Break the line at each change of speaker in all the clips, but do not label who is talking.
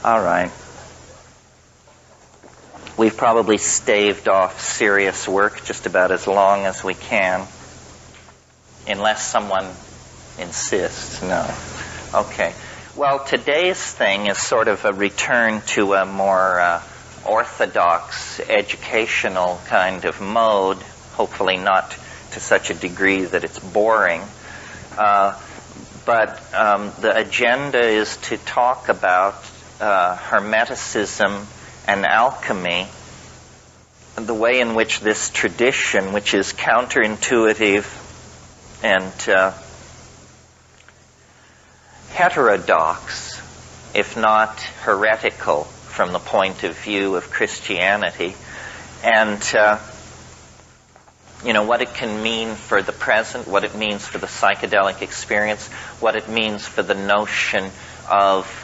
All right. We've probably staved off serious work just about as long as we can, unless someone insists. No. Okay. Well, today's thing is sort of a return to a more orthodox educational kind of mode, hopefully not to such a degree that it's boring. But the agenda is to talk about hermeticism and alchemy, and the way in which this tradition, which is counterintuitive and heterodox, if not heretical from the point of view of Christianity, and what it can mean for the present, what it means for the psychedelic experience, what it means for the notion of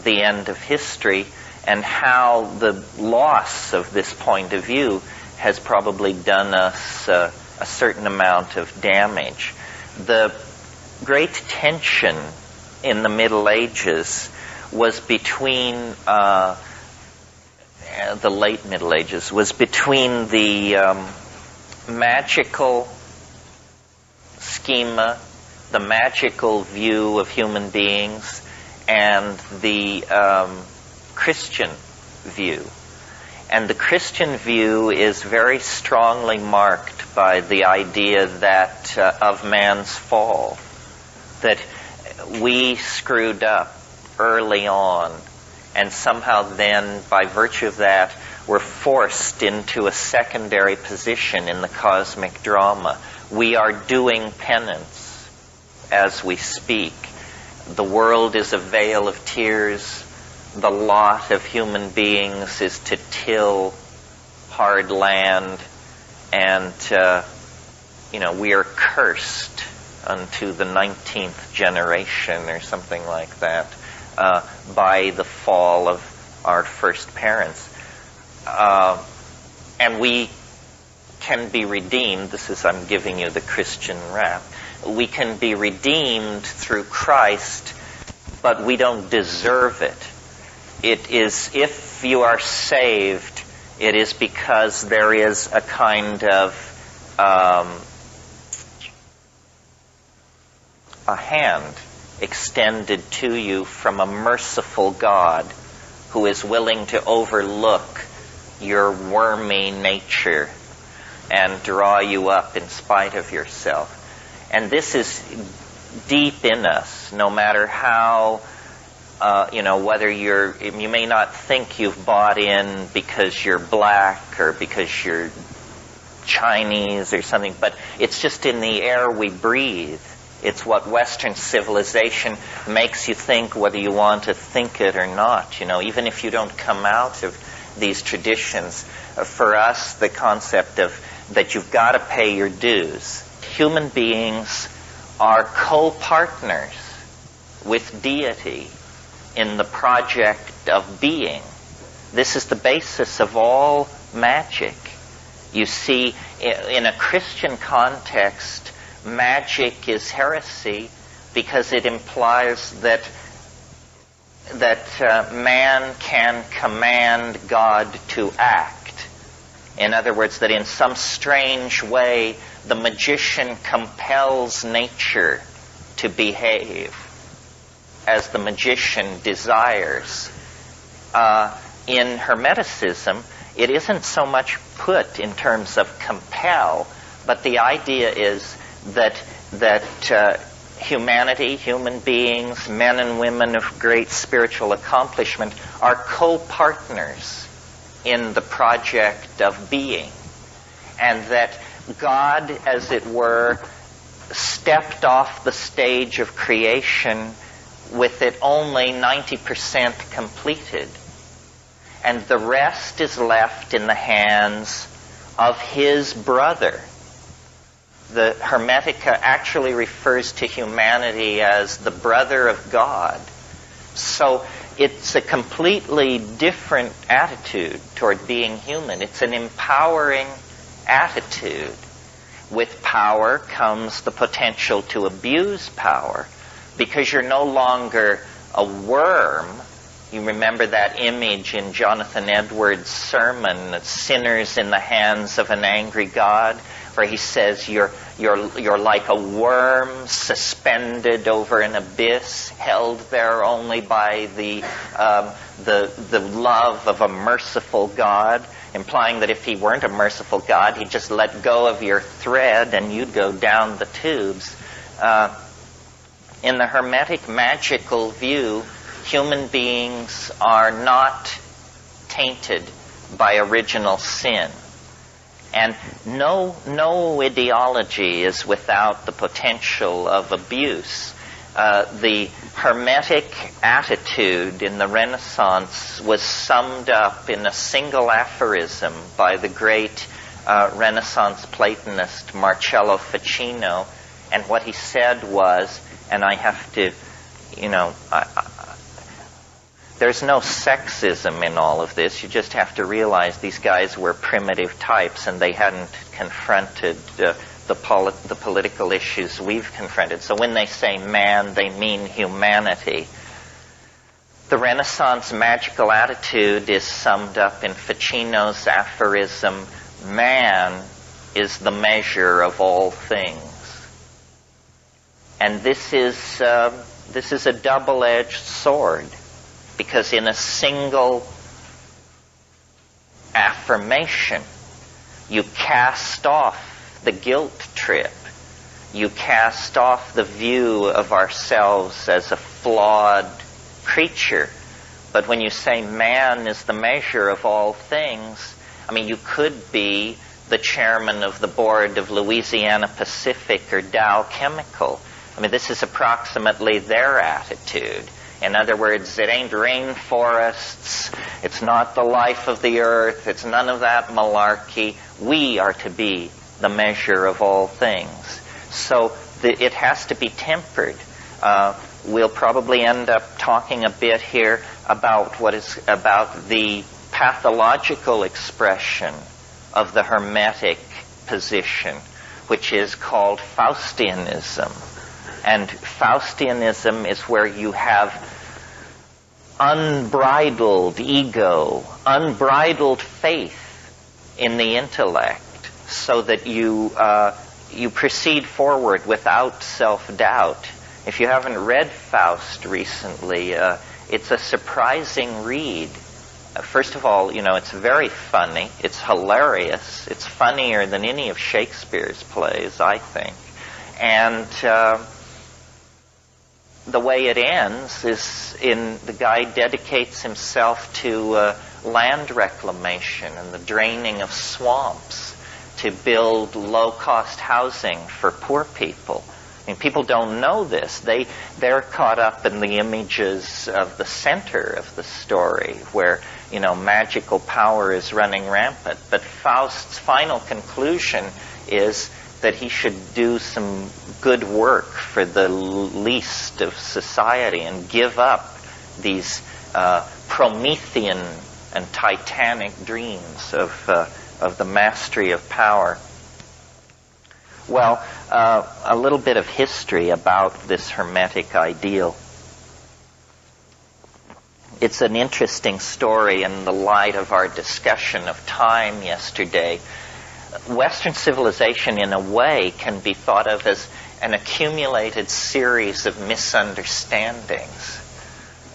the end of history, and how the loss of this point of view has probably done us a certain amount of damage. The great tension in the Middle Ages was between the late Middle Ages, was between the magical schema, the magical view of human beings, and the Christian view. And the Christian view is very strongly marked by the idea that of man's fall, that we screwed up early on, and somehow then, by virtue of that, we're forced into a secondary position in the cosmic drama. We are doing penance as we speak. The world is a vale of tears. The lot of human beings is to till hard land, and we are cursed unto the 19th generation or something like that by the fall of our first parents. And we can be redeemed. This is, I'm giving you the Christian rap. We can be redeemed through Christ, but we don't deserve it. It is, if you are saved, it is because there is a kind of a hand extended to you from a merciful God who is willing to overlook your wormy nature and draw you up in spite of yourself. And this is deep in us, no matter how, whether you may not think you've bought in because you're black or because you're Chinese or something, but it's just in the air we breathe. It's what Western civilization makes you think, whether you want to think it or not. Even if you don't come out of these traditions, for us, the concept of that you've got to pay your dues. Human beings are co-partners with deity in the project of being. This is the basis of all magic. You see, in a Christian context, magic is heresy because it implies that man can command God to act. In other words, that in some strange way, the magician compels nature to behave as the magician desires. In Hermeticism, it isn't so much put in terms of compel, but the idea is that humanity, human beings, men and women of great spiritual accomplishment are co-partners in the project of being. And that God, as it were, stepped off the stage of creation with it only 90% completed. And the rest is left in the hands of his brother. The Hermetica actually refers to humanity as the brother of God. So it's a completely different attitude toward being human. It's an empowering attitude. With power comes the potential to abuse power, because you're no longer a worm. You remember that image in Jonathan Edwards' sermon, Sinners in the Hands of an Angry God, where he says you're like a worm suspended over an abyss, held there only by the love of a merciful God, implying that if he weren't a merciful God, he'd just let go of your thread and you'd go down the tubes. In the Hermetic magical view, human beings are not tainted by original sin. And no ideology is without the potential of abuse. The Hermetic attitude in the Renaissance was summed up in a single aphorism by the great Renaissance Platonist Marcello Ficino. And what he said was, and I have to, there's no sexism in all of this. You just have to realize these guys were primitive types and they hadn't confronted the political issues we've confronted. So when they say man, they mean humanity. The Renaissance magical attitude is summed up in Ficino's aphorism, man is the measure of all things. And this is a double-edged sword. Because in a single affirmation, you cast off the guilt trip. You cast off the view of ourselves as a flawed creature. But when you say man is the measure of all things, you could be the chairman of the board of Louisiana Pacific or Dow Chemical. This is approximately their attitude. In other words, it ain't rainforests, it's not the life of the earth, it's none of that malarkey. We are to be the measure of all things. So it has to be tempered. We'll probably end up talking a bit here about about the pathological expression of the Hermetic position, which is called Faustianism. And Faustianism is where you have unbridled ego, unbridled faith in the intellect, so that you proceed forward without self-doubt. If you haven't read Faust recently, it's a surprising read. First of all, it's very funny. It's hilarious. It's funnier than any of Shakespeare's plays, I think. And the way it ends is the guy dedicates himself to land reclamation and the draining of swamps to build low-cost housing for poor people. People don't know this. They're caught up in the images of the center of the story where, magical power is running rampant. But Faust's final conclusion is that he should do some good work for the least of society and give up these Promethean and Titanic dreams of the mastery of power. Well, a little bit of history about this Hermetic ideal. It's an interesting story in the light of our discussion of time yesterday. Western civilization, in a way, can be thought of as an accumulated series of misunderstandings.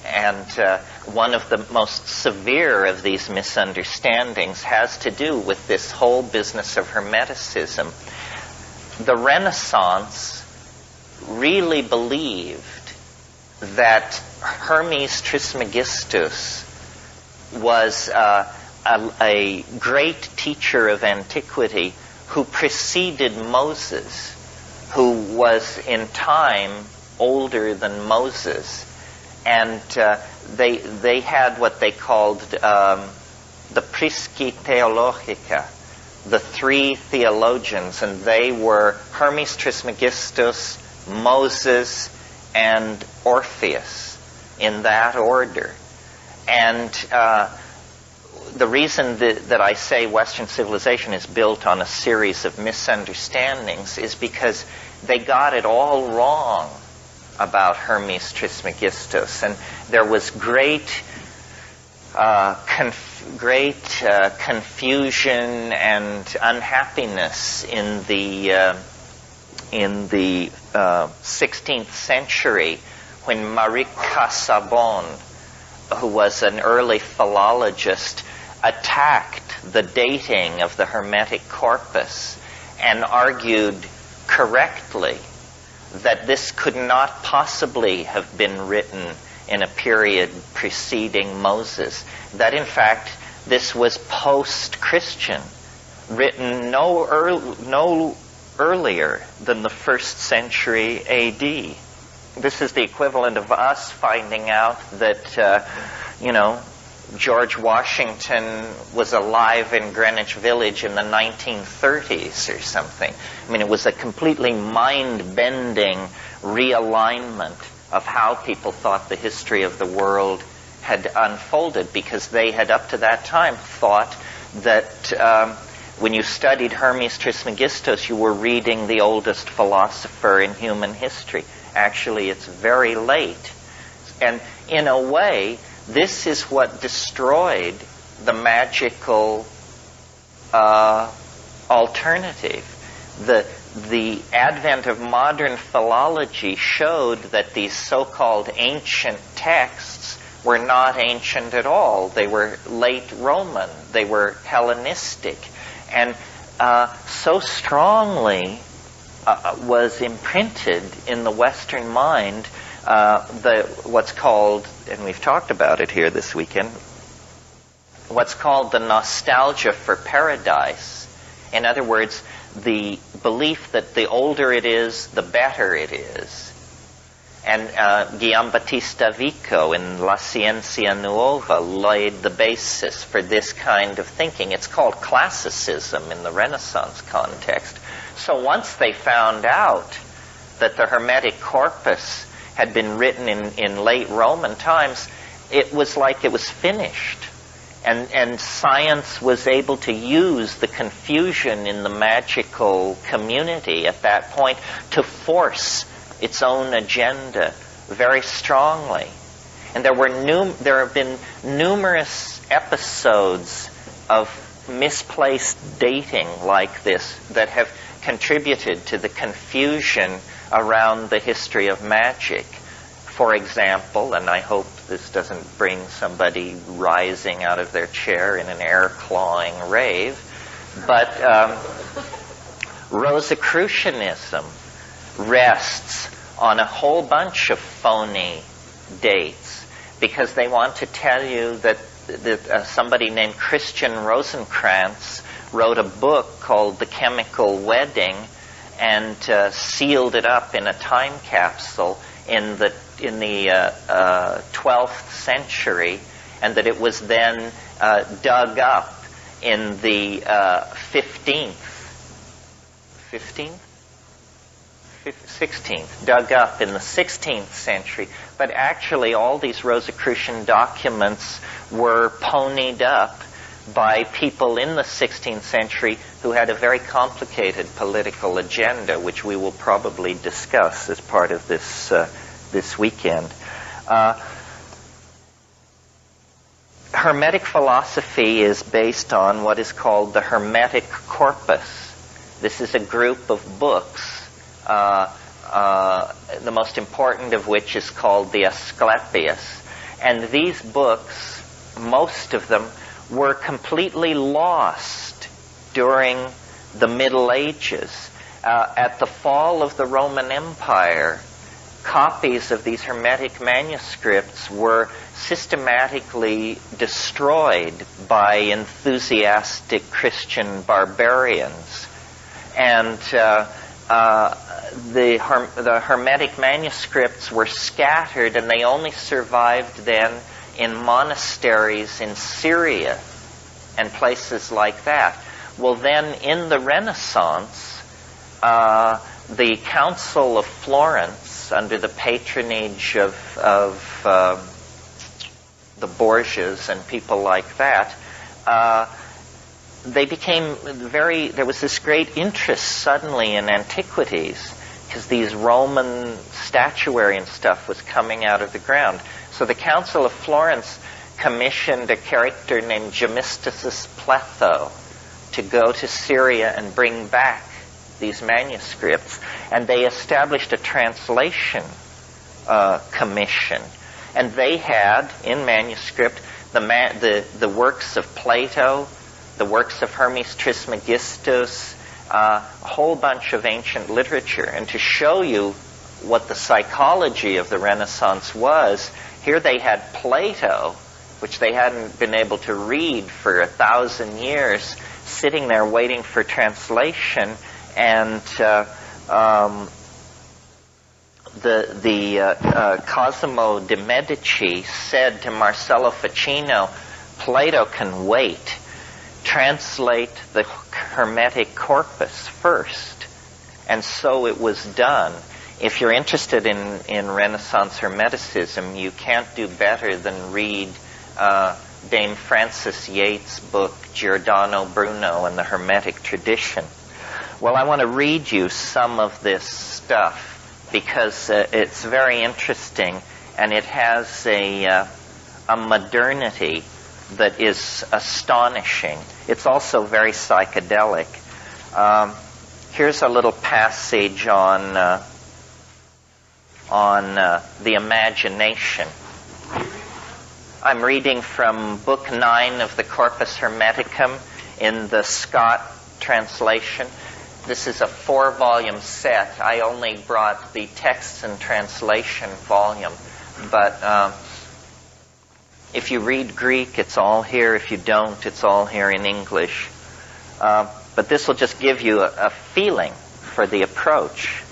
And one of the most severe of these misunderstandings has to do with this whole business of Hermeticism. The Renaissance really believed that Hermes Trismegistus was a great teacher of antiquity who preceded Moses, who was in time older than Moses. And they had what they called the Prisci Theologica, the three theologians, and they were Hermes Trismegistus, Moses, and Orpheus, in that order. And the reason that I say Western civilization is built on a series of misunderstandings is because they got it all wrong about Hermes Trismegistus, and there was great confusion and unhappiness in the 16th century when Marie Casaubon, who was an early philologist, attacked the dating of the Hermetic corpus and argued correctly that this could not possibly have been written in a period preceding Moses, that in fact this was post-Christian, written no earlier than the 1st century A.D. This is the equivalent of us finding out that, George Washington was alive in Greenwich Village in the 1930s or something. I mean, it was a completely mind-bending realignment of how people thought the history of the world had unfolded, because they had up to that time thought that when you studied Hermes Trismegistus, you were reading the oldest philosopher in human history. Actually, it's very late. And in a way, this is what destroyed the magical alternative. The advent of modern philology showed that these so-called ancient texts were not ancient at all. They were late Roman. They were Hellenistic. And so strongly was imprinted in the Western mind what's called, and we've talked about it here this weekend, what's called the nostalgia for paradise. In other words, the belief that the older it is, the better it is. And Guillaume Battista Vico in La Ciencia Nuova laid the basis for this kind of thinking. It's called classicism in the Renaissance context. So once they found out that the Hermetic corpus had been written in late Roman times, it was like it was finished. And science was able to use the confusion in the magical community at that point to force its own agenda very strongly. And there have been numerous episodes of misplaced dating like this that have contributed to the confusion around the history of magic. For example, and I hope this doesn't bring somebody rising out of their chair in an air-clawing rave, but Rosicrucianism rests on a whole bunch of phony dates because they want to tell you that somebody named Christian Rosencrantz wrote a book called The Chemical Wedding and sealed it up in a time capsule in the 12th century, and that it was then dug up in the 16th century. But actually all these Rosicrucian documents were ponied up by people in the 16th century who had a very complicated political agenda, which we will probably discuss as part of this weekend. Hermetic philosophy is based on what is called the Hermetic corpus. This is a group of books, the most important of which is called the Asclepius. And these books, most of them, were completely lost during the Middle Ages. At the fall of the Roman Empire, copies of these Hermetic manuscripts were systematically destroyed by enthusiastic Christian barbarians. And the Hermetic manuscripts were scattered, and they only survived then in monasteries in Syria and places like that. Well, then in the Renaissance, the Council of Florence, under the patronage of the Borgias and people like that, there was this great interest suddenly in antiquities, because these Roman statuary and stuff was coming out of the ground. So the Council of Florence commissioned a character named Hermeticism to go to Syria and bring back these manuscripts. And they established a translation commission. And they had, in manuscript, the works of Plato, the works of Hermes Trismegistus, a whole bunch of ancient literature. And to show you what the psychology of the Renaissance was, here they had Plato, which they hadn't been able to read for 1,000 years, sitting there waiting for translation. And Cosimo de' Medici said to Marcello Ficino, Plato can wait. Translate the Hermetic corpus first. And so it was done. If you're interested in Renaissance Hermeticism, you can't do better than read Dame Frances Yates' book, Giordano Bruno and the Hermetic Tradition. Well, I want to read you some of this stuff because it's very interesting, and it has a modernity that is astonishing. It's also very psychedelic. Here's a little passage on the imagination. I'm reading from Book 9 of the Corpus Hermeticum in the Scott translation. This is a 4-volume set. I only brought the text and translation volume. But if you read Greek, it's all here. If you don't, it's all here in English. But this will just give you a feeling for the approach.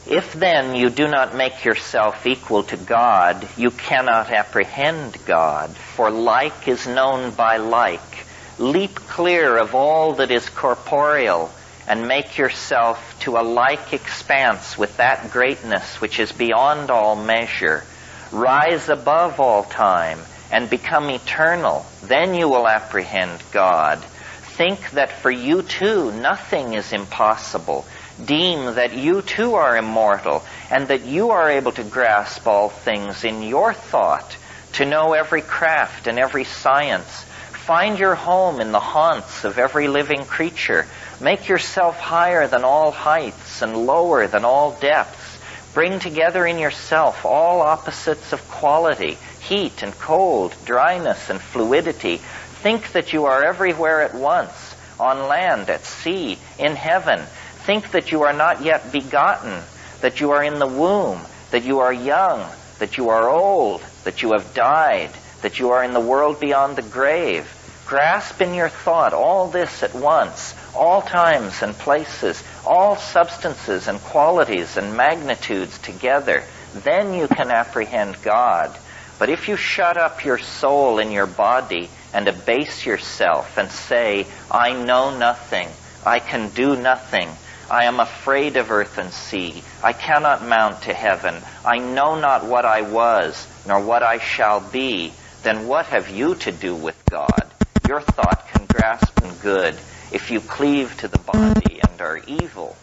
If then you do not make yourself equal to God, you cannot apprehend God, for like is known by like. Leap clear of all that is corporeal, and make yourself to a like expanse with that greatness which is beyond all measure. Rise above all time, and become eternal. Then you will apprehend God. Think that for you too nothing is impossible. Deem that you too are immortal, and that you are able to grasp all things in your thought, to know every craft and every science. Find your home in the haunts of every living creature. Make yourself higher than all heights and lower than all depths. Bring together in yourself all opposites of quality, heat and cold, dryness and fluidity. Think that you are everywhere at once, on land, at sea, in heaven. Think that you are not yet begotten, that you are in the womb, that you are young, that you are old, that you have died, that you are in the world beyond the grave. Grasp in your thought all this at once, all times and places, all substances and qualities and magnitudes together. Then you can apprehend God. But if you shut up your soul in your body and abase yourself and say, I know nothing, I can do nothing, I am afraid of earth and sea, I cannot mount to heaven, I know not what I was, nor what I shall be, then what have you to do with God? Your thought can grasp in good if you cleave to the body and are evil.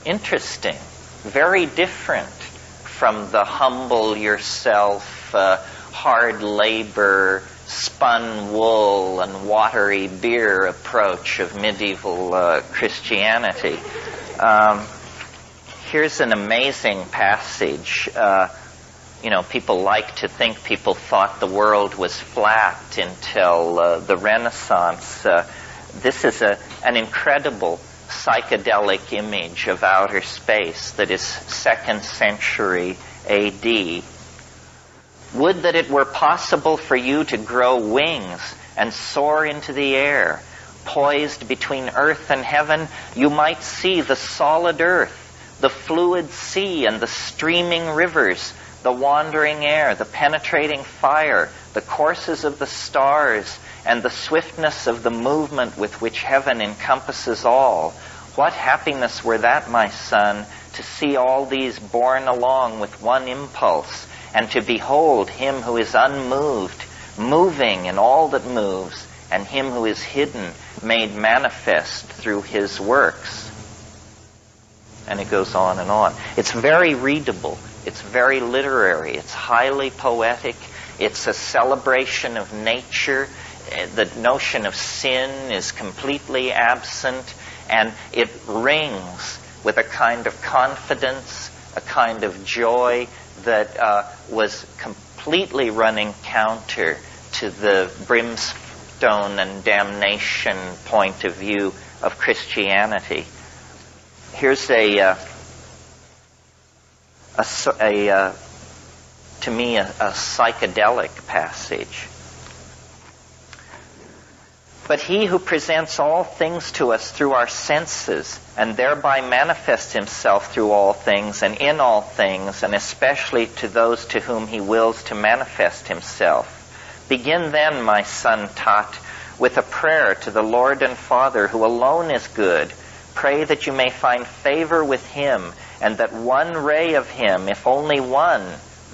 Interesting. Very different from the humble yourself, hard labor, spun wool and watery beer approach of medieval Christianity. Here's an amazing passage. People like to think people thought the world was flat until the Renaissance. This is an incredible psychedelic image of outer space that is 2nd century A.D. Would that it were possible for you to grow wings and soar into the air. Poised between earth and heaven, you might see the solid earth, the fluid sea and the streaming rivers, the wandering air, the penetrating fire, the courses of the stars, and the swiftness of the movement with which heaven encompasses all. What happiness were that, my son, to see all these borne along with one impulse, and to behold him who is unmoved, moving in all that moves, and him who is hidden, made manifest through his works. And it goes on and on. It's very readable. It's very literary. It's highly poetic. It's a celebration of nature. The notion of sin is completely absent. And it rings with a kind of confidence, a kind of joy that was completely running counter to the brimstone and damnation point of view of Christianity. Here's to me, a psychedelic passage. But he who presents all things to us through our senses, and thereby manifests himself through all things and in all things, and especially to those to whom he wills to manifest himself. Begin then, my son Tat, with a prayer to the Lord and Father, who alone is good. Pray that you may find favor with him, and that one ray of him, if only one,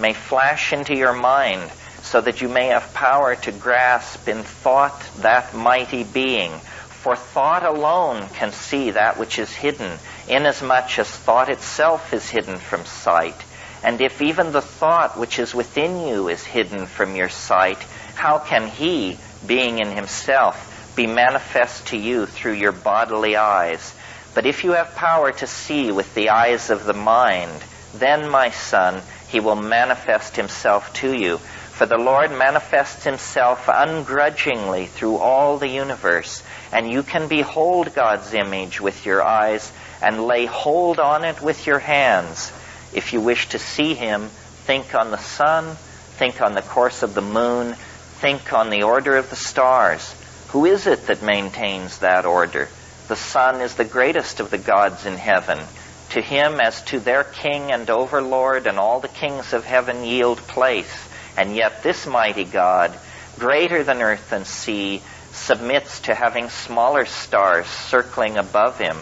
may flash into your mind, so that you may have power to grasp in thought that mighty being. For thought alone can see that which is hidden, inasmuch as thought itself is hidden from sight. And if even the thought which is within you is hidden from your sight, how can he, being in himself, be manifest to you through your bodily eyes? But if you have power to see with the eyes of the mind, then, my son, he will manifest himself to you. For the Lord manifests himself ungrudgingly through all the universe, and you can behold God's image with your eyes and lay hold on it with your hands. If you wish to see him, think on the sun, think on the course of the moon, think on the order of the stars. Who is it that maintains that order? The sun is the greatest of the gods in heaven. To him, as to their king and overlord, and all the kings of heaven yield place. And yet this mighty God, greater than earth and sea, submits to having smaller stars circling above him.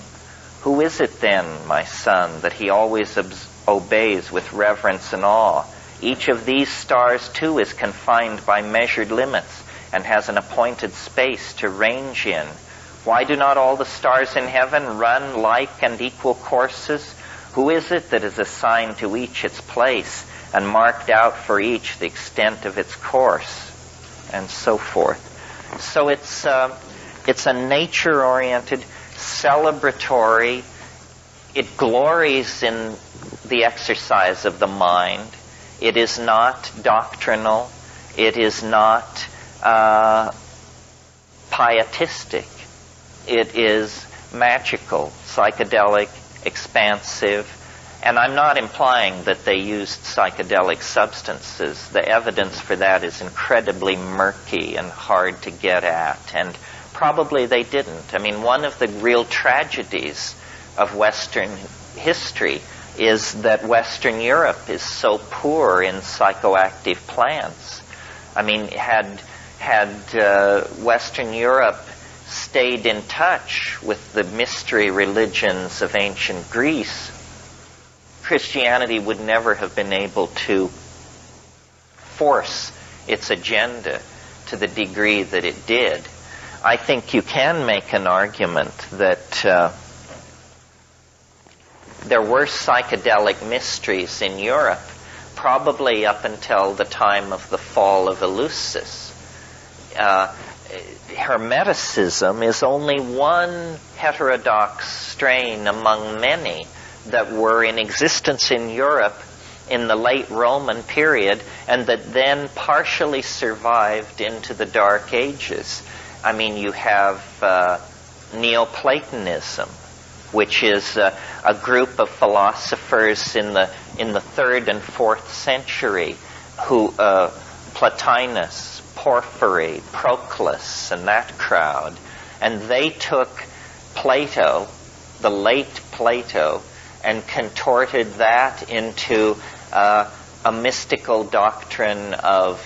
Who is it then, my son, that he always obeys with reverence and awe? Each of these stars, too, is confined by measured limits and has an appointed space to range in. Why do not all the stars in heaven run like and equal courses? Who is it that is assigned to each its place, and marked out for each the extent of its course, and so forth? So it's a nature-oriented, celebratory. It glories in the exercise of the mind. It is not doctrinal. It is not pietistic. It is magical, psychedelic, expansive. And I'm not implying that they used psychedelic substances. The evidence for that is incredibly murky and hard to get at, and probably they didn't. I mean, one of the real tragedies of Western history is that Western Europe is so poor in psychoactive plants. I mean, had Western Europe stayed in touch with the mystery religions of ancient Greece, Christianity would never have been able to force its agenda to the degree that it did. I think you can make an argument that there were psychedelic mysteries in Europe, probably up until the time of the fall of Eleusis. Hermeticism is only one heterodox strain among many that were in existence in Europe in the late Roman period, and that then partially survived into the Dark Ages. I mean, you have Neoplatonism, which is a group of philosophers in the 3rd and 4th century, who Plotinus, Porphyry, Proclus, and that crowd, and they took Plato, the late Plato, and contorted that into a mystical doctrine of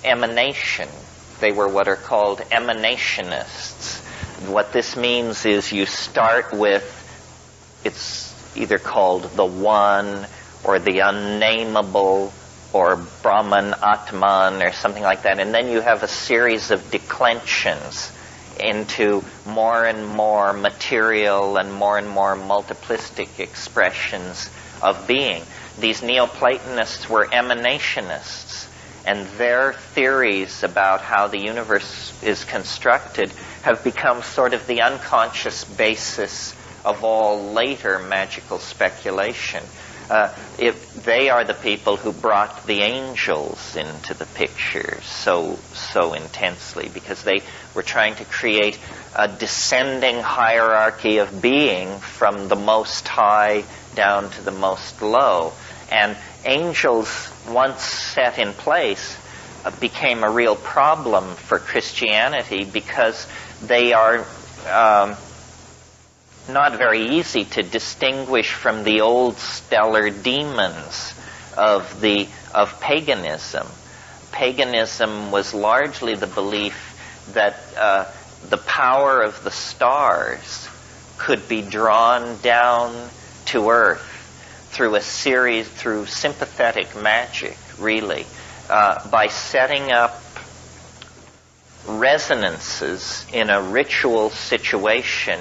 emanation. They were what are called emanationists. What this means is you start with, it's either called the One or the Unnameable or Brahman, Atman, or something like that, and then you have a series of declensions into more and more material and more multiplistic expressions of being. These Neoplatonists were emanationists, and their theories about how the universe is constructed have become sort of the unconscious basis of all later magical speculation. They are the people who brought the angels into the picture so intensely, because they were trying to create a descending hierarchy of being from the most high down to the most low. And angels, once set in place, became a real problem for Christianity, because they are not very easy to distinguish from the old stellar demons of paganism. Paganism was largely the belief that the power of the stars could be drawn down to earth through sympathetic magic, really, by setting up resonances in a ritual situation.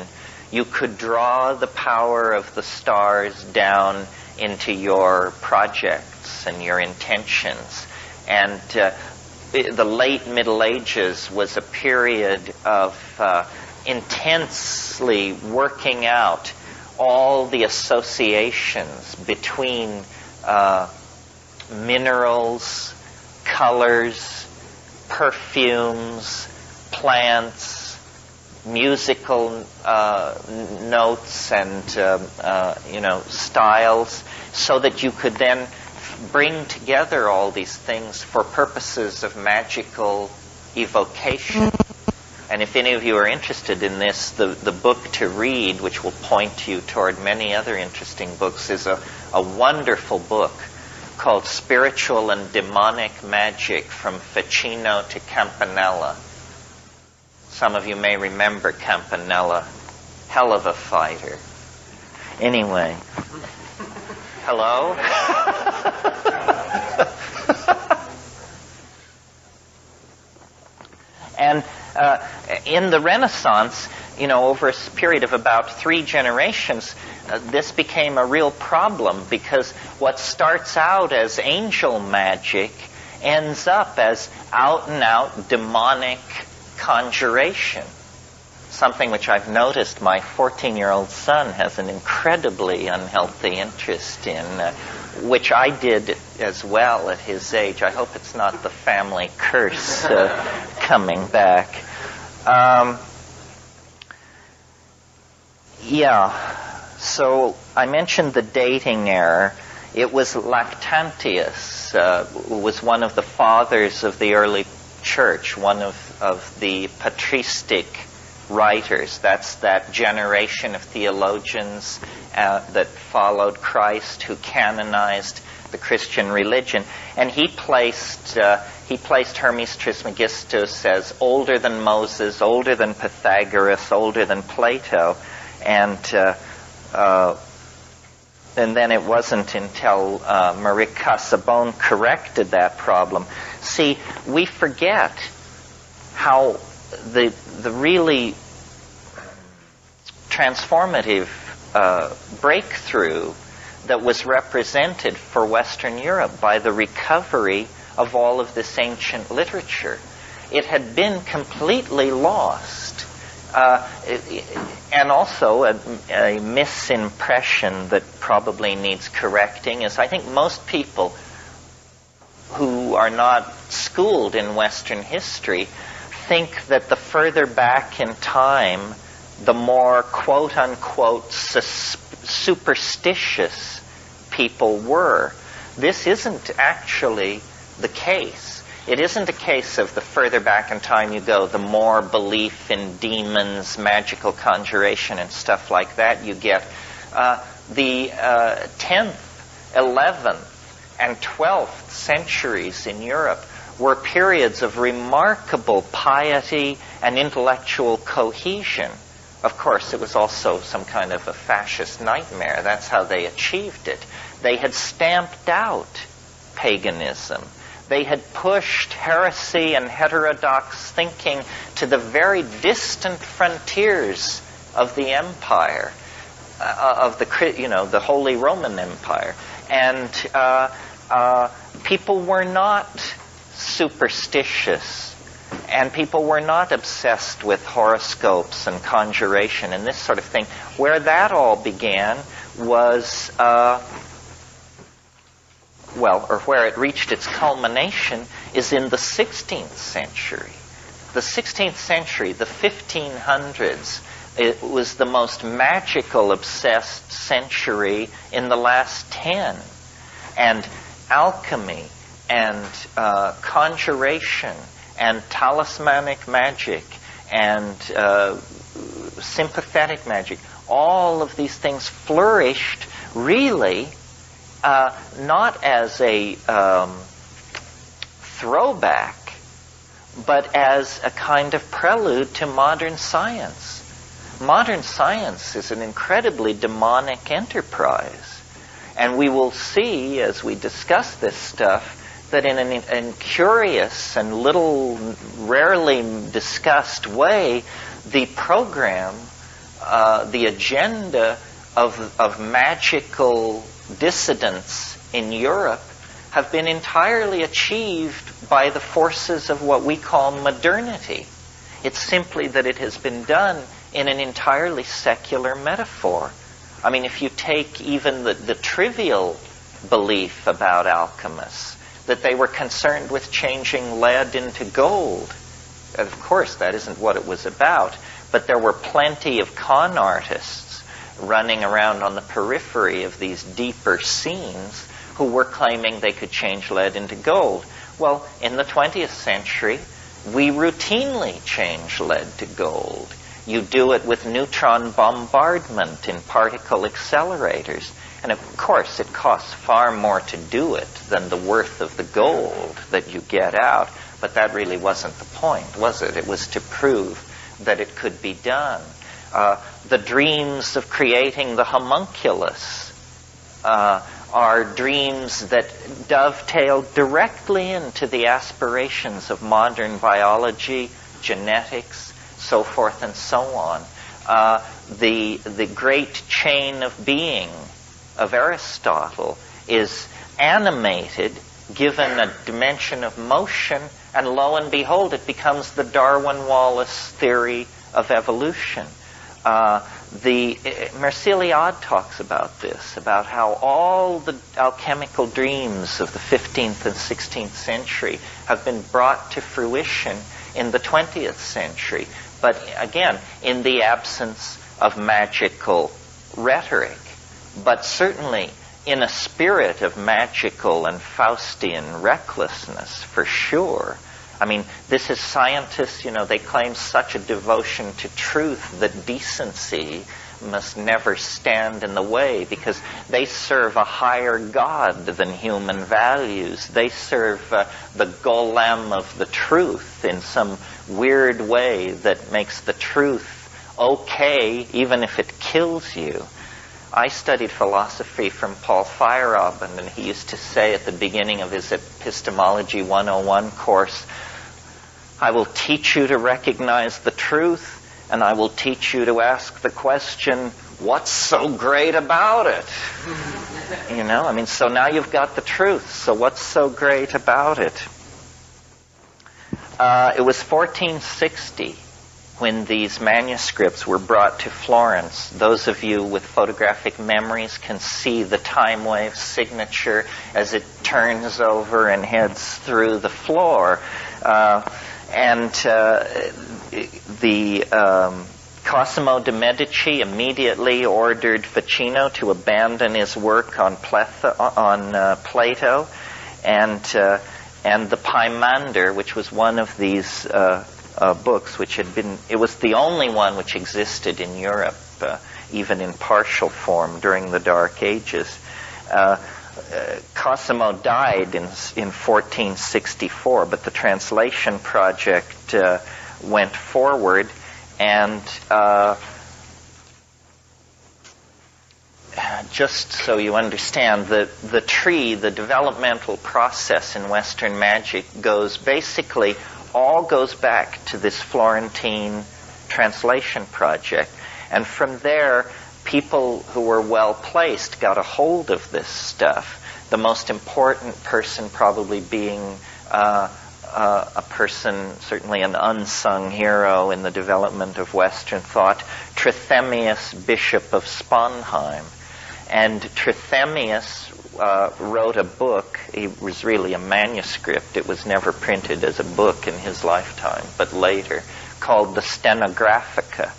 You could draw the power of the stars down into your projects and your intentions. And the late Middle Ages was a period of intensely working out all the associations between minerals, colors, perfumes, plants, musical notes and styles, so that you could then bring together all these things for purposes of magical evocation. And if any of you are interested in this, the book to read, which will point you toward many other interesting books, is a wonderful book called Spiritual and Demonic Magic from Ficino to Campanella. Some of you may remember Campanella. Hell of a fighter. Anyway. Hello? And in the Renaissance, over a period of about 3 generations, this became a real problem, because what starts out as angel magic ends up as out-and-out demonic conjuration. Something which I've noticed my 14-year-old son has an incredibly unhealthy interest in, which I did as well at his age. I hope it's not the family curse coming back. So I mentioned the dating error. It was Lactantius, who was one of the fathers of the early church, one of the patristic writers. That's that generation of theologians that followed Christ, who canonized the Christian religion. And he placed Hermes Trismegistus as older than Moses, older than Pythagoras, older than Plato. And then it wasn't until Marie Casaubon corrected that problem. See, we forget how the really transformative breakthrough that was represented for Western Europe by the recovery of all of this ancient literature. It had been completely lost. And also a misimpression that probably needs correcting is, I think most people who are not schooled in Western history think that the further back in time, the more quote-unquote superstitious people were. This isn't actually the case. It isn't a case of the further back in time you go, the more belief in demons, magical conjuration, and stuff like that you get. The 10th, 11th, and 12th centuries in Europe were periods of remarkable piety and intellectual cohesion. Of course, it was also some kind of a fascist nightmare. That's how they achieved it. They had stamped out paganism. They had pushed heresy and heterodox thinking to the very distant frontiers of the empire, of the Holy Roman Empire. And people were not superstitious, and people were not obsessed with horoscopes and conjuration and this sort of thing. Where that all began was, where it reached its culmination is in the 16th century. The 16th century, the 1500s, it was the most magical, obsessed century in the last 10. And alchemy and conjuration and talismanic magic and sympathetic magic, all of these things flourished really not as a throwback, but as a kind of prelude to modern science. Modern science is an incredibly demonic enterprise. And we will see, as we discuss this stuff, that in a curious and rarely discussed way, the program, the agenda of magical dissidents in Europe have been entirely achieved by the forces of what we call modernity. It's simply that it has been done in an entirely secular metaphor. I mean, if you take even the trivial belief about alchemists, that they were concerned with changing lead into gold. And of course, that isn't what it was about, but there were plenty of con artists running around on the periphery of these deeper scenes who were claiming they could change lead into gold. Well, in the 20th century, we routinely change lead to gold. You do it with neutron bombardment in particle accelerators. And of course, it costs far more to do it than the worth of the gold that you get out. But that really wasn't the point, was it? It was to prove that it could be done. The dreams of creating the homunculus are dreams that dovetail directly into the aspirations of modern biology, genetics, so forth and so on. The great chain of being of Aristotle is animated, given a dimension of motion, and lo and behold, it becomes the Darwin-Wallace theory of evolution. Merciliade talks about this, about how all the alchemical dreams of the 15th and 16th century have been brought to fruition in the 20th century. But again, in the absence of magical rhetoric, but certainly in a spirit of magical and Faustian recklessness, for sure. I mean, this is scientists, they claim such a devotion to truth that decency must never stand in the way, because they serve a higher God than human values. They serve the golem of the truth in some weird way that makes the truth okay, even if it kills you. I studied philosophy from Paul Feyerabend, and he used to say at the beginning of his Epistemology 101 course, I will teach you to recognize the truth, and I will teach you to ask the question, what's so great about it? So now you've got the truth, so what's so great about it? It was 1460 when these manuscripts were brought to Florence. Those of you with photographic memories can see the time wave signature as it turns over and heads through the floor. Cosimo de' Medici immediately ordered Ficino to abandon his work on Plato, and the Pymander, which was one of these books, it was the only one which existed in Europe, even in partial form during the Dark Ages. Cosimo died in 1464, but the translation project went forward, and just so you understand, the tree, the developmental process in Western magic goes back to this Florentine translation project. And from there, people who were well placed got a hold of this stuff. The most important person probably being a person, certainly an unsung hero in the development of Western thought, Trithemius, Bishop of Sponheim. And Trithemius wrote a book. It was really a manuscript. It was never printed as a book in his lifetime, but later, called the Stenographica.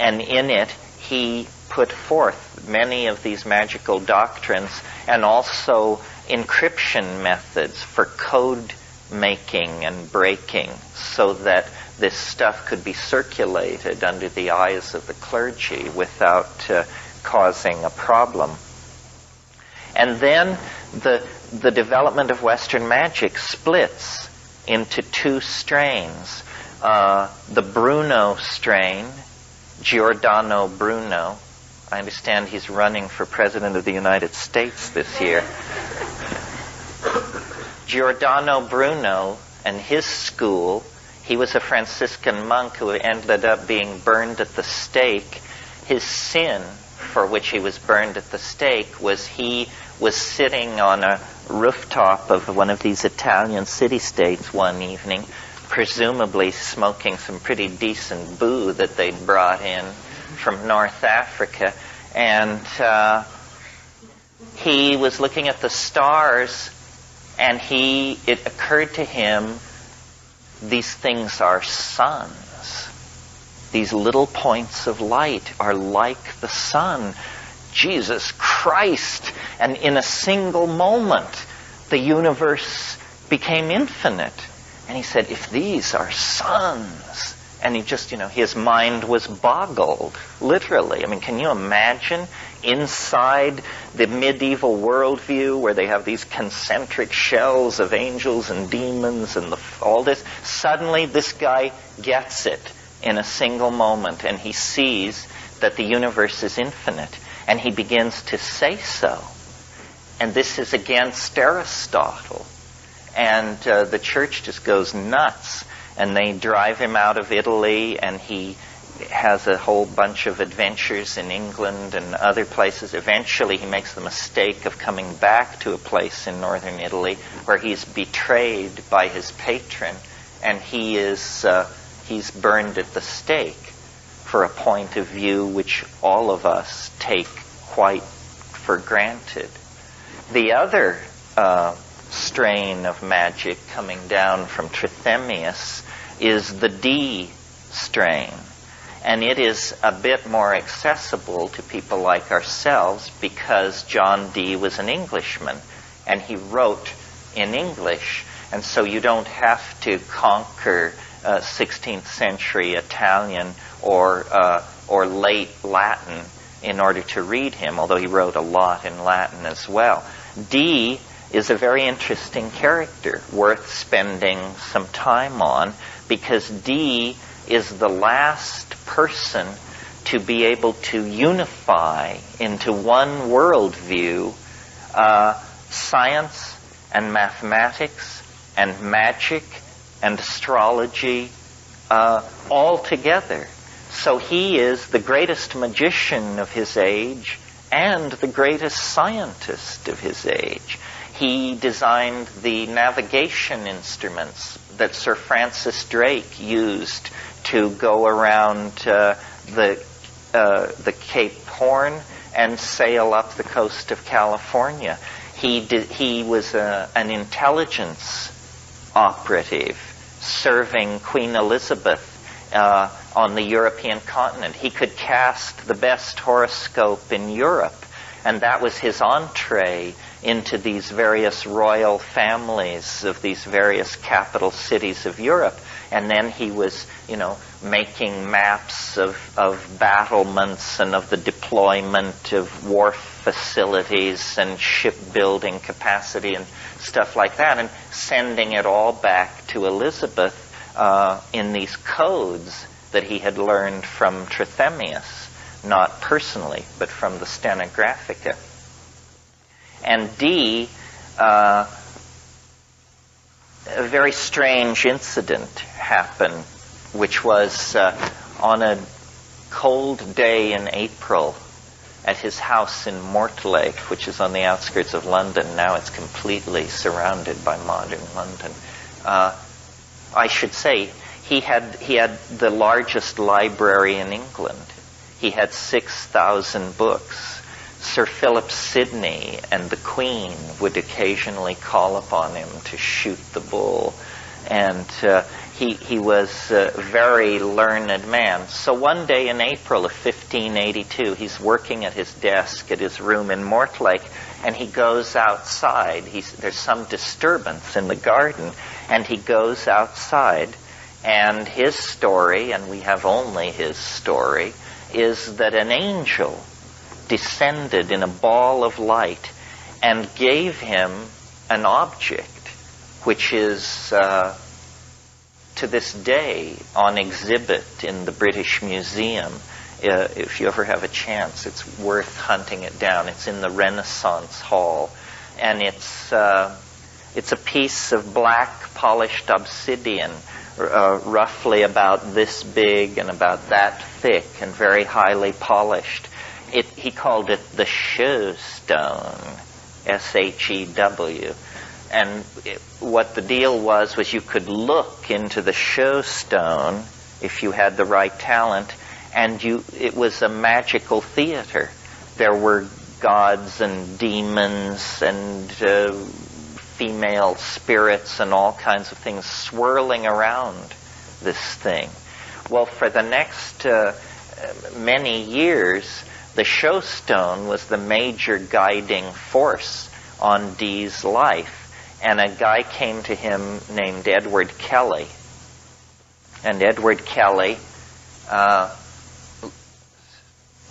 And in it, he put forth many of these magical doctrines and also encryption methods for code making and breaking, so that this stuff could be circulated under the eyes of the clergy without causing a problem. And then the development of Western magic splits into two strains. The Bruno strain, Giordano Bruno. I understand he's running for President of the United States this year. Giordano Bruno and his school, he was a Franciscan monk who ended up being burned at the stake. His sin for which he was burned at the stake was he was sitting on a rooftop of one of these Italian city-states one evening, presumably smoking some pretty decent boo that they'd brought in from North Africa. And he was looking at the stars, and it occurred to him, these things are suns. These little points of light are like the sun. Jesus Christ! And in a single moment, the universe became infinite. And he said, if these are suns... And he just, his mind was boggled, literally. I mean, can you imagine inside the medieval worldview where they have these concentric shells of angels and demons and all this? Suddenly this guy gets it in a single moment, and he sees that the universe is infinite, and he begins to say so. And this is against Aristotle. And the church just goes nuts. And they drive him out of Italy, and he has a whole bunch of adventures in England and other places. Eventually, he makes the mistake of coming back to a place in northern Italy where he's betrayed by his patron, and he's burned at the stake for a point of view which all of us take quite for granted. The other strain of magic coming down from Trithemius is the D strain. And it is a bit more accessible to people like ourselves because John Dee was an Englishman and he wrote in English. And so you don't have to conquer 16th century Italian or late Latin in order to read him, although he wrote a lot in Latin as well. Dee is a very interesting character, worth spending some time on, because Dee is the last person to be able to unify into one worldview science and mathematics and magic and astrology all together. So he is the greatest magician of his age and the greatest scientist of his age. He designed the navigation instruments that Sir Francis Drake used to go around the Cape Horn and sail up the coast of California. He was an intelligence operative serving Queen Elizabeth on the European continent. He could cast the best horoscope in Europe, and that was his entree into these various royal families of these various capital cities of Europe. And then he was, making maps of battlements and of the deployment of wharf facilities and shipbuilding capacity and stuff like that, and sending it all back to Elizabeth in these codes that he had learned from Trithemius. not personally, but from the Stenographica. And D, a very strange incident happened, which was on a cold day in April at his house in Mortlake, which is on the outskirts of London. Now it's completely surrounded by modern London. I should say, he had the largest library in England. He had 6,000 books. Sir Philip Sidney and the Queen would occasionally call upon him to shoot the bull. And he was a very learned man. So one day in April of 1582, he's working at his desk at his room in Mortlake, and he goes outside. There's some disturbance in the garden, and he goes outside. And his story, and we have only his story, is that an angel descended in a ball of light and gave him an object which is to this day on exhibit in the British Museum. If you ever have a chance, it's worth hunting it down. It's in the Renaissance Hall, and it's a piece of black polished obsidian, roughly about this big and about that thick and very highly polished. He called it the Shew Stone, S-H-E-W. And what the deal was you could look into the Shew Stone if you had the right talent, and it was a magical theater. There were gods and demons and female spirits and all kinds of things swirling around this thing. Well, for the next many years, the Shew Stone was the major guiding force on Dee's life. And a guy came to him named Edward Kelly. And Edward Kelly,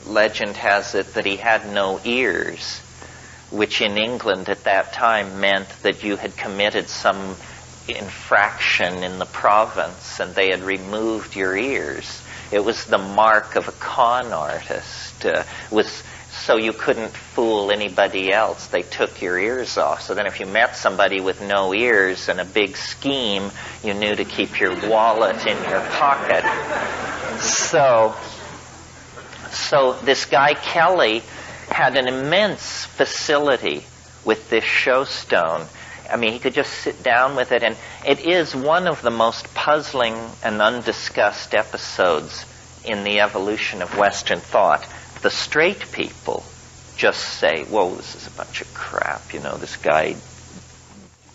legend has it that he had no ears, which in England at that time meant that you had committed some infraction in the province and they had removed your ears. It was the mark of a con artist. So you couldn't fool anybody else. They took your ears off. So then if you met somebody with no ears and a big scheme, you knew to keep your wallet in your pocket. So this guy Kelly had an immense facility with this Shew Stone. I mean, he could just sit down with it, and it is one of the most puzzling and undiscussed episodes in the evolution of Western thought. The straight people just say, whoa, this is a bunch of crap, this guy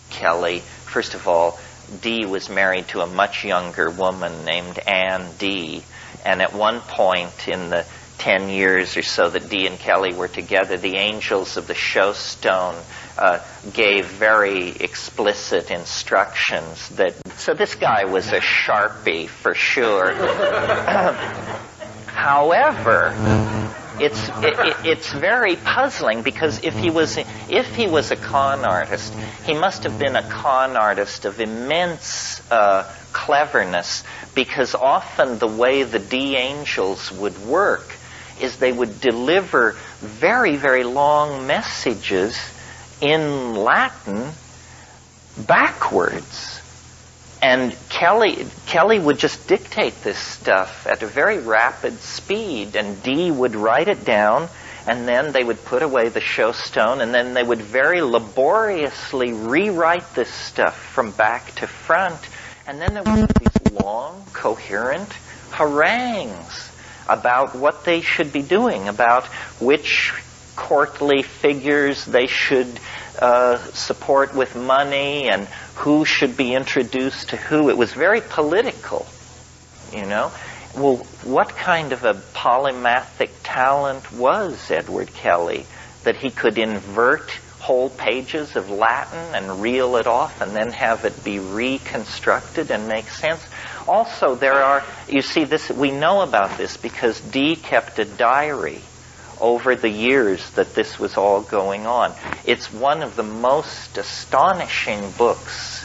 Kelly. First of all, Dee was married to a much younger woman named Anne Dee, and at one point in the 10 years or so that Dee and Kelly were together, the angels of the Shew Stone gave very explicit instructions so this guy was a Sharpie for sure. However, it's very puzzling, because if he was a con artist, he must have been a con artist of immense cleverness, because often the way the D angels would work is they would deliver very, very long messages in Latin backwards. And Kelly would just dictate this stuff at a very rapid speed, and Dee would write it down, and then they would put away the Shew Stone, and then they would very laboriously rewrite this stuff from back to front. And then there would be these long, coherent harangues about what they should be doing, about which courtly figures they should support with money, and who should be introduced to who. It was very political, Well, what kind of a polymathic talent was Edward Kelly, that he could invert whole pages of Latin and reel it off and then have it be reconstructed and make sense? Also, we know about this because Dee kept a diary over the years that this was all going on. It's one of the most astonishing books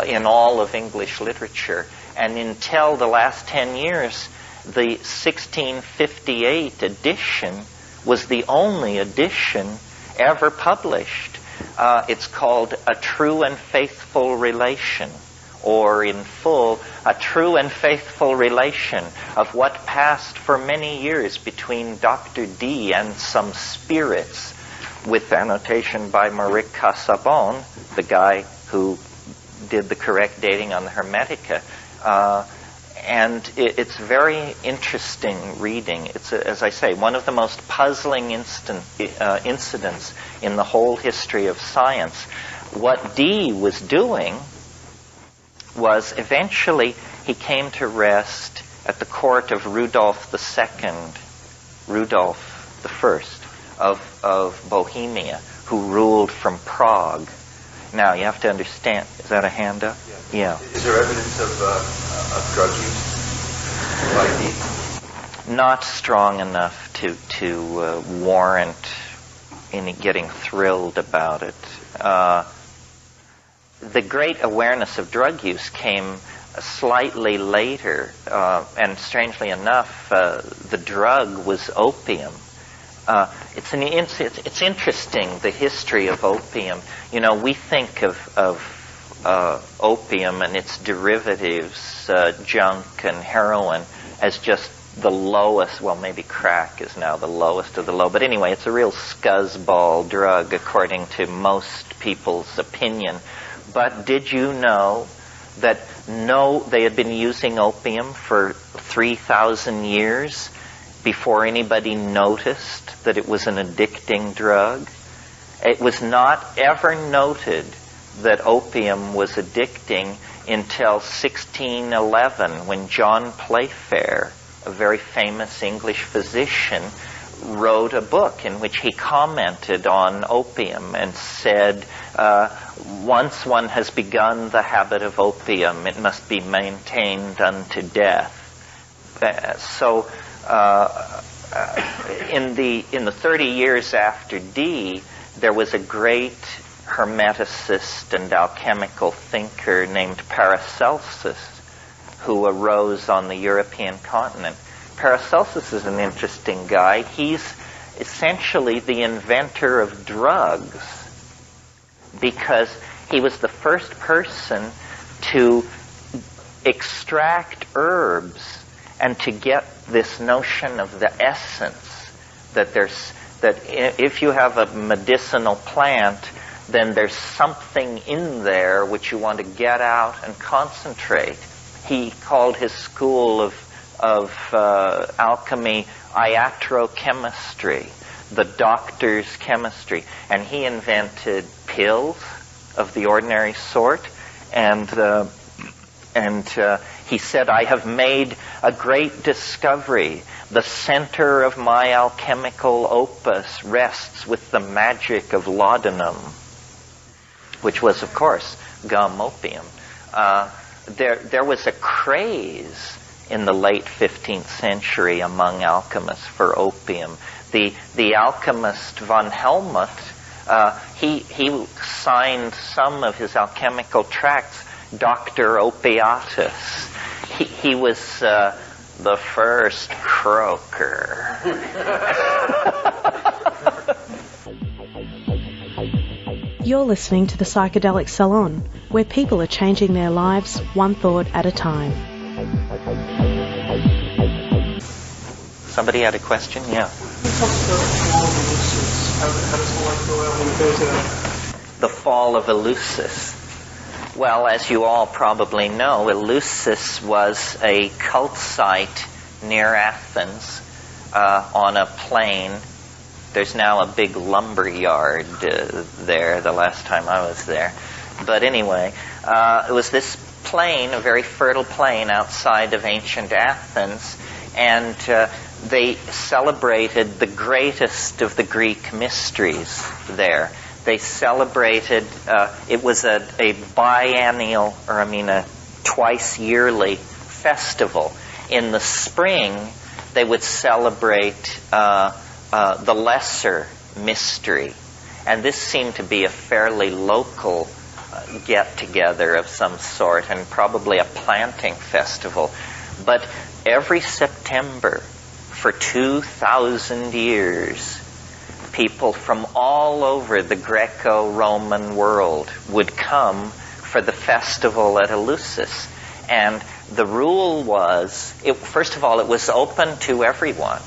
in all of English literature. And until the last 10 years, the 1658 edition was the only edition ever published. It's called A True and Faithful Relation, or in full, A True and Faithful Relation of what passed for many years between Dr. Dee and some spirits, with annotation by Maurice Casaubon, the guy who did the correct dating on the Hermetica. And it's very interesting reading. It's, as I say, one of the most puzzling incidents in the whole history of science. What Dee was doing was eventually he came to rest at the court of Rudolph II, Rudolph I of Bohemia, who ruled from Prague. Now, you have to understand, is that a hand up? Yeah.
Is there evidence of drug use by Dee?
Not strong enough to warrant any getting thrilled about it. The great awareness of drug use came slightly later, and strangely enough, the drug was opium. It's interesting, the history of opium. You know, we think of opium and its derivatives, junk and heroin, as just the lowest. Well, maybe crack is now the lowest of the low. But anyway, it's a real scuzzball drug, according to most people's opinion. But did you know that they had been using opium for 3,000 years before anybody noticed that it was an addicting drug? It was not ever noted that opium was addicting until 1611, when John Playfair, a very famous English physician, wrote a book in which he commented on opium and said, once one has begun the habit of opium, it must be maintained unto death. In the 30 years after Dee, there was a great hermeticist and alchemical thinker named Paracelsus who arose on the European continent. Paracelsus is an interesting guy. He's essentially the inventor of drugs, because he was the first person to extract herbs and to get this notion of the essence, that if you have a medicinal plant, then there's something in there which you want to get out and concentrate. He called his school of alchemy iatrochemistry, the doctor's chemistry, and he invented pills of the ordinary sort, and he said, I have made a great discovery. The center of my alchemical opus rests with the magic of laudanum, which was, of course, gum opium. There was a craze in the late 15th century among alchemists for opium. The alchemist von Helmut, he signed some of his alchemical tracts Dr. Opiatus. He was the first croaker.
You're listening to the Psychedelic Salon, where people are changing their lives one thought at a time.
Somebody had a question? Yeah. The fall of Eleusis. Well, as you all probably know, Eleusis was a cult site near Athens on a plain. There's now a big lumber yard there, the last time I was there. But anyway, it was this plain, a very fertile plain outside of ancient Athens, and they celebrated the greatest of the Greek mysteries there. They celebrated, it was a biennial, a twice yearly festival. In the spring, they would celebrate the lesser mystery. And this seemed to be a fairly local get-together of some sort, and probably a planting festival. But every September for 2,000 years, people from all over the Greco-Roman world would come for the festival at Eleusis. And the rule was, first of all, it was open to everyone.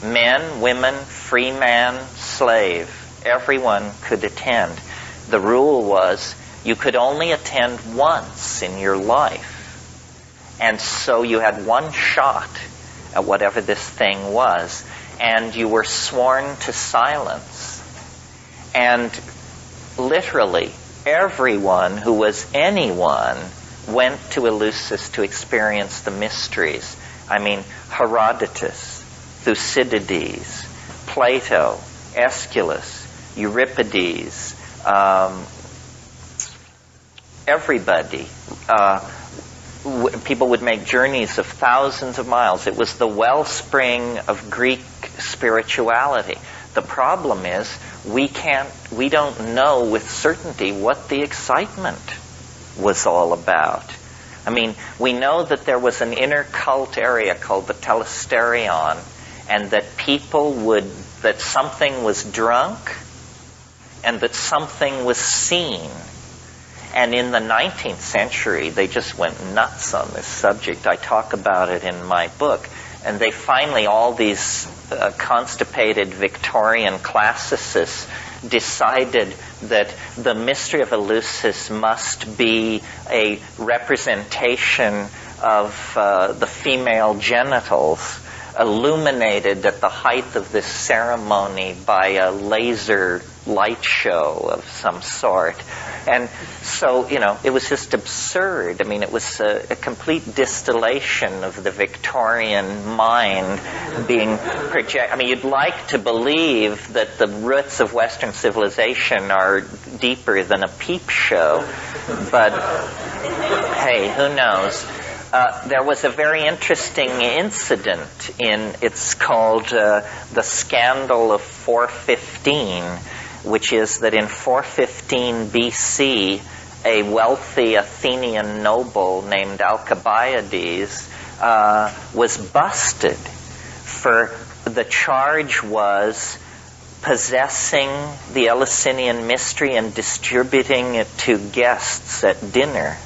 Men, women, free man, slave, everyone could attend. The rule was you could only attend once in your life. And so you had one shot at whatever this thing was, and you were sworn to silence. And literally, everyone who was anyone went to Eleusis to experience the mysteries. I mean, Herodotus, Thucydides, Plato, Aeschylus, Euripides, everybody. People would make journeys of thousands of miles. It was the wellspring of Greek spirituality. The problem is we don't know with certainty what the excitement was all about. I mean, we know that there was an inner cult area called the Telesterion, and that that something was drunk and that something was seen. And in the 19th century, they just went nuts on this subject. I talk about it in my book. And they finally, all these constipated Victorian classicists decided that the mystery of Eleusis must be a representation of the female genitals, illuminated at the height of this ceremony by a laser light show of some sort. And so, it was just absurd. I mean, it was a complete distillation of the Victorian mind being projected. I mean, you'd like to believe that the roots of Western civilization are deeper than a peep show, but hey, who knows? There was a very interesting incident it's called the Scandal of 415, which is that in 415 BC, a wealthy Athenian noble named Alcibiades was busted for the charge was possessing the Eleusinian mystery and distributing it to guests at dinner.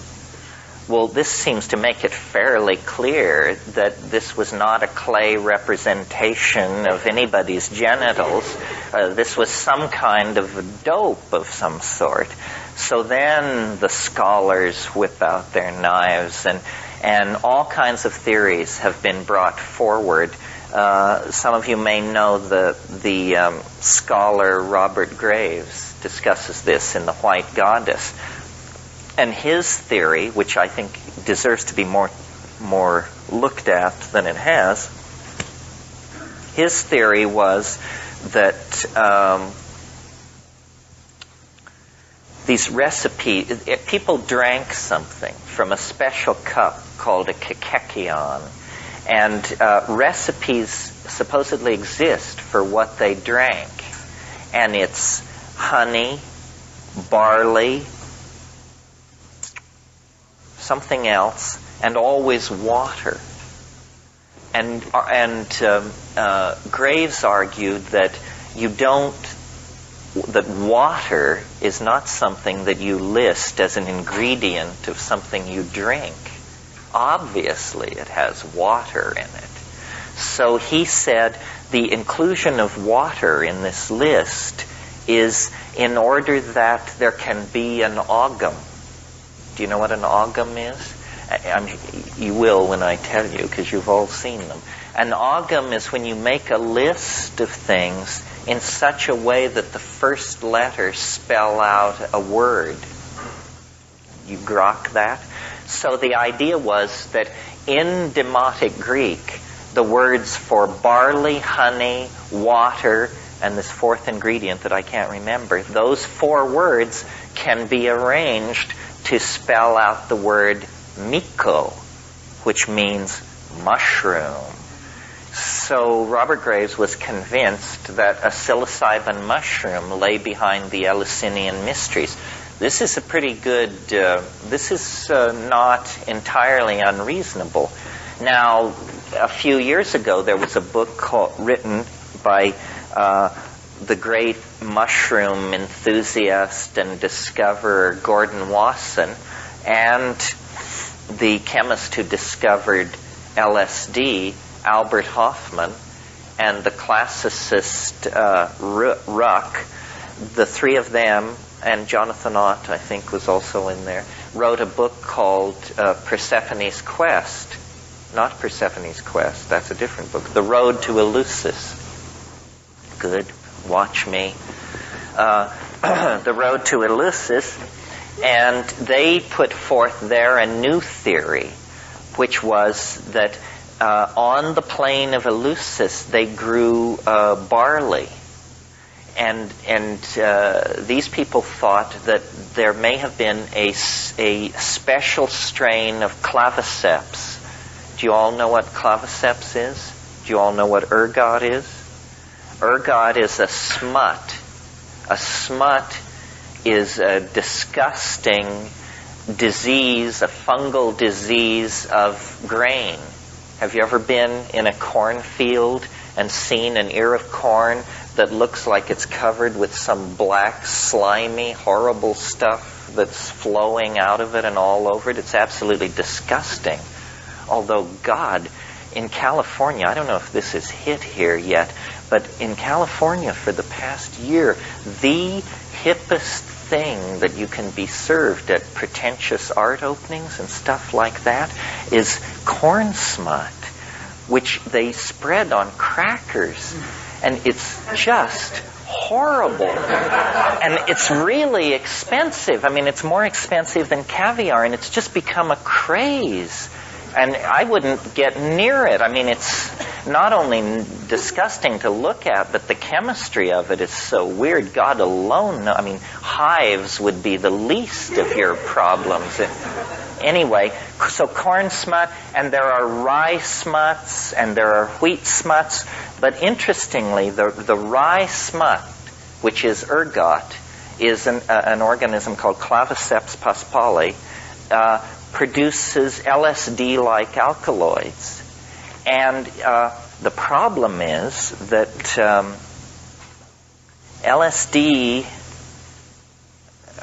Well, this seems to make it fairly clear that this was not a clay representation of anybody's genitals. This was some kind of a dope of some sort. So then the scholars whip out their knives, and all kinds of theories have been brought forward. Some of you may know the scholar Robert Graves discusses this in The White Goddess. And his theory, which I think deserves to be more looked at than it has, his theory was that these recipes, people drank something from a special cup called a kekekion, and recipes supposedly exist for what they drank. And it's honey, barley, something else, and always water. And Graves argued that that water is not something that you list as an ingredient of something you drink. Obviously, it has water in it. So he said the inclusion of water in this list is in order that there can be an ogum. Do you know what an ogum is? You will when I tell you, because you've all seen them. An ogum is when you make a list of things in such a way that the first letters spell out a word. You grok that? So the idea was that in Demotic Greek, the words for barley, honey, water, and this fourth ingredient that I can't remember, those four words can be arranged to spell out the word miko, which means mushroom. So Robert Graves was convinced that a psilocybin mushroom lay behind the Eleusinian mysteries. This is a pretty good, this is not entirely unreasonable. Now, a few years ago, there was a book written by the great mushroom enthusiast and discoverer Gordon Wasson and the chemist who discovered LSD, Albert Hofmann, and the classicist Ruck. The three of them, and Jonathan Ott, I think, was also in there, wrote a book called Persephone's Quest. Not Persephone's Quest, that's a different book. The Road to Eleusis. Good, watch me. The Road to Eleusis. And they put forth there a new theory, which was that on the plain of Eleusis they grew barley. And these people thought that there may have been a special strain of claviceps. Do you all know what claviceps is? Do you all know what ergot is? Ergot is a smut. A smut is a disgusting disease, a fungal disease of grain. Have you ever been in a cornfield and seen an ear of corn that looks like it's covered with some black, slimy, horrible stuff that's flowing out of it and all over it? It's absolutely disgusting. Although God, in California, I don't know if this is hit here yet, but in California for the past year, the hippest thing that you can be served at pretentious art openings and stuff like that is corn smut, which they spread on crackers. And it's just horrible. And it's really expensive. I mean, it's more expensive than caviar, and it's just become a craze. And I wouldn't get near it. I mean, it's not only disgusting to look at, but the chemistry of it is so weird. God alone knows. I mean, hives would be the least of your problems. Anyway, so corn smut, and there are rye smuts, and there are wheat smuts. But interestingly, the rye smut, which is ergot, is an organism called Claviceps paspali, produces LSD-like alkaloids. And the problem is that LSD,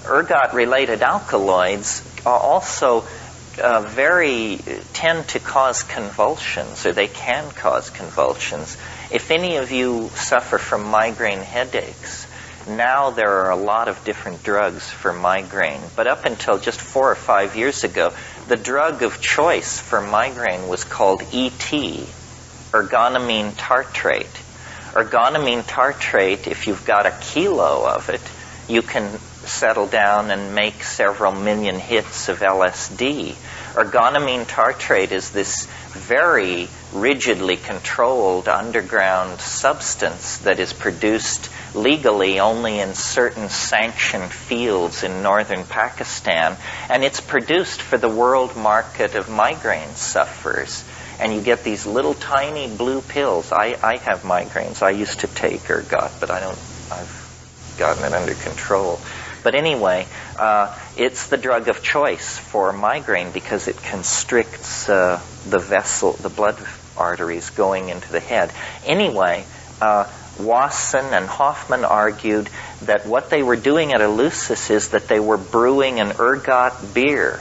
ergot-related alkaloids, are also tend to cause convulsions, or they can cause convulsions. If any of you suffer from migraine headaches, now there are a lot of different drugs for migraine. But up until just 4 or 5 years ago, the drug of choice for migraine was called ET, ergonomine tartrate. Ergonomine tartrate, if you've got a kilo of it, you can settle down and make several million hits of LSD. Ergonomine tartrate is this very rigidly controlled underground substance that is produced legally only in certain sanctioned fields in northern Pakistan, and it's produced for the world market of migraine sufferers. And you get these little tiny blue pills. I have migraines. I used to take ergot, but I've gotten it under control. But anyway, it's the drug of choice for migraine because it constricts the blood arteries going into the head. Anyway, Wasson and Hofmann argued that what they were doing at Eleusis is that they were brewing an ergot beer.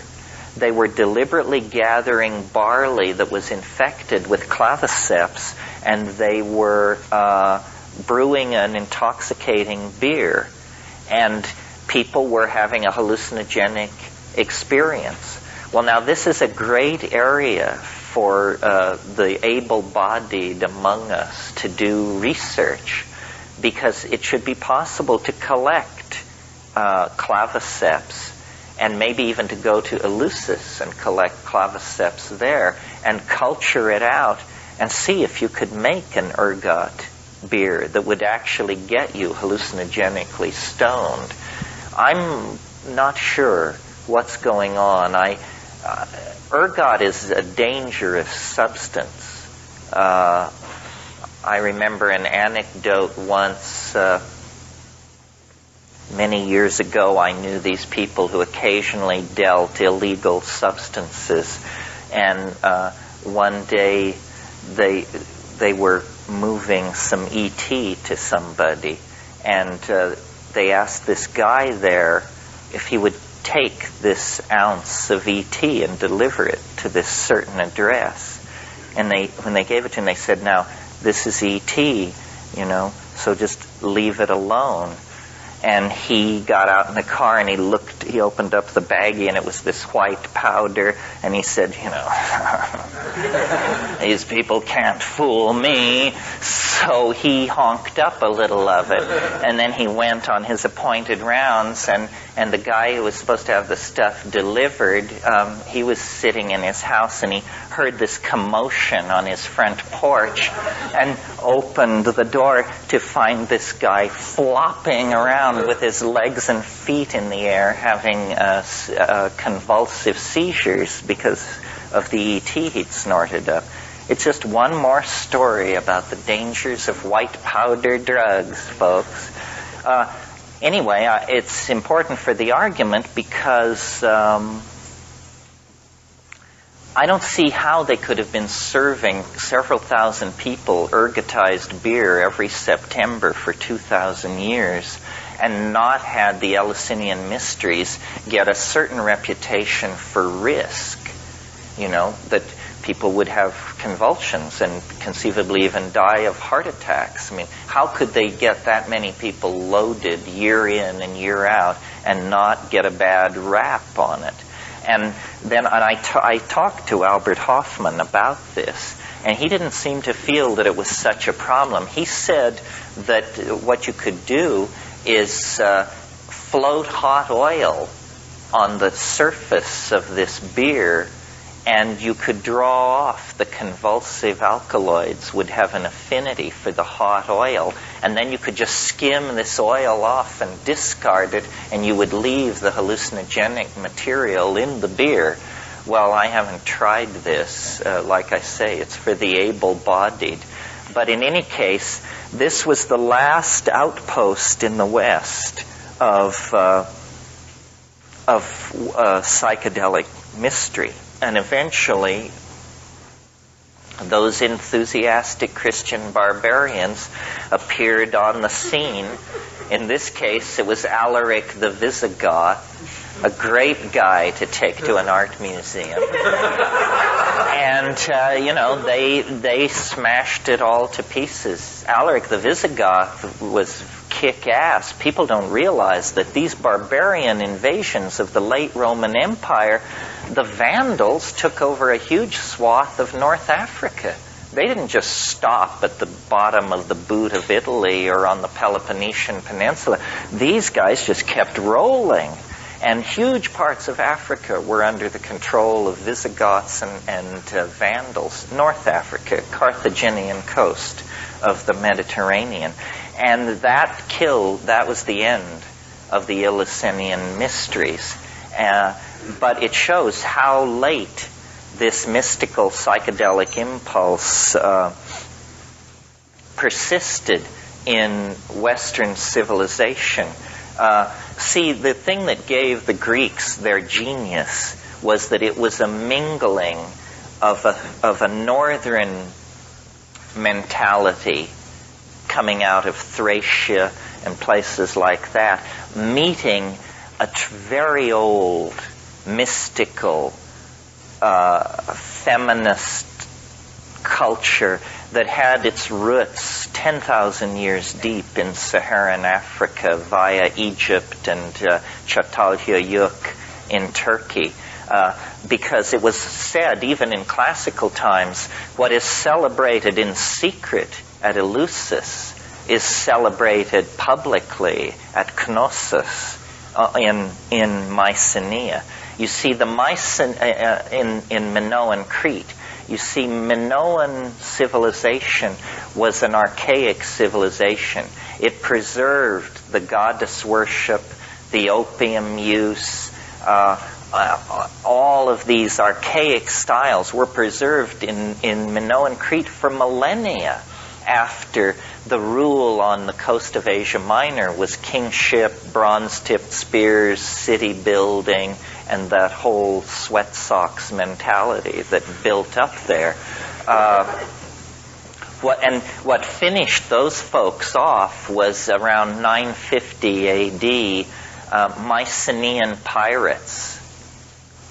They were deliberately gathering barley that was infected with claviceps, and they were brewing an intoxicating beer. And people were having a hallucinogenic experience. Well, now this is a great area for the able-bodied among us to do research, because it should be possible to collect claviceps, and maybe even to go to Eleusis and collect claviceps there and culture it out and see if you could make an ergot beer that would actually get you hallucinogenically stoned. I'm not sure what's going on. Ergot is a dangerous substance. I remember an anecdote once. Many years ago, I knew these people who occasionally dealt illegal substances. And one day they were moving some ET to somebody, and they asked this guy there if he would take this ounce of ET and deliver it to this certain address. And when they gave it to him, they said, "Now, this is ET, so just leave it alone." And he got out in the car and he opened up the baggie, and it was this white powder, and he said, "These people can't fool me." So he honked up a little of it, and then he went on his appointed rounds, and the guy who was supposed to have the stuff delivered, he was sitting in his house, and he heard this commotion on his front porch, and opened the door to find this guy flopping around with his legs and feet in the air, having convulsive seizures because of the ET he'd snorted up. It's just one more story about the dangers of white powder drugs, folks. Anyway, it's important for the argument because I don't see how they could have been serving several thousand people ergotized beer every September for 2,000 years and not had the Eleusinian mysteries get a certain reputation for risk, that people would have convulsions and conceivably even die of heart attacks. I mean, how could they get that many people loaded year in and year out and not get a bad rap on it? And then I talked to Albert Hoffman about this, and he didn't seem to feel that it was such a problem. He said that what you could do is float hot oil on the surface of this beer, and you could draw off the convulsive alkaloids would have an affinity for the hot oil, and then you could just skim this oil off and discard it, and you would leave the hallucinogenic material in the beer. Well, I haven't tried this. Like I say, it's for the able-bodied. But in any case, this was the last outpost in the West of psychedelic mystery. And eventually, those enthusiastic Christian barbarians appeared on the scene. In this case, it was Alaric the Visigoth, a great guy to take to an art museum. And, they smashed it all to pieces. Alaric the Visigoth was kick-ass. People don't realize that these barbarian invasions of the late Roman Empire, the Vandals took over a huge swath of North Africa. They didn't just stop at the bottom of the boot of Italy or on the Peloponnesian Peninsula. These guys just kept rolling. And huge parts of Africa were under the control of Visigoths and Vandals. North Africa, Carthaginian coast of the Mediterranean. And that was the end of the Eleusinian mysteries. But it shows how late this mystical psychedelic impulse persisted in Western civilization. See, the thing that gave the Greeks their genius was that it was a mingling of a northern mentality coming out of Thracia and places like that, meeting a very old, mystical, feminist culture that had its roots 10,000 years deep in Saharan Africa via Egypt and Çatalhöyük in Turkey. Because it was said, even in classical times, what is celebrated in secret at Eleusis is celebrated publicly at Knossos in Mycenae. You see, in Minoan Crete, you see, Minoan civilization was an archaic civilization. It preserved the goddess worship, the opium use, all of these archaic styles were preserved in Minoan Crete for millennia after the rule on the coast of Asia Minor was kingship, bronze-tipped spears, city building, and that whole sweat socks mentality that built up there. What finished those folks off was around 950 A.D. Mycenaean pirates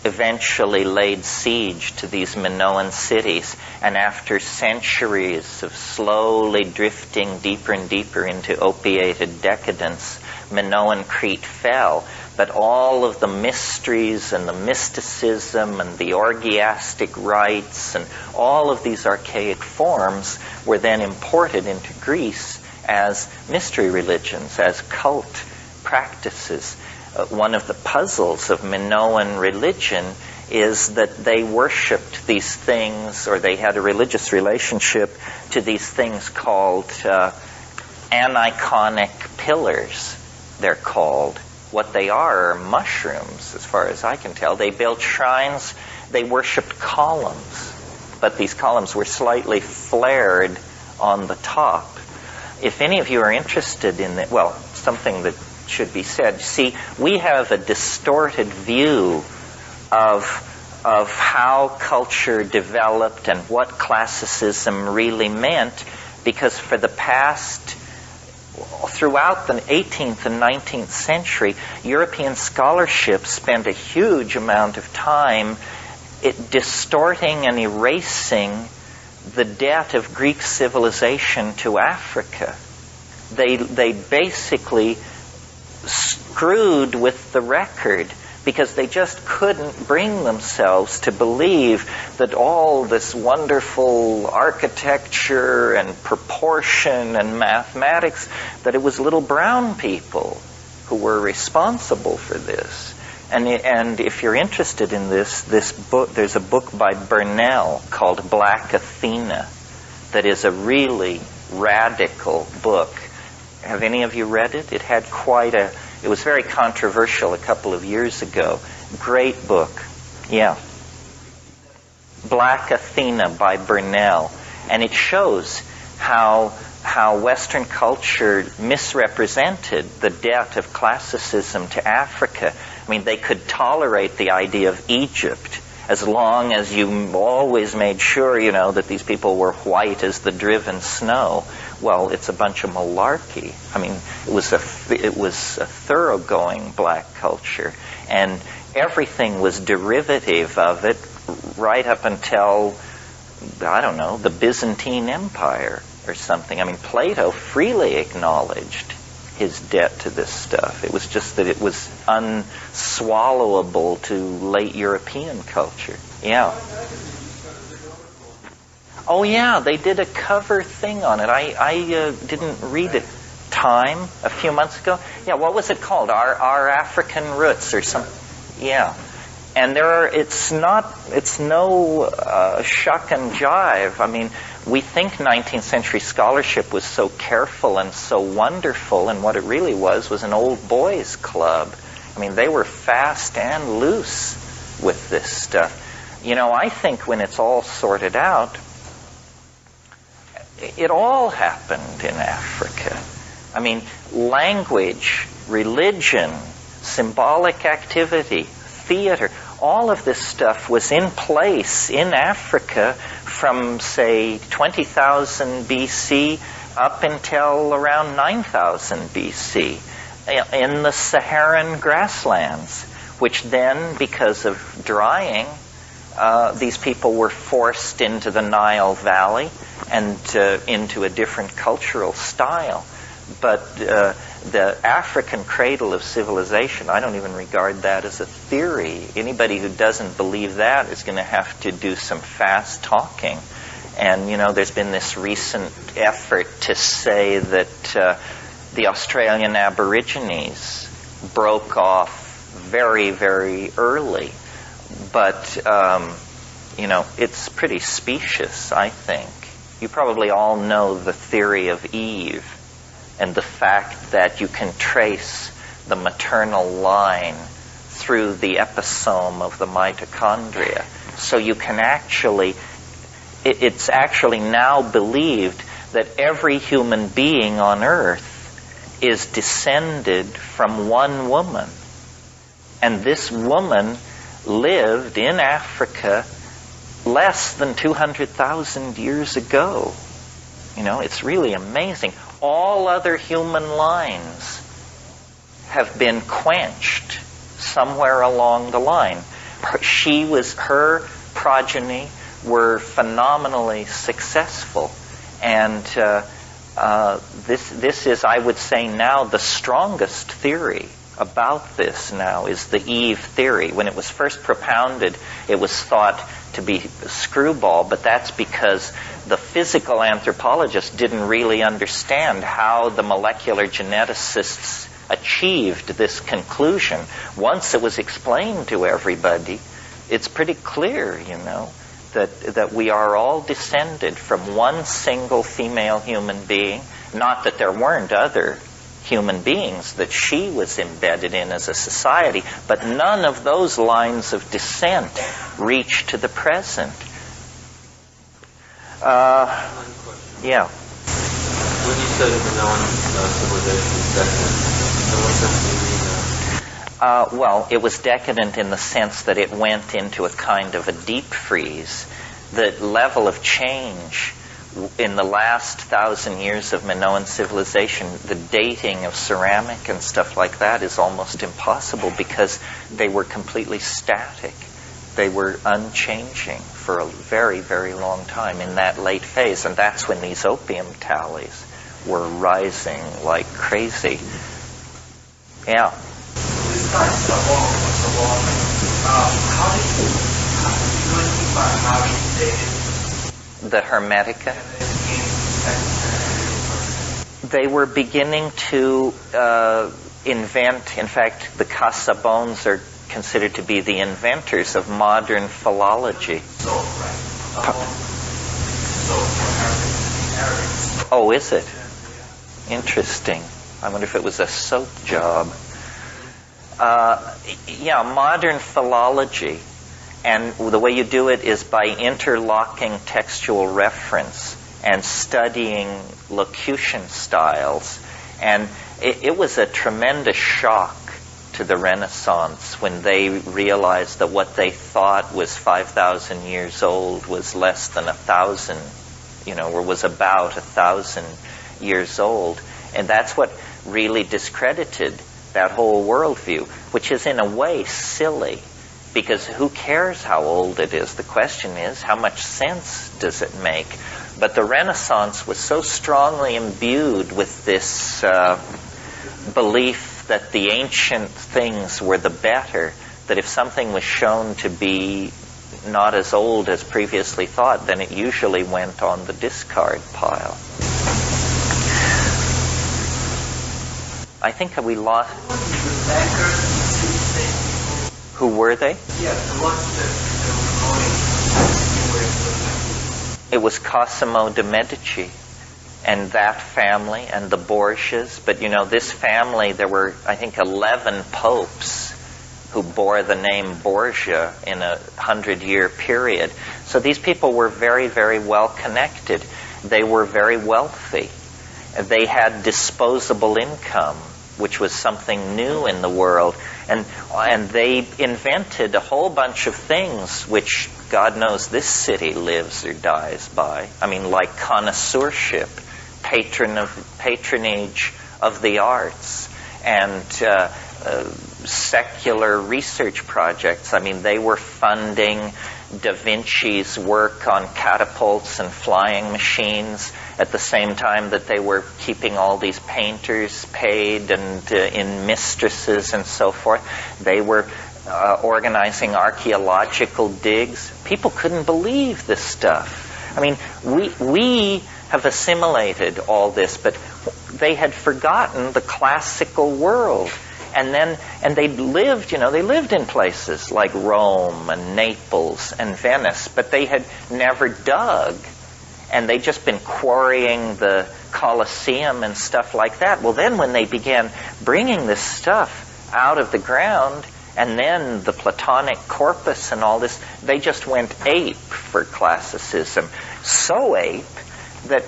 eventually laid siege to these Minoan cities, and after centuries of slowly drifting deeper and deeper into opiated decadence, Minoan Crete fell. But all of the mysteries and the mysticism and the orgiastic rites and all of these archaic forms were then imported into Greece as mystery religions, as cult practices. One of the puzzles of Minoan religion is that they worshipped these things, or they had a religious relationship to these things called aniconic pillars, they're called. What they are mushrooms, as far as I can tell. They built shrines, they worshipped columns, but these columns were slightly flared on the top. If any of you are interested in that, well, something that should be said. See, we have a distorted view of how culture developed and what classicism really meant, because for the past, throughout the 18th and 19th century, European scholarship spent a huge amount of time distorting and erasing the debt of Greek civilization to Africa. They basically screwed with the record because they just couldn't bring themselves to believe that all this wonderful architecture and proportion and mathematics, that it was little brown people who were responsible for this. And if you're interested in this book, there's a book by Burnell called Black Athena that is a really radical book. Have any of you read it? It was very controversial a couple of years ago. Great book. Yeah. Black Athena by Burnell. And it shows how Western culture misrepresented the debt of classicism to Africa. I mean, they could tolerate the idea of Egypt as long as you always made sure, that these people were white as the driven snow. Well, it's a bunch of malarkey. I mean, it was a thoroughgoing black culture, and everything was derivative of it right up until, I don't know, the Byzantine Empire or something. I mean, Plato freely acknowledged his debt to this stuff. It was just that it was unswallowable to late European culture. Yeah. Oh, yeah, they did a cover thing on it. I didn't read it. Time, a few months ago. Yeah, what was it called? Our African Roots or something. Yeah. And it's no shuck and jive. I mean, we think 19th century scholarship was so careful and so wonderful, and what it really was an old boys club. I mean, they were fast and loose with this stuff. I think when it's all sorted out, it all happened in Africa. I mean, language, religion, symbolic activity, theater, all of this stuff was in place in Africa from, say, 20,000 BC up until around 9,000 BC in the Saharan grasslands, which then, because of drying, these people were forced into the Nile Valley and into a different cultural style. But the African cradle of civilization, I don't even regard that as a theory. Anybody who doesn't believe that is going to have to do some fast talking. And, there's been this recent effort to say that the Australian Aborigines broke off very, very early. But, it's pretty specious, I think. You probably all know the theory of Eve, and the fact that you can trace the maternal line through the episome of the mitochondria. So you can it's actually now believed that every human being on Earth is descended from one woman. And this woman lived in Africa less than 200,000 years ago. It's really amazing. All other human lines have been quenched somewhere along the line. Her progeny were phenomenally successful. And this is, I would say now, the strongest theory about this now is the Eve theory. When it was first propounded, it was thought to be a screwball, but that's because the physical anthropologists didn't really understand how the molecular geneticists achieved this conclusion. Once it was explained to everybody, it's pretty clear, that we are all descended from one single female human being. Not that there weren't other human beings that she was embedded in as a society, but none of those lines of descent reach to the present. Yeah.
When you said Minoan civilization is decadent, what does that mean?
Well, it was decadent in the sense that it went into a kind of a deep freeze. The level of change in the last 1,000 years of Minoan civilization, the dating of ceramic and stuff like that is almost impossible because they were completely static. They were unchanging for a very, very long time in that late phase. And that's when these opium tallies were rising like crazy. Yeah.
Besides the wall, how did you identify how it dated?
The Hermetica. They were beginning to invent, in fact, the Casaubons are considered to be the inventors of modern philology. Oh, is it? Interesting. I wonder if it was a soap job. Modern philology. And the way you do it is by interlocking textual reference and studying locution styles. And it was a tremendous shock to the Renaissance when they realized that what they thought was 5,000 years old was less than 1,000, or was about 1,000 years old. And that's what really discredited that whole worldview, which is in a way silly. Because who cares how old it is? The question is, how much sense does it make? But the Renaissance was so strongly imbued with this belief that the ancient things were the better, that if something was shown to be not as old as previously thought, then it usually went on the discard pile. I think we lost... Who were they?
Yeah, the ones that were promoting.
It was Cosimo de' Medici and that family and the Borgias. But this family, there were, I think, 11 popes who bore the name Borgia in a 100-year period. So these people were very, very well connected. They were very wealthy. They had disposable income, which was something new in the world. And they invented a whole bunch of things which God knows this city lives or dies by. I mean, like connoisseurship, patronage of the arts, and secular research projects. I mean, they were funding Da Vinci's work on catapults and flying machines at the same time that they were keeping all these painters paid and in mistresses and so forth. They were organizing archaeological digs. People couldn't believe this stuff. I mean, we have assimilated all this, but they had forgotten the classical world. And they lived in places like Rome and Naples and Venice, but they had never dug. And they'd just been quarrying the Colosseum and stuff like that. Well, then when they began bringing this stuff out of the ground, and then the Platonic corpus and all this, they just went ape for classicism. So ape that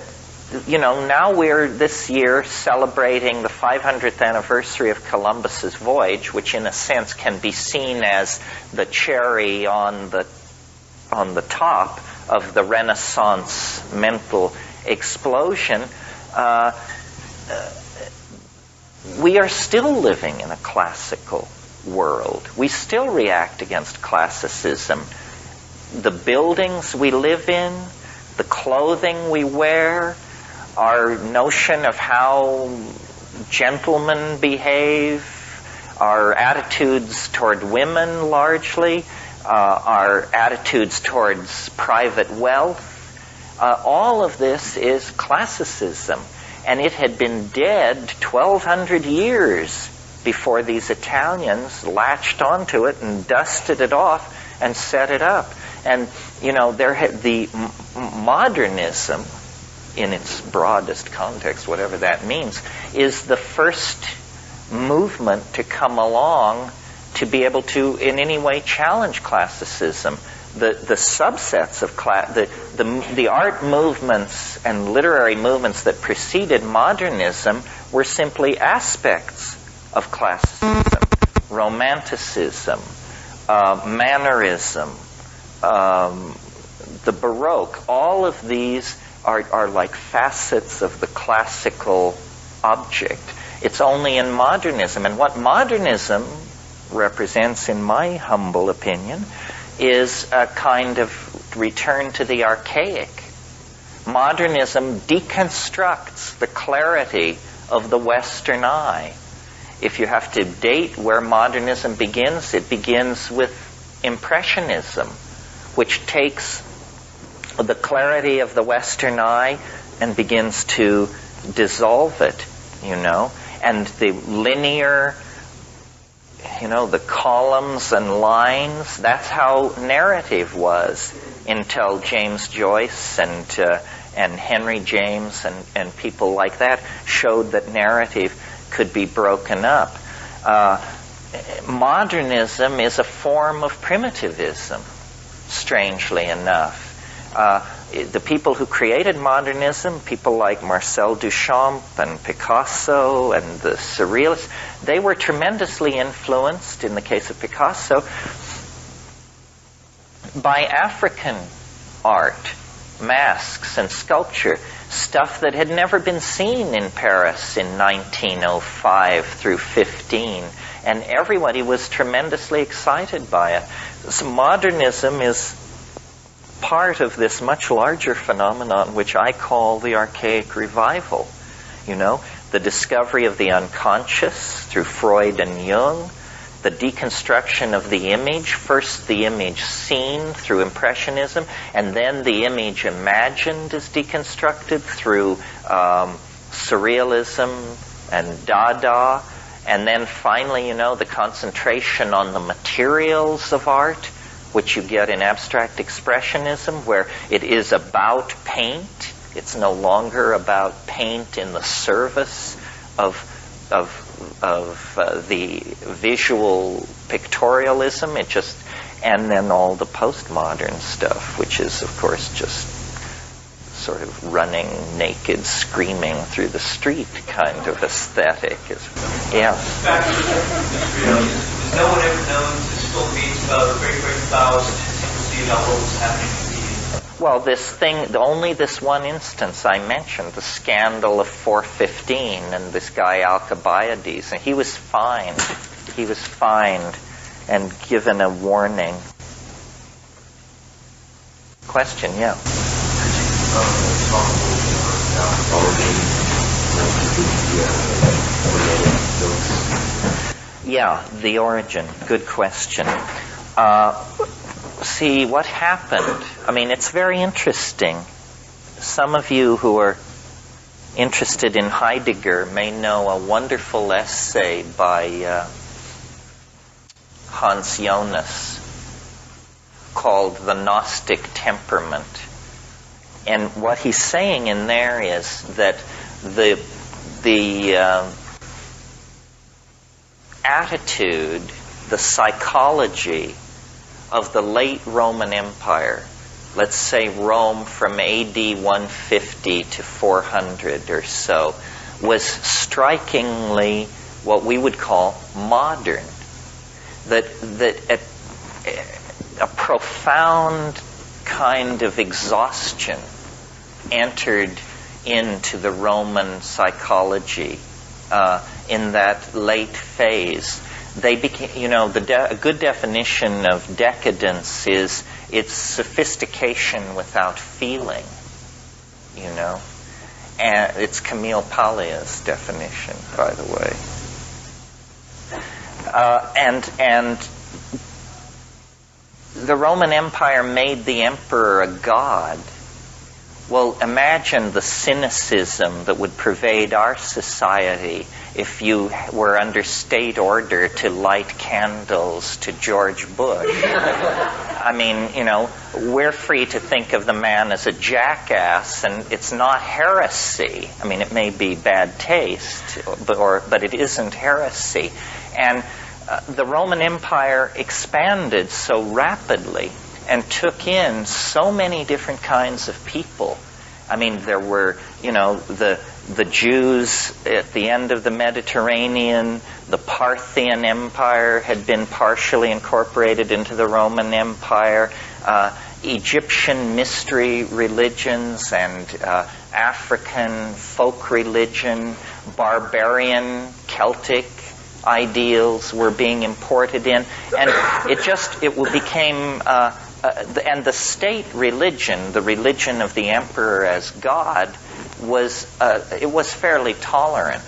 now we're this year celebrating the 500th anniversary of Columbus's voyage, which in a sense can be seen as the cherry on the top of the Renaissance mental explosion. We are still living in a classical world. We still react against classicism. The buildings we live in, the clothing we wear, our notion of how gentlemen behave, our attitudes toward women largely, our attitudes towards private wealth, all of this is classicism. And it had been dead 1,200 years before these Italians latched onto it and dusted it off and set it up. And, the modernism, in its broadest context, whatever that means, is the first movement to come along to be able to in any way challenge classicism. The subsets of the art movements and literary movements that preceded modernism were simply aspects of classicism. Romanticism, mannerism, the Baroque, all of these are like facets of the classical object. It's only in modernism. And what modernism represents, in my humble opinion, is a kind of return to the archaic. Modernism deconstructs the clarity of the Western eye. If you have to date where modernism begins, it begins with Impressionism, which takes the clarity of the Western eye and begins to dissolve it, and the linear, the columns and lines, that's how narrative was until James Joyce and Henry James and people like that showed that narrative could be broken up. Modernism is a form of primitivism, strangely enough. The people who created modernism, people like Marcel Duchamp and Picasso and the Surrealists, they were tremendously influenced, in the case of Picasso, by African art, masks and sculpture, stuff that had never been seen in Paris in 1905 through 15, and everybody was tremendously excited by it. So modernism is part of this much larger phenomenon which I call the archaic revival. The discovery of the unconscious through Freud and Jung, the deconstruction of the image, first the image seen through Impressionism, and then the image imagined is deconstructed through Surrealism and Dada, and then finally, the concentration on the materials of art, which you get in abstract expressionism, where it is about paint. It's no longer about paint in the service of the visual pictorialism. And then all the postmodern stuff, which is, of course, just sort of running naked, screaming through the street kind of aesthetic. Yeah.
Back to is no one ever known to still meet about a great thousands to see about what was happening in the
Well, only this one instance I mentioned, the scandal of 415 and this guy Alcibiades, and he was fined. He was fined and given a warning. Question, yeah. Yeah, the origin. Good question. See, what happened? I mean, it's very interesting. Some of you who are interested in Heidegger may know a wonderful essay by Hans Jonas called The Gnostic Temperament. And what he's saying in there is that the attitude, the psychology of the late Roman Empire let's say Rome from AD 150 to 400 or so, was strikingly what we would call modern. That a profound kind of exhaustion entered into the Roman psychology in that late phase. They became, a good definition of decadence is it's sophistication without feeling, And it's Camille Pallia's definition, by the way. And the Roman Empire made the emperor a god. Well, imagine the cynicism that would pervade our society if you were under state order to light candles to George Bush. I mean, we're free to think of the man as a jackass, and it's not heresy. I mean, it may be bad taste, but it isn't heresy. And the Roman Empire expanded so rapidly and took in so many different kinds of people. I mean, there were, the Jews at the end of the Mediterranean. The Parthian Empire had been partially incorporated into the Roman Empire. Egyptian mystery religions and African folk religion, barbarian Celtic ideals were being imported in, and it became and the state religion, the religion of the emperor as god, was fairly tolerant.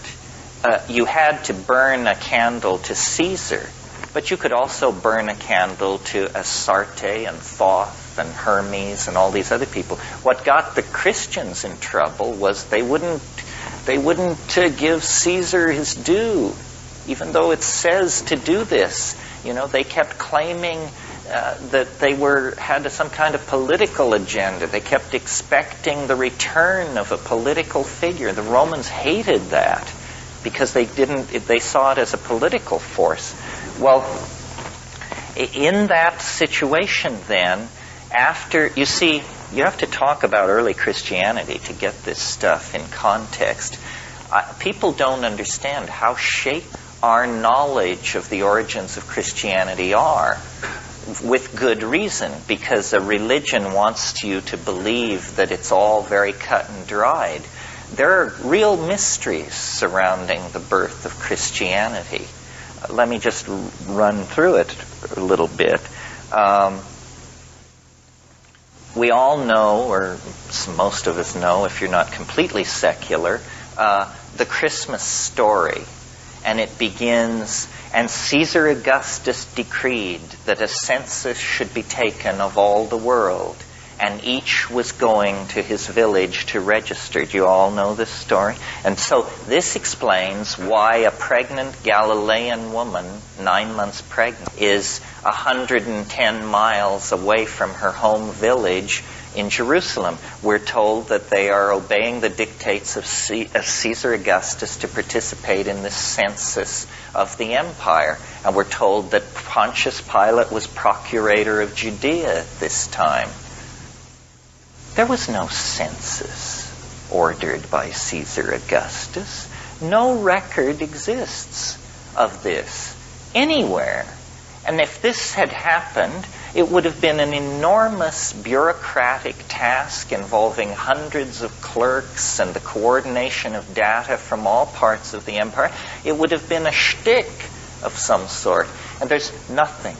You had to burn a candle to Caesar, but you could also burn a candle to Astarte and Thoth and Hermes and all these other people. What got the Christians in trouble was they wouldn't give Caesar his due, even though it says to do this. They kept claiming that they had some kind of political agenda. They kept expecting the return of a political figure. The Romans hated that because they saw it as a political force. Well, in that situation then, you have to talk about early Christianity to get this stuff in context. People don't understand how shaped our knowledge of the origins of Christianity are, with good reason, because a religion wants you to believe that it's all very cut and dried. There are real mysteries surrounding the birth of Christianity. Let me just run through it a little bit. We all know, or most of us know, if you're not completely secular, the Christmas story. And it begins, and Caesar Augustus decreed that a census should be taken of all the world, and each was going to his village to register. Do you all know this story? And so this explains why a pregnant Galilean woman, 9 months pregnant, is 110 miles away from her home village in Jerusalem. We're told that they are obeying the dictates of Caesar Augustus to participate in this census of the empire. And we're told that Pontius Pilate was procurator of Judea at this time. There was no census ordered by Caesar Augustus. No record exists of this anywhere. And if this had happened, it would have been an enormous bureaucratic task involving hundreds of clerks and the coordination of data from all parts of the empire. It would have been a shtick of some sort. And there's nothing,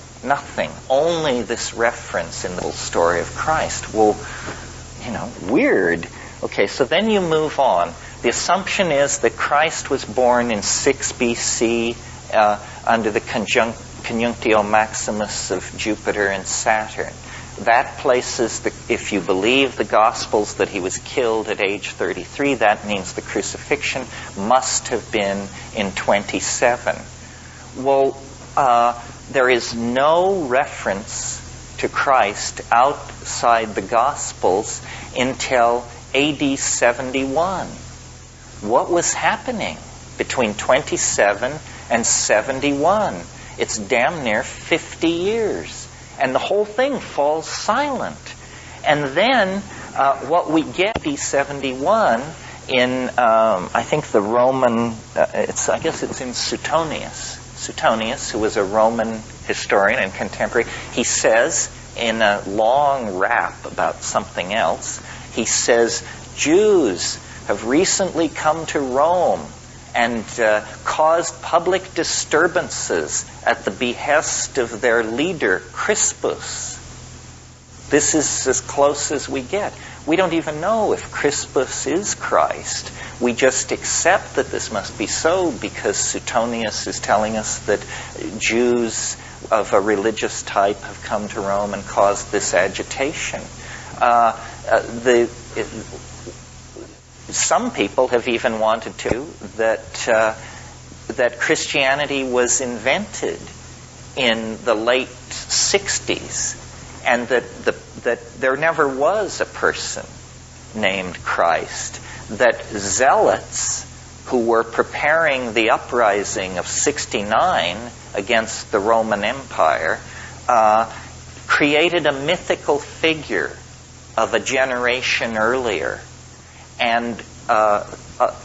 only this reference in the whole story of Christ. Well, weird. Okay, so then you move on. The assumption is that Christ was born in 6 BC under the conjunctio maximus of Jupiter and Saturn. That places, if you believe the Gospels, that he was killed at age 33. That means the crucifixion must have been in 27. Well, there is no reference to Christ outside the Gospels until AD 71. What was happening between 27 and 71? It's damn near 50 years. And the whole thing falls silent. And then what we get in 71 in, I think the Roman, I guess it's in Suetonius. Suetonius, who was a Roman historian and contemporary, he says in a long rap about something else, he says, Jews have recently come to Rome and caused public disturbances at the behest of their leader, Crispus. This is as close as we get. We don't even know if Crispus is Christ. We just accept that this must be so because Suetonius is telling us that Jews of a religious type have come to Rome and caused this agitation. Some people have even wanted to that Christianity was invented in the late 60s, and that there never was a person named Christ. That zealots who were preparing the uprising of 69 against the Roman Empire created a mythical figure of a generation earlier and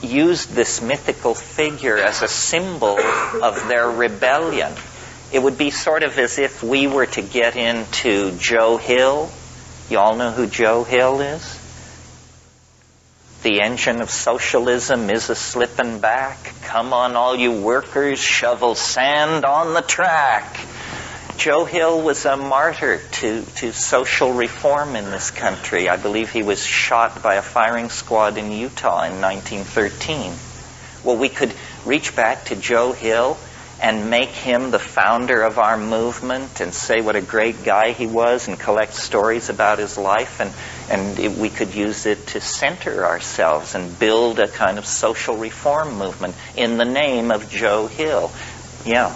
used this mythical figure as a symbol of their rebellion. It would be sort of as if we were to get into Joe Hill. You all know who Joe Hill is? The engine of socialism is a-slippin' back. Come on, all you workers, shovel sand on the track. Joe Hill was a martyr to social reform in this country. I believe he was shot by a firing squad in Utah in 1913. Well, we could reach back to Joe Hill and make him the founder of our movement and say what a great guy he was and collect stories about his life, and we could use it to center ourselves and build a kind of social reform movement in the name of Joe Hill. Yeah.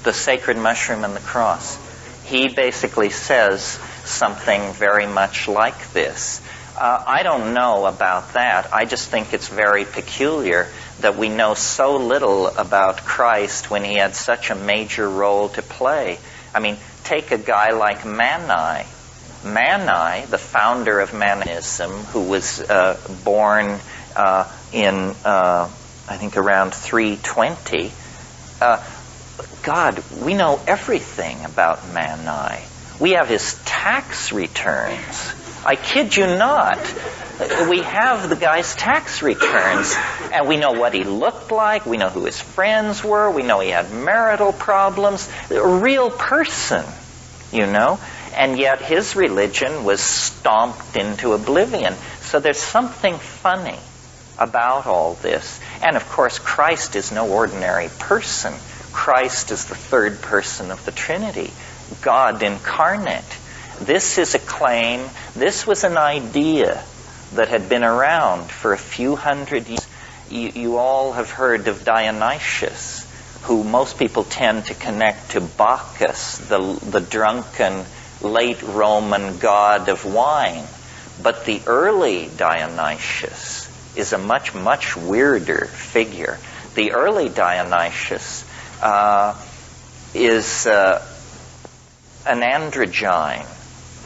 The Sacred Mushroom and the Cross. He basically says something very much like this. I don't know about that. I just think it's very peculiar that we know so little about Christ when he had such a major role to play. I mean, take a guy like Mani. Mani, the founder of Manichaeism, who was born in, I think, around 320. God, we know everything about Mani. We have his tax returns. I kid you not. We have the guy's tax returns, and we know what he looked like. We know who his friends were. We know he had marital problems. A real person, you know. And yet his religion was stomped into oblivion. So there's something funny about all this. And of course, Christ is no ordinary person. Christ is the third person of the Trinity, God incarnate. This is a claim, this was an idea that had been around for a few hundred years. You all have heard of Dionysius, who most people tend to connect to Bacchus, the drunken late Roman god of wine. But the early Dionysius is a much, much weirder figure. The early Dionysius is an androgyne,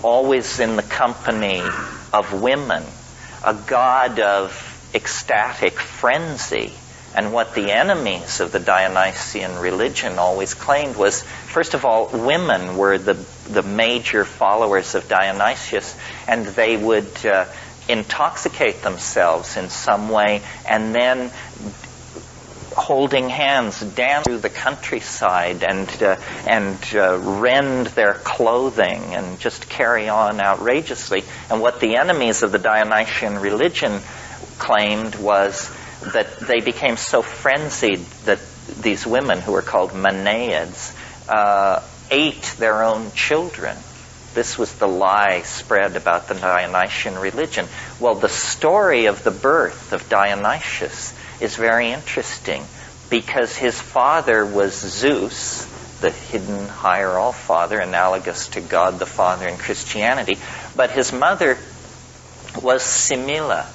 always in the company of women, a god of ecstatic frenzy. And what the enemies of the Dionysian religion always claimed was, first of all, women were the major followers of Dionysius, and they would intoxicate themselves in some way and then holding hands dance through the countryside and rend their clothing and just carry on outrageously. And what the enemies of the Dionysian religion claimed was that they became so frenzied that these women, who were called Manaids, ate their own children. This was the lie spread about the Dionysian religion. Well, the story of the birth of Dionysius is very interesting because his father was Zeus, the hidden higher all-father, analogous to God the Father in Christianity, but his mother was Semele.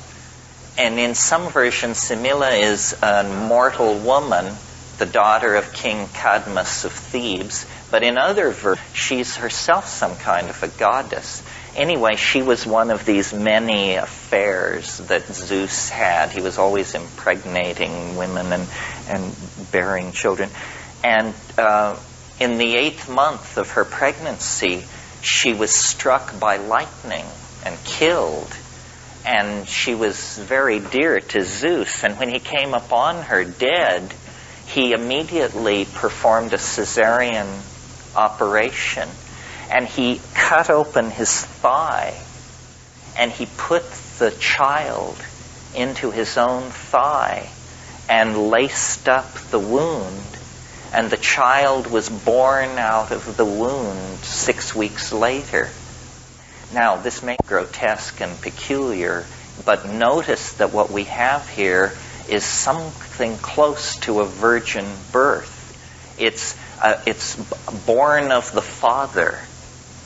And in some versions, Semele is a mortal woman, the daughter of King Cadmus of Thebes, But in other verses, she's herself some kind of a goddess. Anyway, she was one of these many affairs that Zeus had. He was always impregnating women and bearing children. And in the 8th month of her pregnancy, she was struck by lightning and killed. And she was very dear to Zeus. And when he came upon her dead, he immediately performed a cesarean operation. And he cut open his thigh. And he put the child into his own thigh and laced up the wound. And the child was born out of the wound 6 weeks later. Now, this may be grotesque and peculiar, but notice that what we have here is something close to a virgin birth. It's born of the Father,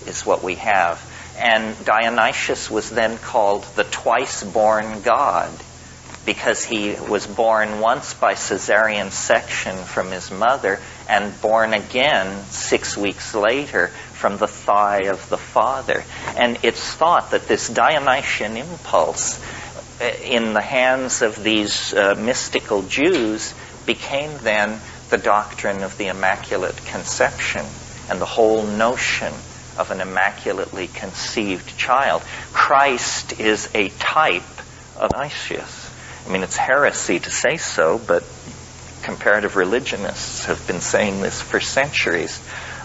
is what we have. And Dionysius was then called the twice-born God, because he was born once by caesarean section from his mother and born again 6 weeks later from the thigh of the Father. And it's thought that this Dionysian impulse in the hands of these mystical Jews became then the doctrine of the Immaculate Conception and the whole notion of an immaculately conceived child. Christ is a type of Dionysius. I mean, it's heresy to say so, but comparative religionists have been saying this for centuries.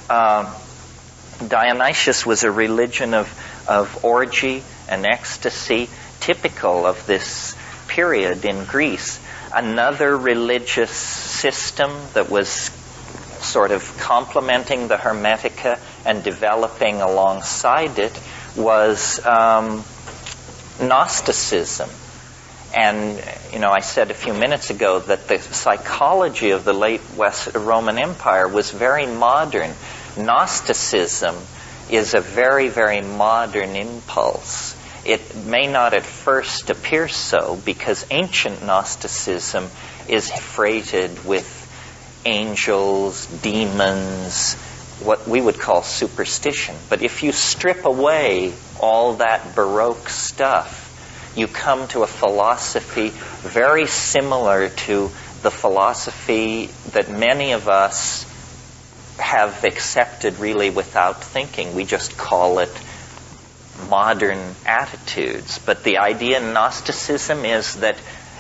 Dionysius was a religion of orgy and ecstasy, typical of this period in Greece. Another religious system that was sort of complementing the Hermetica and developing alongside it was Gnosticism. And, I said a few minutes ago that the psychology of the late Roman Empire was very modern. Gnosticism is a very, very modern impulse. It may not at first appear so, because ancient Gnosticism is freighted with angels, demons, what we would call superstition. But if you strip away all that Baroque stuff, you come to a philosophy very similar to the philosophy that many of us have accepted really without thinking. We just call it modern attitudes. But the idea in Gnosticism is that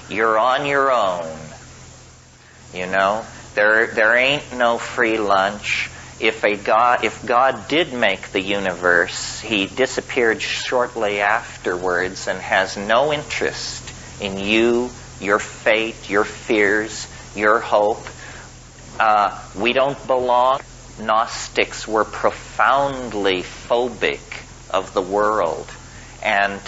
you're on your own. There ain't no free lunch. If God did make the universe, he disappeared shortly afterwards and has no interest in you, your fate, your fears, your hope. We don't belong. Gnostics were profoundly phobic of the world, and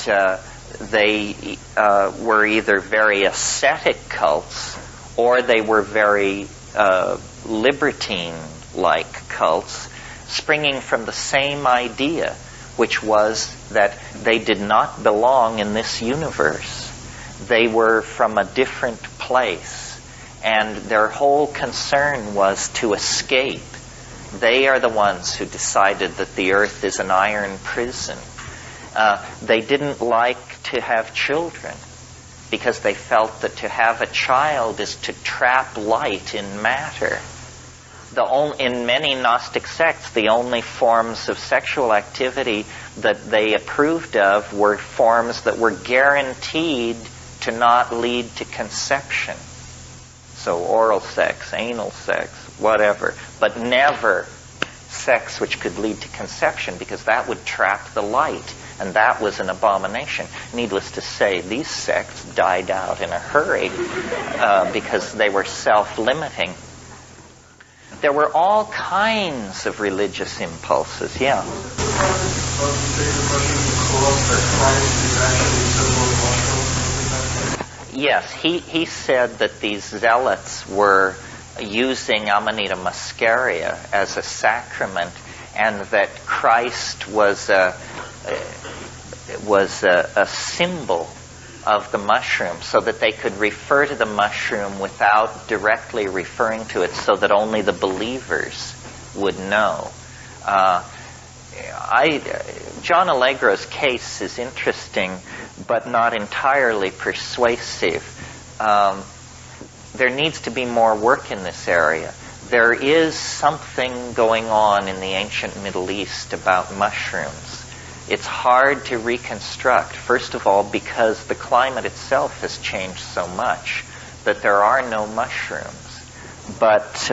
they were either very ascetic cults or they were very libertine-like cults, springing from the same idea, which was that they did not belong in this universe. They were from a different place, and their whole concern was to escape. They are the ones who decided that the earth is an iron prison. They didn't like to have children, because they felt that to have a child is to trap light in matter. In many Gnostic sects, the only forms of sexual activity that they approved of were forms that were guaranteed to not lead to conception. So oral sex, anal sex, whatever, but never sex which could lead to conception, because that would trap the light, and that was an abomination. Needless to say, these sects died out in a hurry because they were self-limiting. There were all kinds of religious impulses, yeah. Yes, he said that these zealots were using Amanita muscaria as a sacrament, and that Christ was a symbol of the mushroom, so that they could refer to the mushroom without directly referring to it, so that only the believers would know. John Allegro's case is interesting, but not entirely persuasive. There needs to be more work in this area. There is something going on in the ancient Middle East about mushrooms. It's hard to reconstruct, first of all, because the climate itself has changed so much that there are no mushrooms. But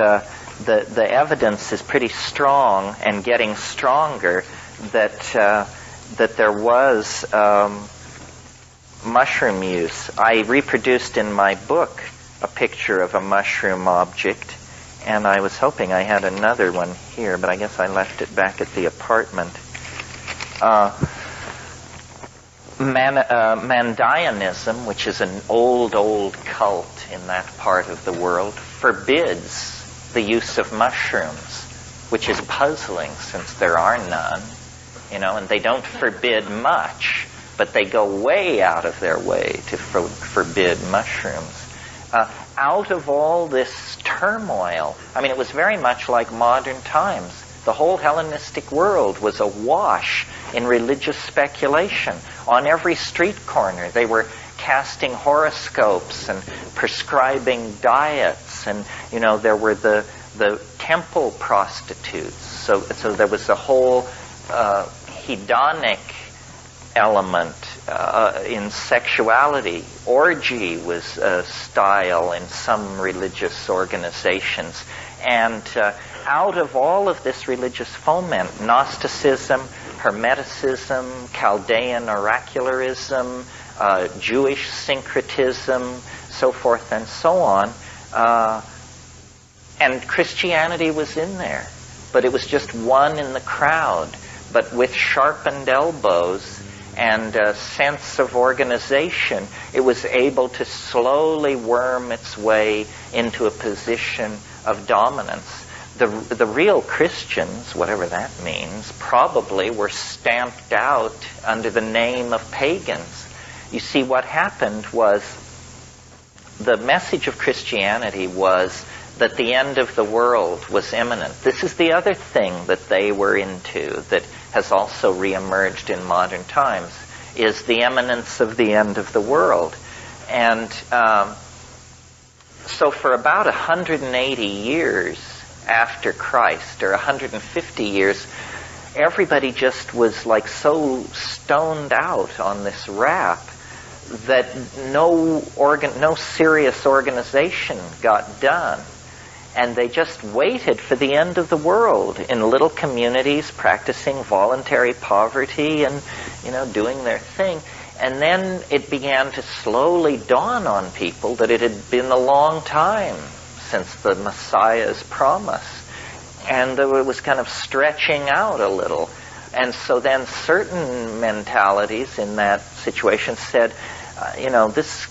the evidence is pretty strong and getting stronger that there was mushroom use. I reproduced in my book a picture of a mushroom object, and I was hoping I had another one here, but I guess I left it back at the apartment. Mandaeanism, which is an old cult in that part of the world, forbids the use of mushrooms, which is puzzling since there are none, and they don't forbid much, but they go way out of their way to forbid mushrooms. Out of all this turmoil, it was very much like modern times. The whole Hellenistic world was awash in religious speculation. On every street corner, they were casting horoscopes and prescribing diets, and there were the temple prostitutes. So there was a whole hedonic element in sexuality. Orgy was a style in some religious organizations. And out of all of this religious foment, Gnosticism, Hermeticism, Chaldean oracularism, Jewish syncretism, so forth and so on, and Christianity was in there. But it was just one in the crowd, but with sharpened elbows and a sense of organization, it was able to slowly worm its way into a position of dominance. The real Christians, whatever that means, probably were stamped out under the name of pagans. You see, what happened was the message of Christianity was that the end of the world was imminent. This is the other thing that they were into that has also reemerged in modern times, is the imminence of the end of the world. And so for about 180 years after Christ, or 150 years, everybody just was like so stoned out on this rap that no serious organization got done. And they just waited for the end of the world in little communities, practicing voluntary poverty and, doing their thing. And then it began to slowly dawn on people that it had been a long time since the Messiah's promise. And it was kind of stretching out a little. And so then certain mentalities in that situation said, this,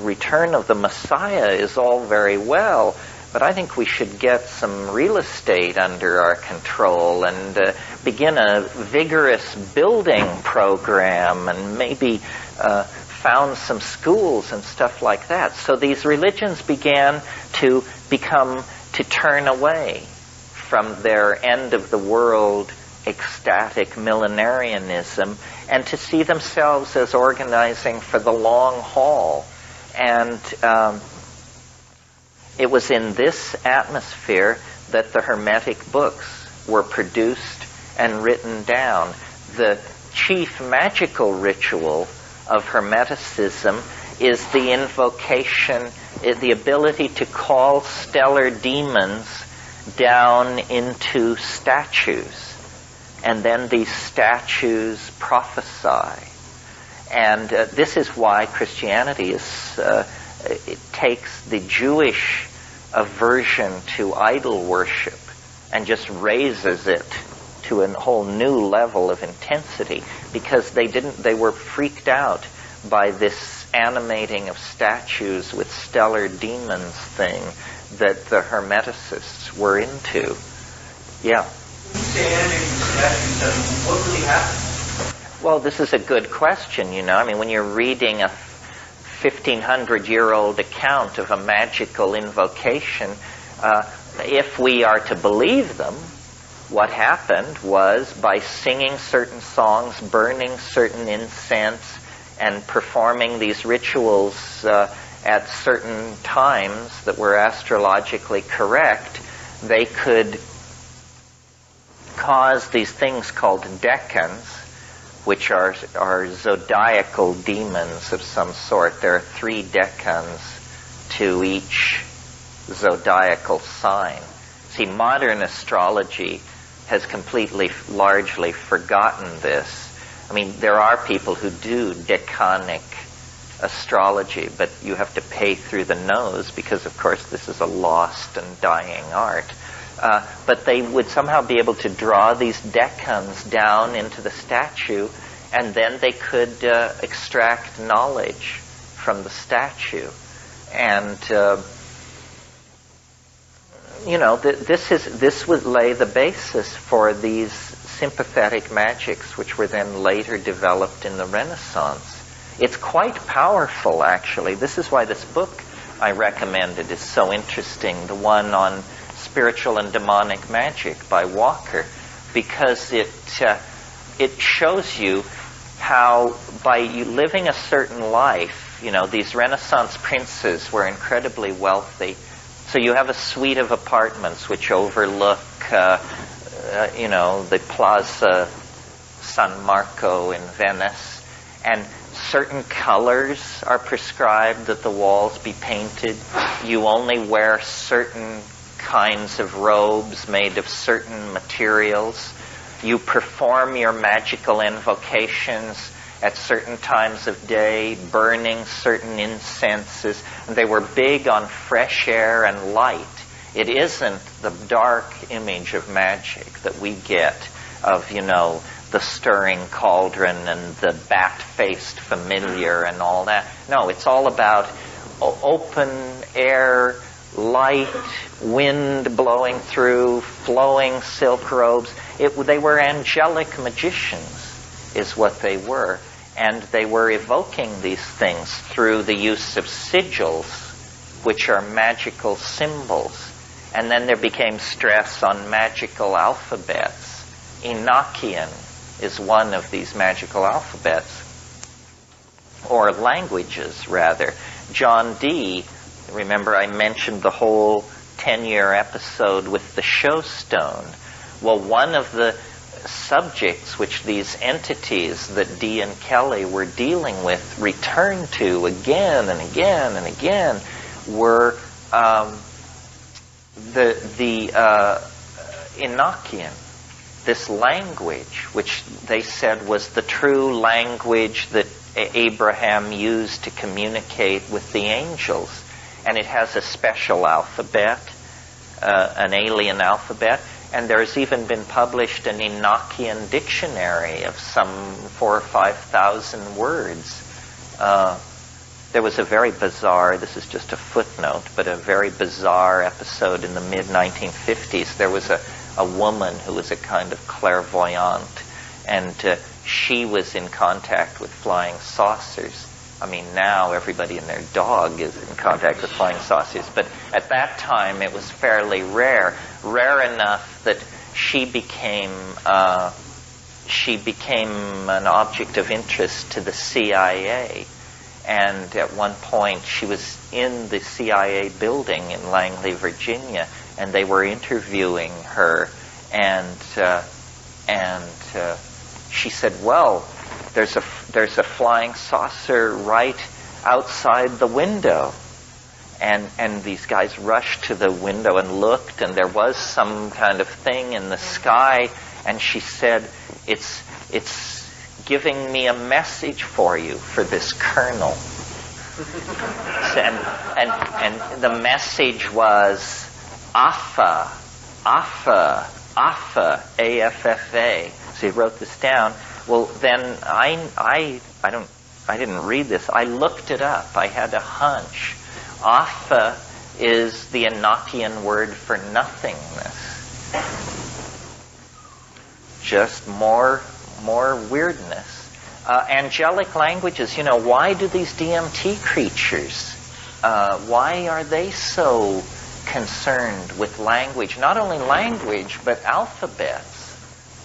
return of the Messiah is all very well, but I think we should get some real estate under our control and begin a vigorous building program and maybe found some schools and stuff like that. So these religions began to turn away from their end of the world ecstatic millenarianism and to see themselves as organizing for the long haul. And it was in this atmosphere that the Hermetic books were produced and written down. The chief magical ritual of Hermeticism is the invocation, the ability to call stellar demons down into statues. And then these statues prophesy. And this is why Christianity it takes the Jewish aversion to idol worship and just raises it to a whole new level of intensity, because they were freaked out by this animating of statues with stellar demons thing that the Hermeticists were into. Yeah.
What really happened?
Well, this is a good question, when you're reading a 1,500-year-old account of a magical invocation, if we are to believe them, what happened was, by singing certain songs, burning certain incense, and performing these rituals at certain times that were astrologically correct, they could cause these things called decans, which are zodiacal demons of some sort. There are 3 decans to each zodiacal sign. See, modern astrology has completely, largely forgotten this. I mean, there are people who do decanic astrology, but you have to pay through the nose because, of course, this is a lost and dying art. But they would somehow be able to draw these decans down into the statue, and then they could extract knowledge from the statue. And this would lay the basis for these sympathetic magics, which were then later developed in the Renaissance. It's quite powerful, actually. This is why this book I recommended is so interesting, the one on Spiritual and Demonic Magic by Walker, because it shows you how, by you living a certain life, these Renaissance princes were incredibly wealthy. So you have a suite of apartments which overlook, the Plaza San Marco in Venice, and certain colors are prescribed that the walls be painted. You only wear certain kinds of robes made of certain materials. You perform your magical invocations at certain times of day, burning certain incenses. And they were big on fresh air and light. It isn't the dark image of magic that we get of, the stirring cauldron and the bat-faced familiar and all that. No, it's all about open air, light, wind blowing through, flowing silk robes. They were angelic magicians, is what they were. And they were evoking these things through the use of sigils, which are magical symbols. And then there became stress on magical alphabets. Enochian is one of these magical alphabets, or languages, rather. John Dee, remember I mentioned the whole 10-year episode with the show stone. Well, one of the subjects which these entities that Dee and Kelly were dealing with returned to again and again and again were the Enochian, this language, which they said was the true language that Abraham used to communicate with the angels. And it has a special alphabet, an alien alphabet, and there's even been published an Enochian dictionary of some 4,000 or 5,000 words. There was a very bizarre, this is just a footnote, but a very bizarre episode in the mid-1950s. There was a woman who was a kind of clairvoyante, and she was in contact with flying saucers. I mean, now everybody and their dog is in contact with flying saucers, but at that time it was fairly rare enough that she became an object of interest to the CIA. And at one point, she was in the CIA building in Langley, Virginia, and they were interviewing her. And she said, "Well, there's a flying saucer right outside the window." And these guys rushed to the window and looked, and there was some kind of thing in the sky. And she said, "It's giving me a message for you, for this colonel." and the message was Affa, Affa, Affa, A-F-F-A. So he wrote this down. Well, then I didn't read this. I looked it up. I had a hunch. Affa is the Enochian word for nothingness. Just more weirdness. Angelic languages, why do these DMT creatures, why are they so concerned with language. Not only language, but alphabets.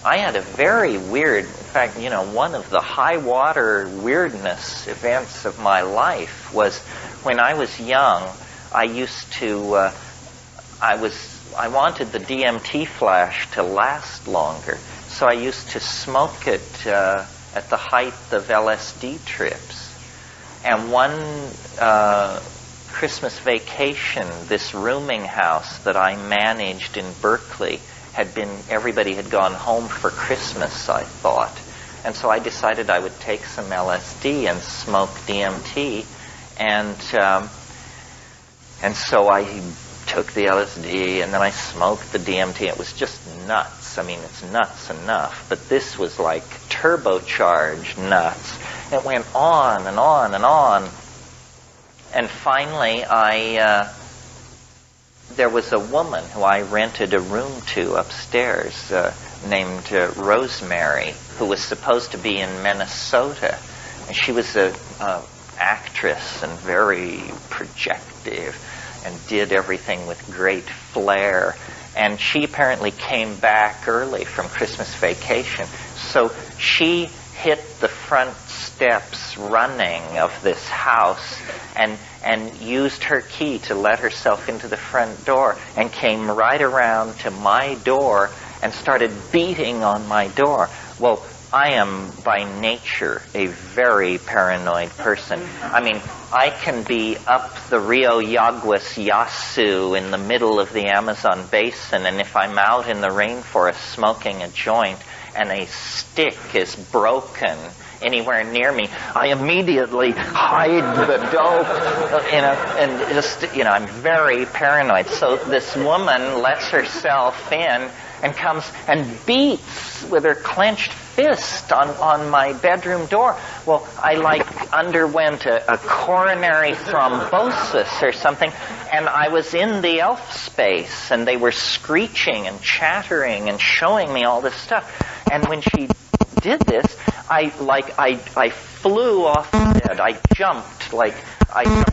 I had a very weird, in fact, one of the high water weirdness events of my life was when I was young. I used to, I wanted the DMT flash to last longer, so I used to smoke it at the height of LSD trips. And one Christmas vacation, this rooming house that I managed in Berkeley everybody had gone home for Christmas, I thought. And so I decided I would take some LSD and smoke DMT. And so I took the LSD and then I smoked the DMT. It was just nuts. I mean, it's nuts enough. But this was like turbocharged nuts. It went on and on and on. And finally, there was a woman who I rented a room to upstairs named Rosemary, who was supposed to be in Minnesota. And she was an actress and very projective and did everything with great flair. And she apparently came back early from Christmas vacation. So she hit the front steps running of this house and used her key to let herself into the front door and came right around to my door and started beating on my door. Well, I am by nature a very paranoid person. I mean, I can be up the Rio Yaguas Yasu in the middle of the Amazon basin, and if I'm out in the rainforest smoking a joint and a stick is broken anywhere near me, I immediately hide the dope, and just, I'm very paranoid. So this woman lets herself in and comes and beats with her clenched fist on my bedroom door. Well, I underwent a coronary thrombosis or something, and I was in the elf space, and they were screeching and chattering and showing me all this stuff. And when she did this, I flew off the bed. I jumped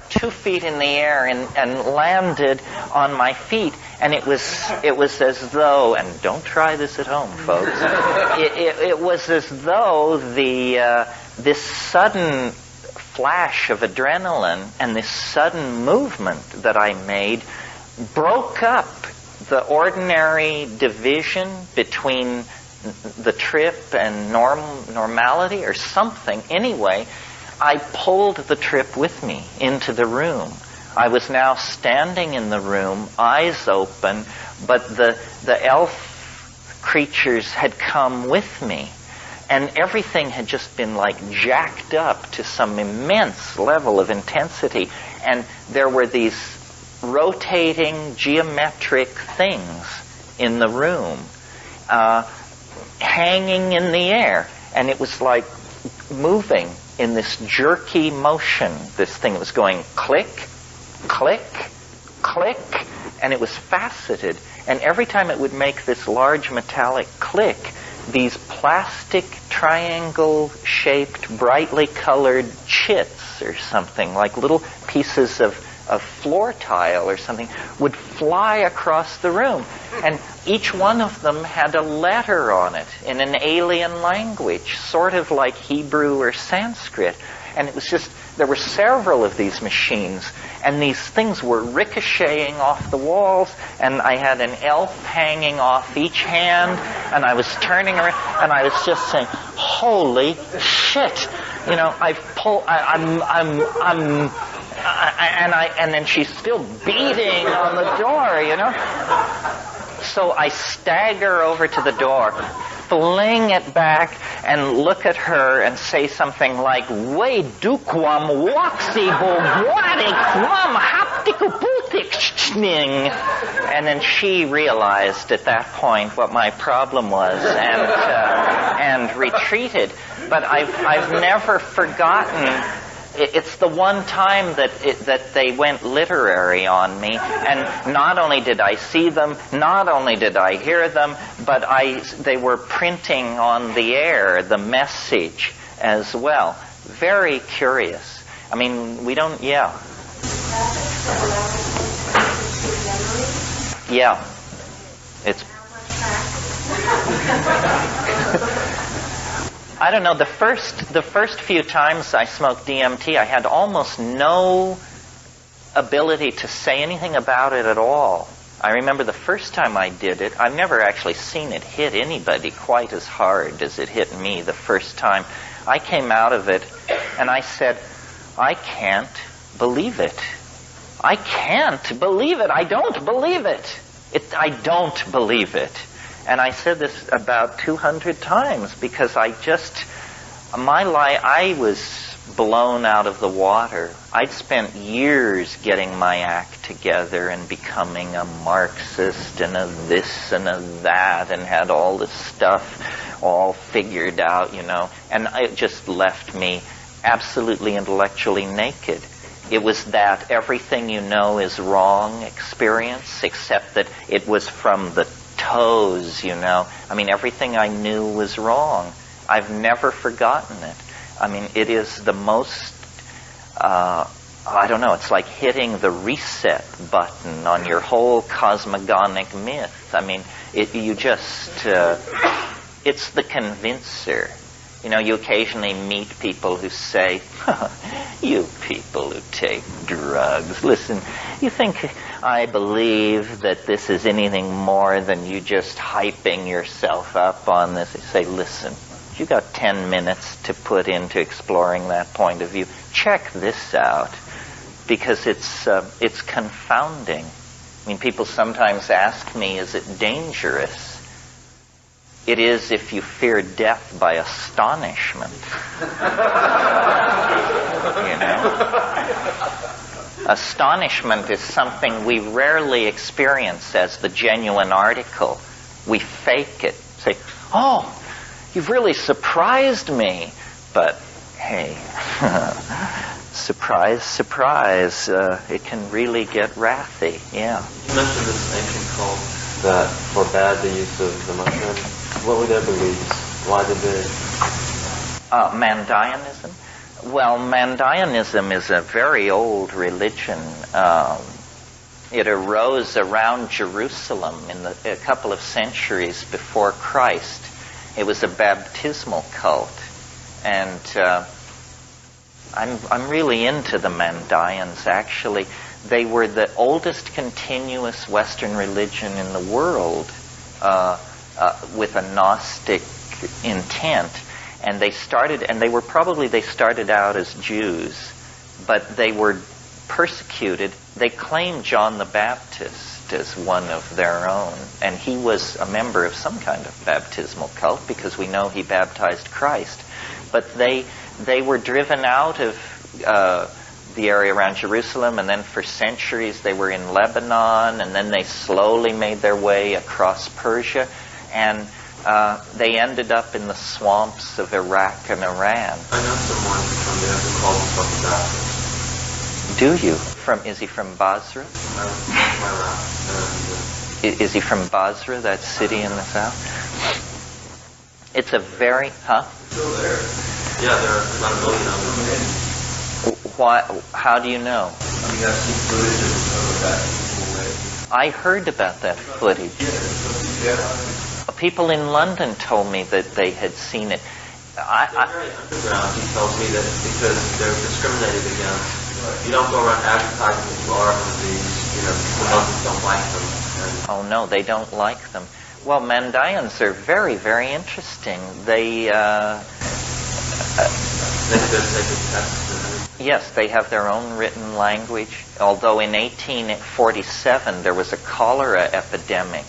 2 feet in the air and landed on my feet. And it was as though, and don't try this at home, folks. It was as though this sudden flash of adrenaline and this sudden movement that I made broke up the ordinary division between the trip and normality or something. Anyway, I pulled the trip with me into the room. I was now standing in the room, eyes open, but the elf creatures had come with me. And everything had just been jacked up to some immense level of intensity. And there were these rotating geometric things in the room, hanging in the air. And it was like moving in this jerky motion. This thing was going click, click, click, and it was faceted. And every time it would make this large metallic click, these plastic triangle-shaped, brightly colored chits or something, like little pieces of floor tile or something, would fly across the room. And each one of them had a letter on it in an alien language, sort of like Hebrew or Sanskrit. And it was just, there were several of these machines, and these things were ricocheting off the walls, and I had an elf hanging off each hand, and I was turning around, and I was just saying, holy shit, and then she's still beating on the door, So I stagger over to the door, fling it back, and look at her and say something like, "We duquam waxi boguadiquam haptikuputikshning." And then she realized at that point what my problem was and retreated. But I've never forgotten. It's the one time that they went literary on me, and not only did I see them, not only did I hear them, but they were printing on the air the message as well. Very curious. I mean, we don't, yeah. Yeah. It's I don't know, the first few times I smoked DMT, I had almost no ability to say anything about it at all. I remember the first time I did it, I've never actually seen it hit anybody quite as hard as it hit me the first time. I came out of it and I said, I can't believe it. I can't believe it. I don't believe it. I don't believe it. And I said this about 200 times because I was blown out of the water. I'd spent years getting my act together and becoming a Marxist and a this and a that and had all this stuff all figured out, and it just left me absolutely intellectually naked. It was that everything you know is wrong experience, except that it was from the toes, everything I knew was wrong. I've never forgotten it. It is the most, it's like hitting the reset button on your whole cosmogonic myth. It's the convincer. You occasionally meet people who say, you people who take drugs, listen, you think I believe that this is anything more than you just hyping yourself up on this? They say, listen, you got 10 minutes to put into exploring that point of view. Check this out, because it's confounding. People sometimes ask me, is it dangerous? It is if you fear death by astonishment. Astonishment is something we rarely experience as the genuine article. We fake it. Say, oh, you've really surprised me. But, hey, surprise, surprise, it can really get wrathy, yeah.
You mentioned this ancient cult that forbade the use of the mushroom. What were their beliefs? Why did they?
Mandaeanism? Well, Mandaeanism is a very old religion. It arose around Jerusalem in a couple of centuries before Christ. It was a baptismal cult. And I'm really into the Mandaeans, actually. They were the oldest continuous Western religion in the world with a Gnostic intent. And they started out as Jews, but they were persecuted. They claimed John the Baptist as one of their own, and he was a member of some kind of baptismal cult because we know he baptized Christ. But they were driven out of the area around Jerusalem, and then for centuries they were in Lebanon, and then they slowly made their way across Persia, and they ended up in the swamps of Iraq and Iran.
I know someone from there who calls himself Baptist.
Do you? Is he from Basra? Is he from Basra, that city in the south? It's a very,
Still there. Yeah, there are about 1 million of them.
Why? How do you know?
I've seen footage of that.
I heard about that footage. People in London told me that they had seen it.
They're very underground. He tells me that it's because they're discriminated against. You don't go around advertising that you are one of these. The Muslims don't like them.
Oh no, they don't like them. Well, Mandaeans are very, very interesting. They
have their sacred texts and everything.
Yes, they have their own written language. Although in 1847 there was a cholera epidemic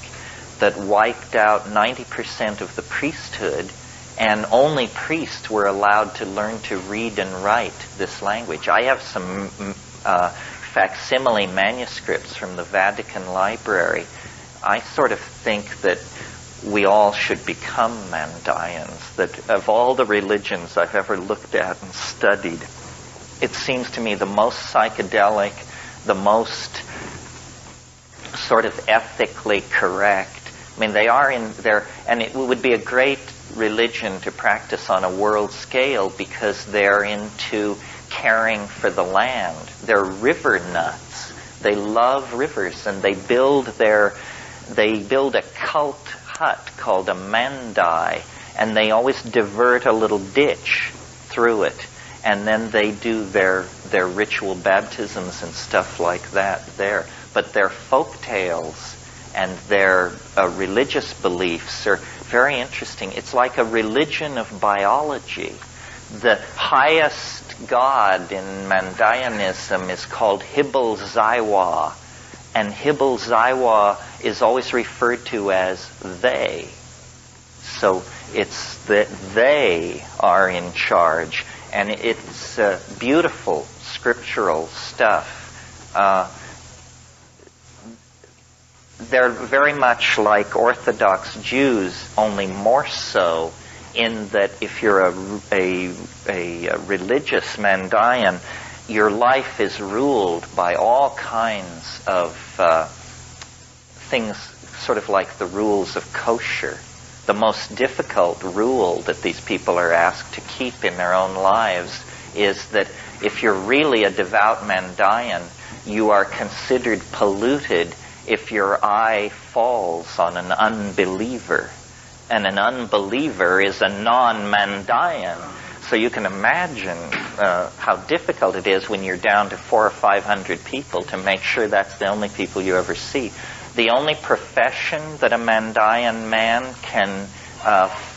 that wiped out 90% of the priesthood, and only priests were allowed to learn to read and write this language. I have some facsimile manuscripts from the Vatican Library. I sort of think that we all should become Mandaeans, that of all the religions I've ever looked at and studied, it seems to me the most psychedelic, the most sort of ethically correct. They are in there, and it would be a great religion to practice on a world scale because they're into caring for the land. They're river nuts. They love rivers, and they build a cult hut called a mandai, and they always divert a little ditch through it, and then they do their ritual baptisms and stuff like that there. But their folk tales and their religious beliefs are very interesting. It's like a religion of biology. The highest god in Mandaeanism is called Hibble Zaiwa, and Hibble Zaiwa is always referred to as they. So it's that they are in charge, and it's beautiful scriptural stuff. They're very much like Orthodox Jews, only more so in that if you're a religious Mandaean, your life is ruled by all kinds of things, sort of like the rules of kosher. The most difficult rule that these people are asked to keep in their own lives is that if you're really a devout Mandaean, you are considered polluted if your eye falls on an unbeliever. And an unbeliever is a non-Mandaean. So you can imagine how difficult it is when you're down to 400 or 500 people to make sure that's the only people you ever see. The only profession that a Mandaean man can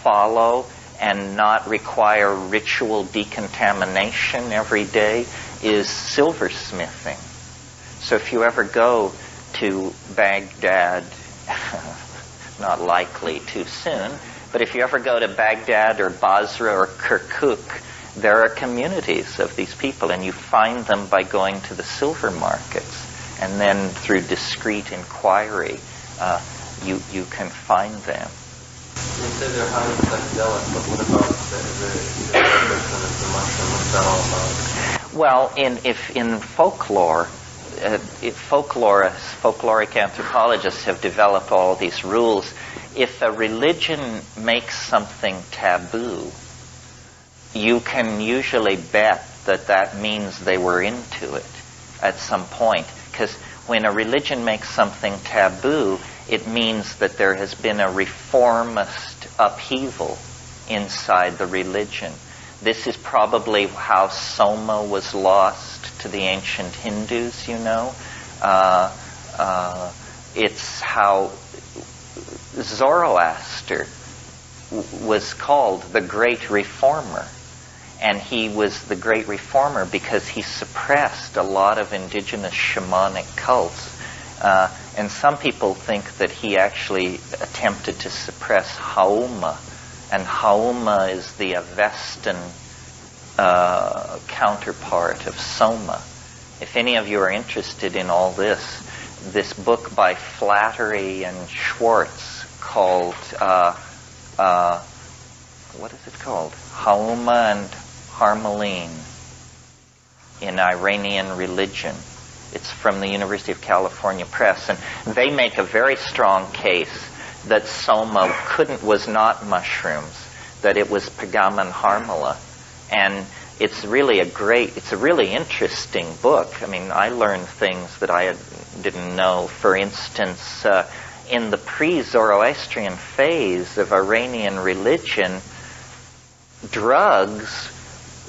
follow and not require ritual decontamination every day is silversmithing. So if you ever go to Baghdad, not likely too soon, but if you ever go to Baghdad or Basra or Kirkuk, there are communities of these people, and you find them by going to the silver markets. And then through discreet inquiry, you can find them.
You say they're highly psychedelic, but what about the mushroom? What's that all about?
Well, in folklore, folkloric anthropologists have developed all these rules. If a religion makes something taboo, you can usually bet that means they were into it at some point. Because when a religion makes something taboo, it means that there has been a reformist upheaval inside the religion. This is probably how Soma was lost to the ancient Hindus, you know. It's how Zoroaster was called the Great Reformer. And he was the Great Reformer because he suppressed a lot of indigenous shamanic cults. And some people think that he actually attempted to suppress Hauma. And Hauma is the Avestan counterpart of Soma. If any of you are interested in all this book by Flattery and Schwartz called, what is it called? Hauma and Harmeline in Iranian Religion. It's from the University of California Press, and they make a very strong case that Soma was not mushrooms, that it was Pagaman Harmala. And it's a really interesting book. I mean, I learned things that I didn't know. For instance, in the pre-Zoroastrian phase of Iranian religion, drugs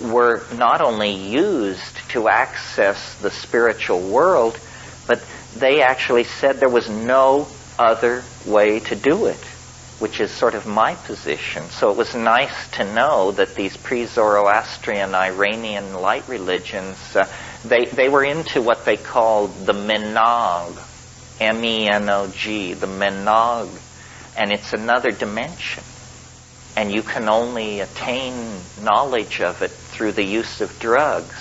were not only used to access the spiritual world, but they actually said there was no other way to do it, which is sort of my position. So it was nice to know that these pre-Zoroastrian Iranian light religions, they were into what they called the Menog, M-E-N-O-G, the Menog, and it's another dimension. And you can only attain knowledge of it through the use of drugs.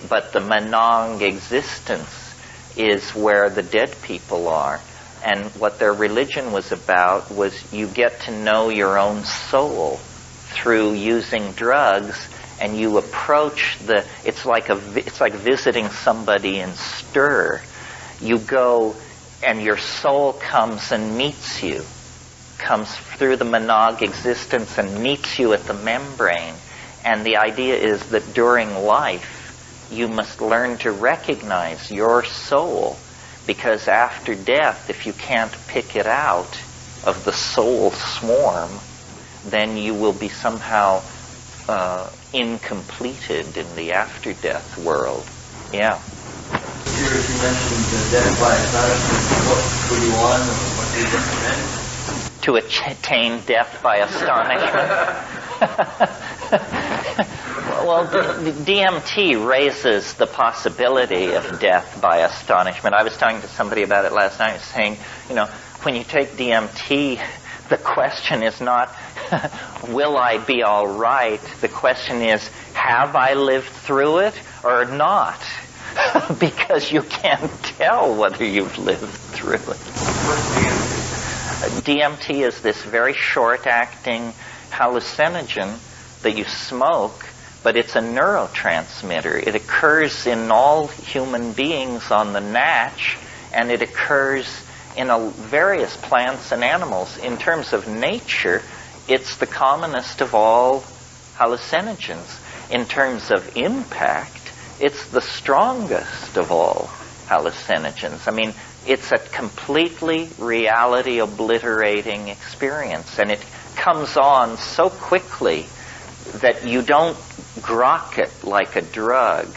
But the Menog existence is where the dead people are. And what their religion was about was you get to know your own soul through using drugs, and you approach it's like visiting somebody in stir. You go and your soul comes and meets you, comes through the Menog existence and meets you at the membrane. And the idea is that during life, you must learn to recognize your soul Because after death, if you can't pick it out of the soul swarm, then you will be somehow incompleted in the after-death world. Yeah.
Here, you mentioned death by astonishment. What would you want, or what do you recommend?
To attain death by astonishment. Well, DMT raises the possibility of death by astonishment. I was talking to somebody about it last night, saying, when you take DMT, the question is not, will I be all right? The question is, have I lived through it or not? Because you can't tell whether you've lived through it. DMT is this very short-acting hallucinogen that you smoke, but it's a neurotransmitter. It occurs in all human beings on the natch, and it occurs in various plants and animals. In terms of nature, it's the commonest of all hallucinogens. In terms of impact, it's the strongest of all hallucinogens. I mean, it's a completely reality-obliterating experience, and it comes on so quickly that you don't grok it like a drug.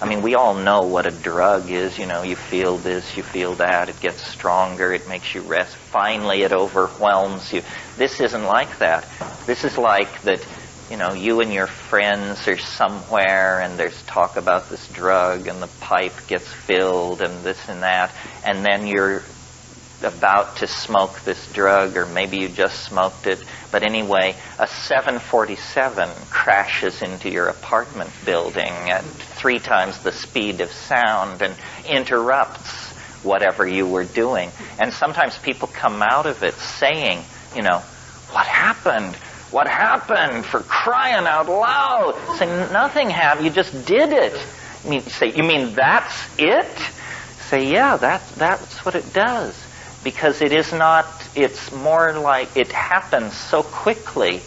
I mean, we all know what a drug is. You feel this, you feel that, it gets stronger, it makes you rest. Finally, it overwhelms you. This isn't like that. This is like that, you and your friends are somewhere and there's talk about this drug and the pipe gets filled and this and that, and then you're about to smoke this drug, or maybe you just smoked it. But anyway, a 747 crashes into your apartment building at 3 times the speed of sound and interrupts whatever you were doing. And sometimes people come out of it saying, what happened? What happened? For crying out loud. Say, nothing happened. You just did it. You mean that's it? Say, yeah, that's what it does. Because it is not, it's more like it happens so quickly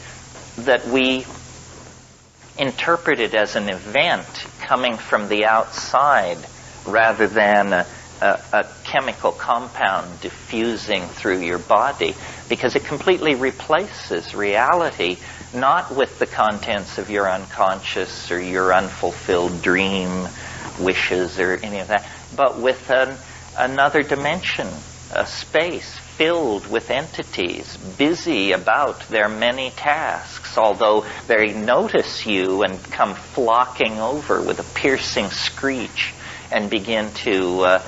that we interpret it as an event coming from the outside rather than a chemical compound diffusing through your body, because it completely replaces reality, not with the contents of your unconscious or your unfulfilled dream wishes or any of that, but with another dimension, a space filled with entities busy about their many tasks, although they notice you and come flocking over with a piercing screech and begin to,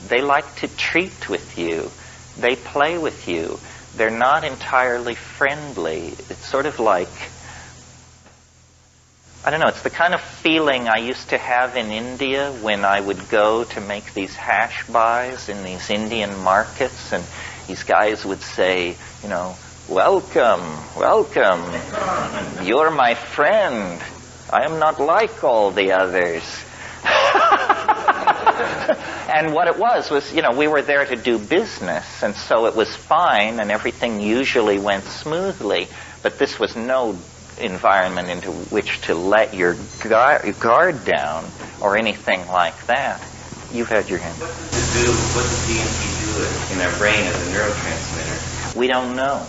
they like to treat with you. They play with you. They're not entirely friendly. It's sort of like, I don't know, it's the kind of feeling I used to have in India when I would go to make these hash buys in these Indian markets, and these guys would say, welcome, welcome, you're my friend. I am not like all the others. And what it was, we were there to do business, and so it was fine, and everything usually went smoothly, but this was no environment into which to let your guard down or anything like that. You've had your hand.
What does DMT do in our brain as a neurotransmitter?
We don't know.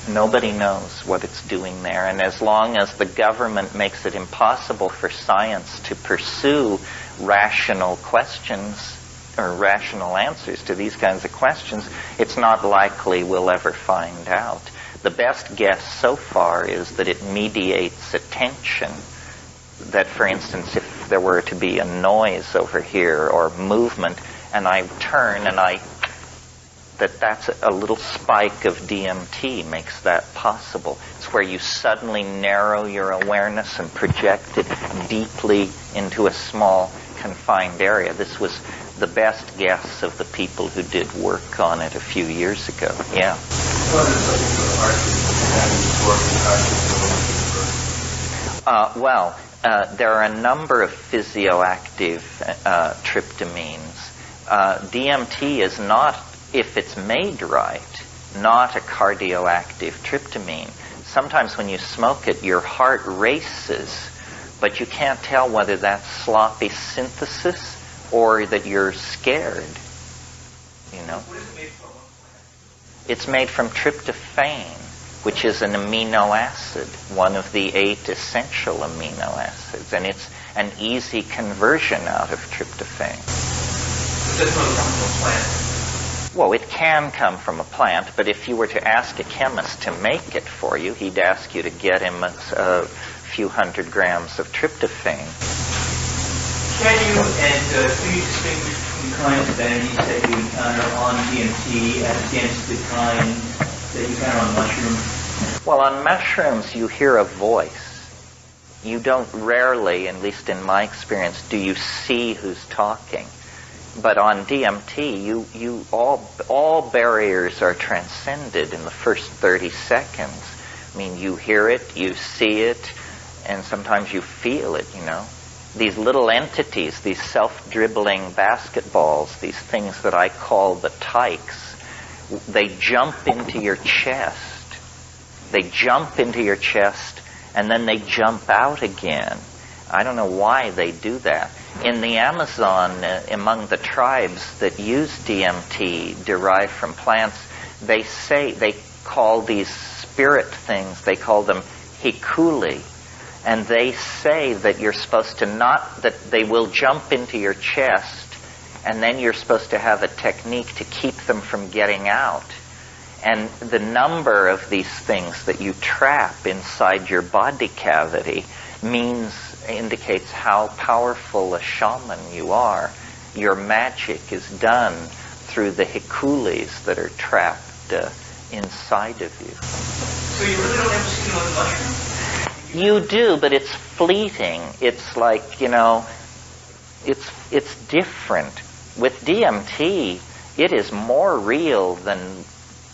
Nobody knows what it's doing there. And as long as the government makes it impossible for science to pursue rational questions or rational answers to these kinds of questions, it's not likely we'll ever find out. The best guess so far is that it mediates attention. That, for instance, if there were to be a noise over here or movement, and I turn and that's a little spike of DMT makes that possible. It's where you suddenly narrow your awareness and project it deeply into a small, confined area. This was the best guess of the people who did work on it a few years ago. Yeah. There are a number of physioactive tryptamines. DMT is not, if it's made right, not a cardioactive tryptamine. Sometimes when you smoke it, your heart races, but you can't tell whether that's sloppy synthesis or that you're scared. you know.
What is it made from?
It's made from tryptophan, which is an amino acid, one of the 8 essential amino acids, and it's an easy conversion out of tryptophan.
It doesn't really come from a plant.
Well, it can come from a plant, but if you were to ask a chemist to make it for you, he'd ask you to get him a few hundred grams of tryptophan.
Can you, and do you distinguish between kinds of entities that you encounter on DMT as against the kind that you encounter on mushrooms?
Well, on mushrooms, you hear a voice. You don't rarely, at least in my experience, do you see who's talking. But on DMT, all barriers are transcended in the first 30 seconds. I mean, you hear it, you see it, and sometimes you feel it, you know. These little entities, these self-dribbling basketballs, these things that I call the tykes, they jump into your chest. They jump into your chest, and then they jump out again. I don't know why they do that. In the Amazon, among the tribes that use DMT derived from plants, they call these spirit things, they call them hikuli. And they say that you're supposed to that they will jump into your chest, and then you're supposed to have a technique to keep them from getting out. And the number of these things that you trap inside your body cavity indicates how powerful a shaman you are. Your magic is done through the hikulis that are trapped inside of you.
So you really don't ever see them on the mushroom?
You do, but it's fleeting. It's like, you know, it's different. With DMT, it is more real than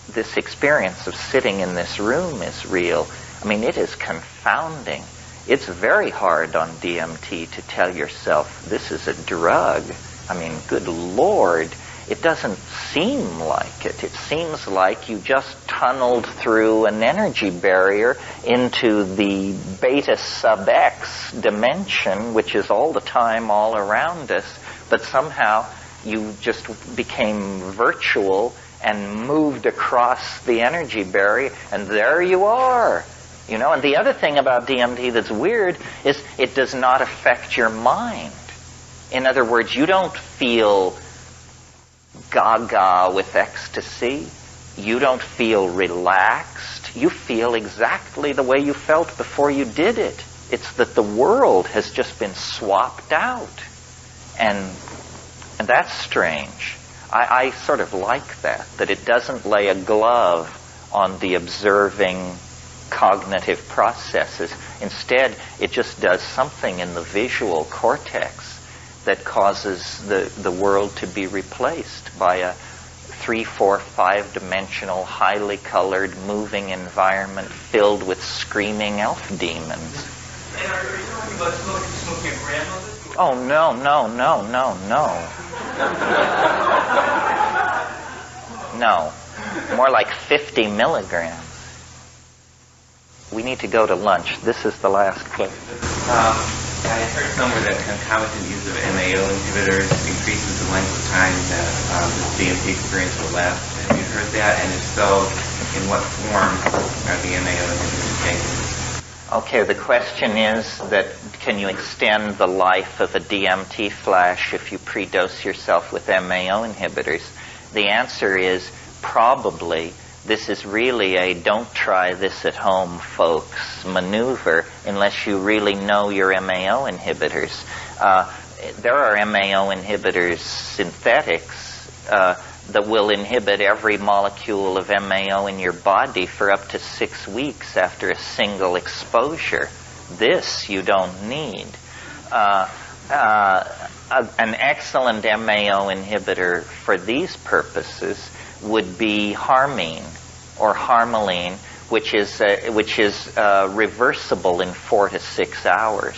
this experience of sitting in this room is real. I mean, it is confounding. It's very hard on DMT to tell yourself this is a drug. I mean, good Lord, it doesn't seem like it. It seems like you just tunneled through an energy barrier into the beta sub X dimension, which is all the time all around us, but somehow you just became virtual and moved across the energy barrier, and there you are. You know, and the other thing about DMT that's weird is it does not affect your mind. In other words, you don't feel gaga with ecstasy. You don't feel relaxed. You feel exactly the way you felt before you did it. It's that the world has just been swapped out. And that's strange. I sort of like that it doesn't lay a glove on the observing cognitive processes. Instead, it just does something in the visual cortex that causes the world to be replaced by a 3, 4, 5-dimensional, highly colored, moving environment filled with screaming elf demons.
And are you talking about smoking a gram of it?
Oh, no. No. More like 50 milligrams. We need to go to lunch. This is the last clip.
I heard somewhere that concomitant use of MAO inhibitors increases the length of time that the DMT experience will last. Have you heard that? And if so, in what form are the MAO inhibitors taken?
Okay, the question is that can you extend the life of a DMT flash if you predose yourself with MAO inhibitors? The answer is probably. This is really a don't try this at home, folks, maneuver unless you really know your MAO inhibitors. There are MAO inhibitors, synthetics, that will inhibit every molecule of MAO in your body for up to 6 weeks after a single exposure. This you don't need. An excellent MAO inhibitor for these purposes would be harmine or harmaline, which is reversible in 4 to 6 hours.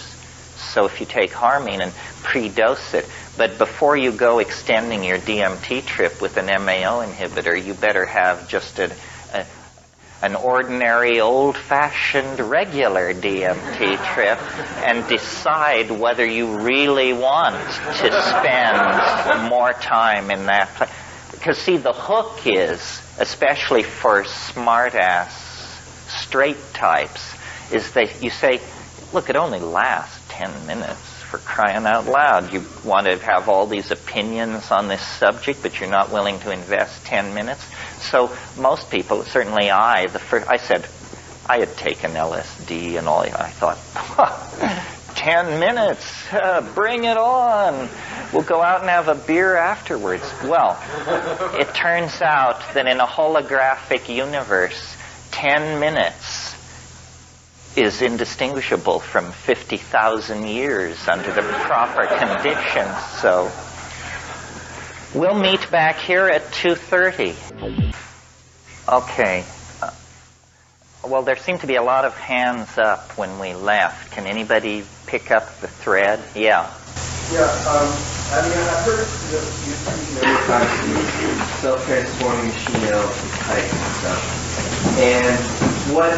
So if you take harmine and predose it, but before you go extending your DMT trip with an MAO inhibitor, you better have just an ordinary, old-fashioned, regular DMT trip and decide whether you really want to spend more time in that place. Because see, the hook is, especially for smart-ass straight types, is that you say, look, it only lasts 10 minutes, for crying out loud. You want to have all these opinions on this subject, but you're not willing to invest 10 minutes. So most people, certainly I said, I had taken LSD and all. I thought, 10 minutes, bring it on. We'll go out and have a beer afterwards. Well, it turns out that in a holographic universe, 10 minutes is indistinguishable from 50,000 years under the proper conditions. So we'll meet back here at 2:30. Okay. Well, there seemed to be a lot of hands up when we left. Can anybody pick up the thread? Yeah.
Yeah, I mean, I've heard you speak many times the self-transforming machine type stuff. And what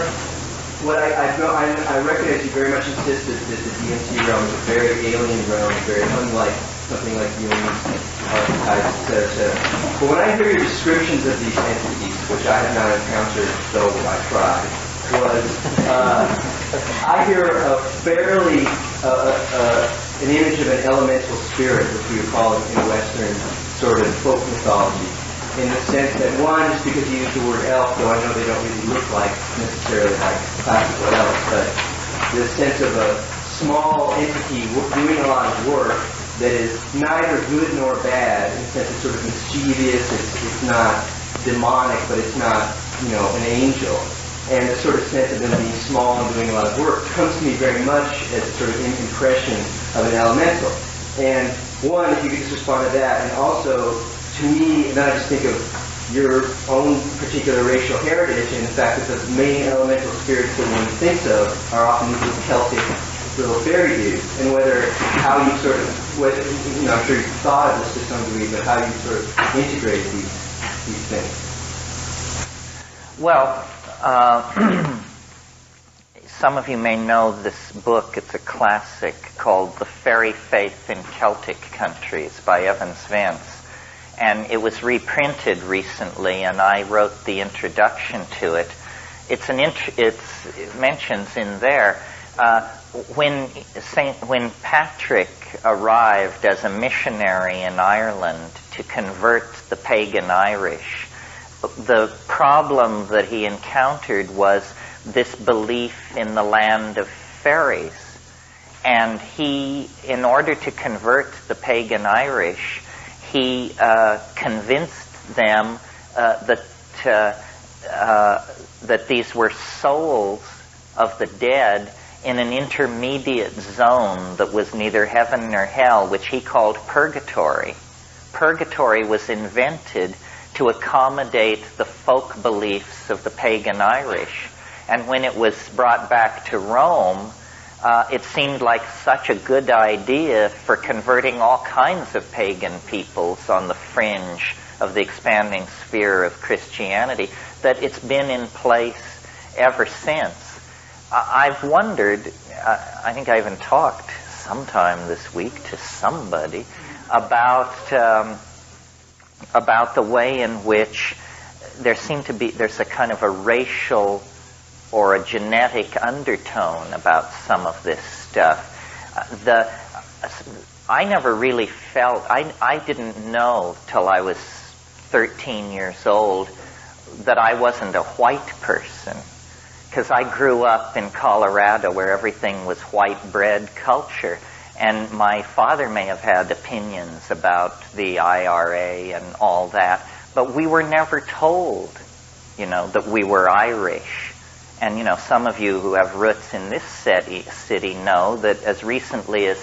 I recognize you very much insisted that the DMT realm is a very alien realm, very unlike something like Jung's archetypes, etc. But when I hear your descriptions of these entities, which I have not encountered, though I tried, I hear a fairly an image of an elemental spirit, which we would call in Western sort of folk mythology, in the sense that one, just because you use the word elf, though I know they don't really look like necessarily like classical elves, but the sense of a small entity doing a lot of work that is neither good nor bad, in the sense it's sort of mischievous, it's not demonic, but it's not, an angel. And the sort of sense of them being small and doing a lot of work comes to me very much as a sort of impression of an elemental. And one, if you could just respond to that, and also, to me, and then I just think of your own particular racial heritage and the fact that the main elemental spirits that one thinks of are often these little Celtic little fairy dudes, and how you sort of, I'm sure you've thought of this to some degree, but how you sort of integrate these things.
Well, some of you may know this book. It's a classic called The Fairy Faith in Celtic Countries by Evans Vance. And it was reprinted recently, and I wrote the introduction to it. It mentions in there, when Patrick arrived as a missionary in Ireland to convert the pagan Irish, the problem that he encountered was this belief in the land of fairies. And he, in order to convert the pagan Irish, he convinced them that these were souls of the dead in an intermediate zone that was neither heaven nor hell, which he called purgatory. Purgatory was invented to accommodate the folk beliefs of the pagan Irish. And when it was brought back to Rome, it seemed like such a good idea for converting all kinds of pagan peoples on the fringe of the expanding sphere of Christianity that it's been in place ever since. I've wondered, I think I even talked sometime this week to somebody about the way in which there's a kind of a racial or a genetic undertone about some of this stuff. I never really felt, I didn't know till I was 13 years old that I wasn't a white person, because I grew up in Colorado where everything was white bread culture. And my father may have had opinions about the IRA and all that, but we were never told, that we were Irish. And, some of you who have roots in this city know that as recently as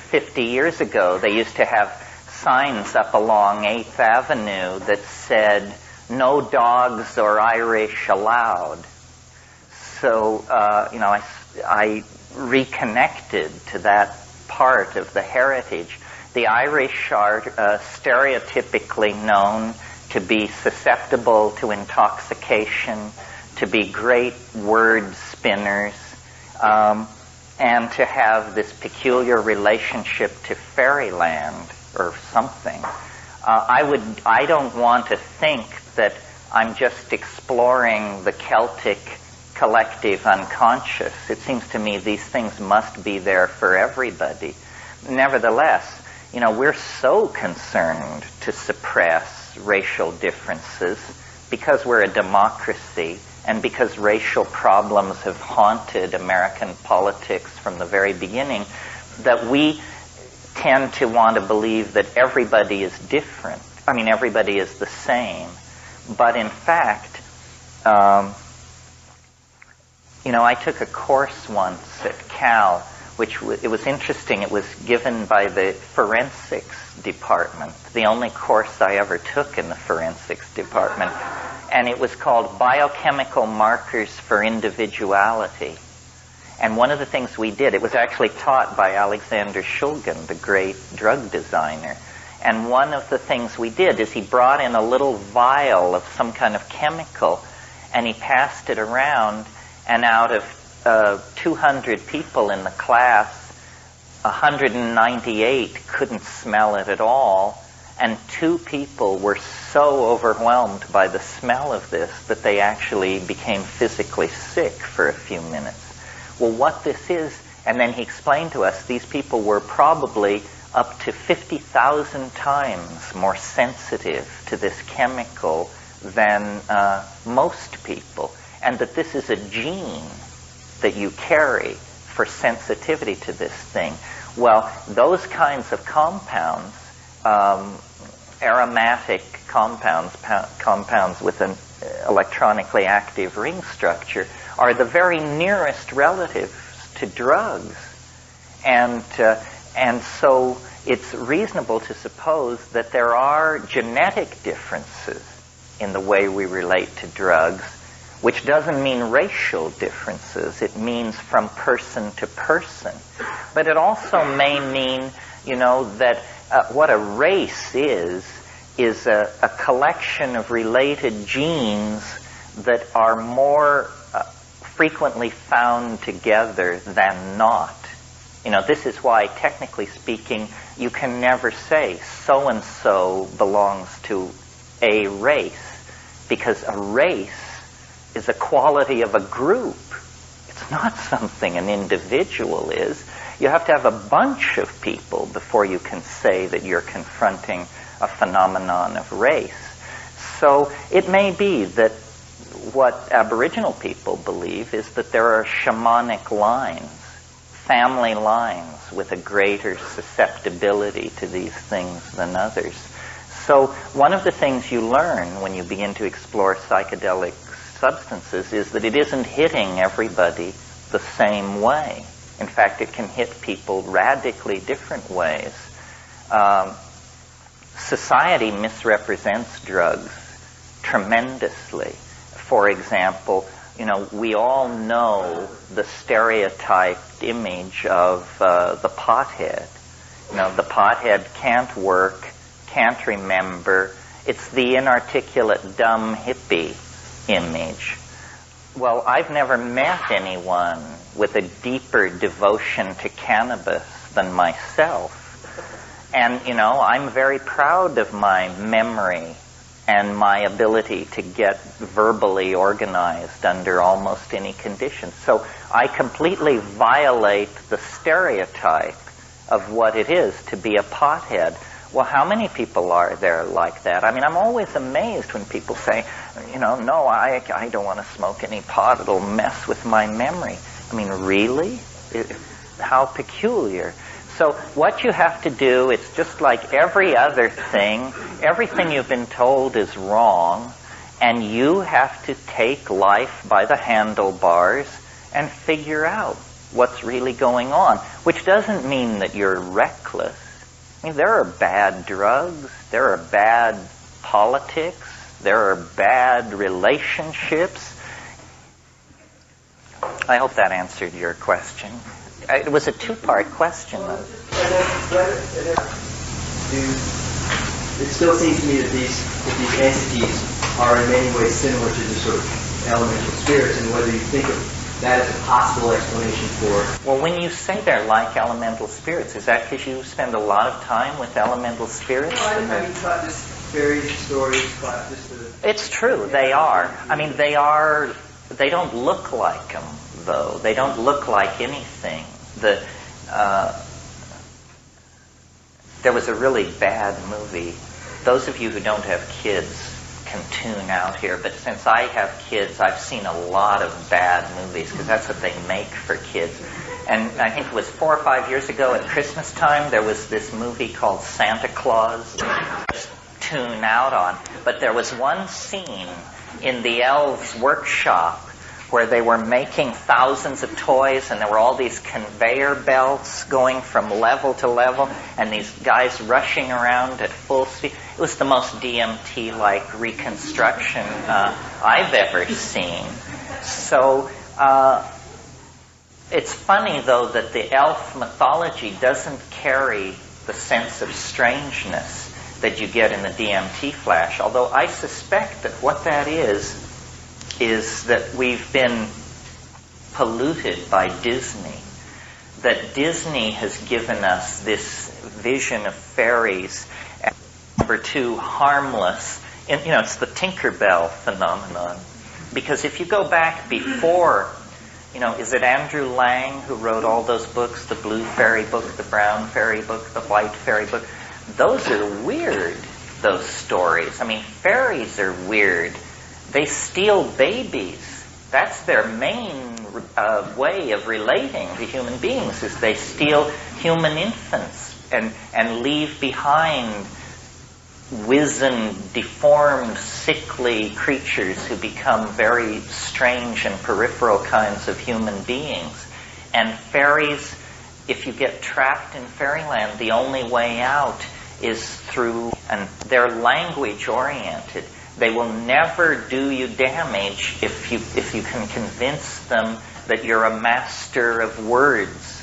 50 years ago, they used to have signs up along 8th Avenue that said, "No dogs or Irish allowed." So, I reconnected to that part of the heritage. The Irish are stereotypically known to be susceptible to intoxication, to be great word spinners, and to have this peculiar relationship to fairyland or something. I don't want to think that I'm just exploring the Celtic collective unconscious. It seems to me these things must be there for everybody. Nevertheless, we're so concerned to suppress racial differences because we're a democracy and because racial problems have haunted American politics from the very beginning, that we tend to want to believe that everybody is different. I mean, everybody is the same. But in fact, I took a course once at Cal, it was interesting. It was given by the forensics department, the only course I ever took in the forensics department. And it was called Biochemical Markers for Individuality. And one of the things we did, it was actually taught by Alexander Shulgin, the great drug designer. And one of the things we did is he brought in a little vial of some kind of chemical, and he passed it around, and out of 200 people in the class, 198 couldn't smell it at all, and 2 people were so overwhelmed by the smell of this that they actually became physically sick for a few minutes. Well, what this is, and then he explained to us, these people were probably up to 50,000 times more sensitive to this chemical than most people, and that this is a gene that you carry for sensitivity to this thing. Well, those kinds of compounds, aromatic compounds with an electronically active ring structure, are the very nearest relatives to drugs. And so it's reasonable to suppose that there are genetic differences in the way we relate to drugs, which doesn't mean racial differences. It means from person to person. But it also may mean, that what a race is a collection of related genes that are more frequently found together than not. This is why, technically speaking, you can never say so-and-so belongs to a race, because a race is a quality of a group. It's not something an individual is. You have to have a bunch of people before you can say that you're confronting a phenomenon of race. So it may be that what Aboriginal people believe is that there are shamanic lines, family lines, with a greater susceptibility to these things than others. So one of the things you learn when you begin to explore psychedelic substances is that it isn't hitting everybody the same way. In fact, it can hit people radically different ways. Society misrepresents drugs tremendously. For example, we all know the stereotyped image of the pothead. The pothead can't work, can't remember. It's the inarticulate, dumb hippie image. Well, I've never met anyone with a deeper devotion to cannabis than myself. And, I'm very proud of my memory and my ability to get verbally organized under almost any conditions. So I completely violate the stereotype of what it is to be a pothead. Well, how many people are there like that? I mean, I'm always amazed when people say, no, I don't want to smoke any pot. It'll mess with my memory. I mean, really? How peculiar. So what you have to do, it's just like every other thing. Everything you've been told is wrong, and you have to take life by the handlebars and figure out what's really going on, which doesn't mean that you're reckless. I mean, there are bad drugs, there are bad politics, there are bad relationships. I hope that answered your question. It was a 2-part question, though.
It still seems to me that these entities are in many ways similar to the sort of elemental spirits, and whether you think of that as a possible explanation for.
Well, when you say they're like elemental spirits, is that because you spend a lot of time with elemental spirits?
No, I thought just fairies stories, but just
It's true, they are. I mean, they don't look like them, though. They don't look like anything. There was a really bad movie. Those of you who don't have kids can tune out here, but since I have kids, I've seen a lot of bad movies, because that's what they make for kids. And I think it was 4 or 5 years ago at Christmas time, there was this movie called Santa Claus. Just tune out on. But there was one scene in the elves' workshop where they were making thousands of toys, and there were all these conveyor belts going from level to level, and these guys rushing around at full speed. It was the most DMT-like reconstruction I've ever seen. So it's funny, though, that the elf mythology doesn't carry the sense of strangeness that you get in the DMT flash, although I suspect that what that is that we've been polluted by Disney. That Disney has given us this vision of fairies, and number 2, harmless. And, it's the Tinkerbell phenomenon. Because if you go back before, is it Andrew Lang who wrote all those books, the blue fairy book, the brown fairy book, the white fairy book? Those are weird, those stories. I mean, fairies are weird. They steal babies. That's their main way of relating to human beings, is they steal human infants and leave behind wizened, deformed, sickly creatures who become very strange and peripheral kinds of human beings. And fairies, if you get trapped in fairyland, the only way out is through, and they're language-oriented. They will never do you damage if you can convince them that you're a master of words.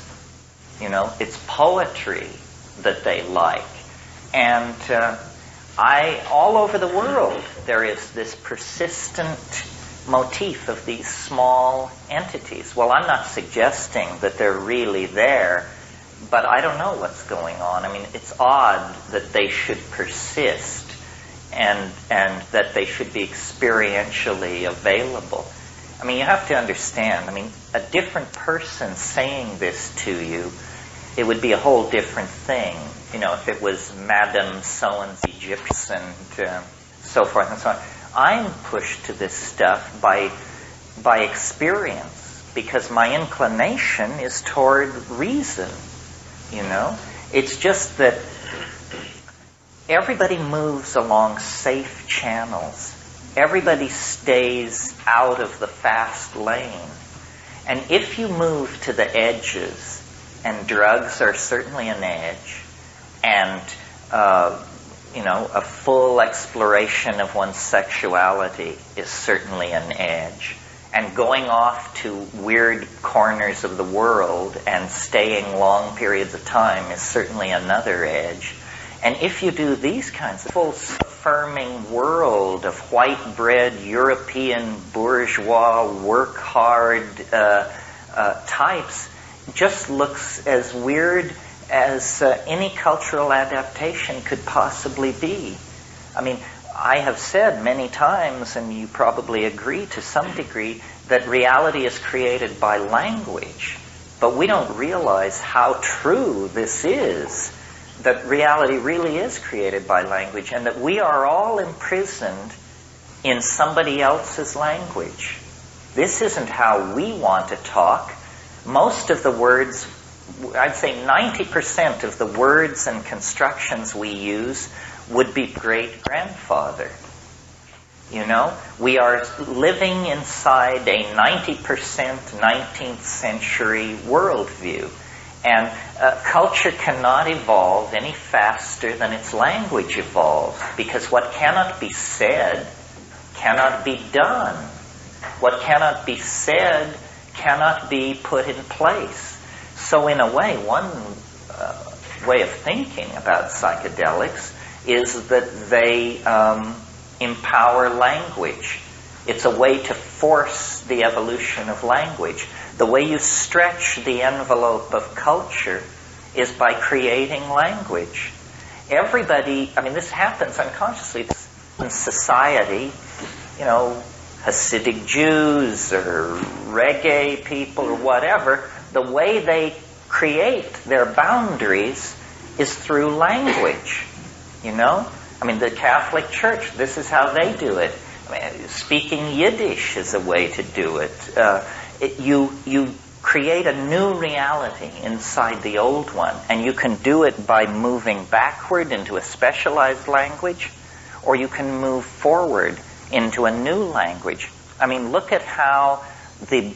It's poetry that they like. And all over the world, there is this persistent motif of these small entities. Well, I'm not suggesting that they're really there, but I don't know what's going on. I mean, it's odd that they should persist. And that they should be experientially available. I mean, you have to understand, a different person saying this to you, it would be a whole different thing. If it was Madame so-and-so Egypt and so forth and so on. I'm pushed to this stuff by experience, because my inclination is toward reason, It's just that everybody moves along safe channels. Everybody stays out of the fast lane. And if you move to the edges, and drugs are certainly an edge, and a full exploration of one's sexuality is certainly an edge, and going off to weird corners of the world and staying long periods of time is certainly another edge. And if you do these kinds of full affirming world of white bread, European bourgeois, work hard types, just looks as weird as any cultural adaptation could possibly be. I mean, I have said many times, and you probably agree to some degree, that reality is created by language. But we don't realize how true this is. That reality really is created by language, and that we are all imprisoned in somebody else's language. This isn't how we want to talk. Most of the words, I'd say 90% of the words and constructions we use would be great-grandfather. We are living inside a 90% 19th century worldview. And culture cannot evolve any faster than its language evolves, because what cannot be said cannot be done. What cannot be said cannot be put in place. So in a way, one way of thinking about psychedelics is that they empower language. It's a way to force the evolution of language. The way you stretch the envelope of culture is by creating language. Everybody, this happens unconsciously in society, Hasidic Jews or reggae people or whatever, the way they create their boundaries is through language, the Catholic Church, this is how they do it. Speaking Yiddish is a way to do it. You create a new reality inside the old one, and you can do it by moving backward into a specialized language, or you can move forward into a new language. Look at how the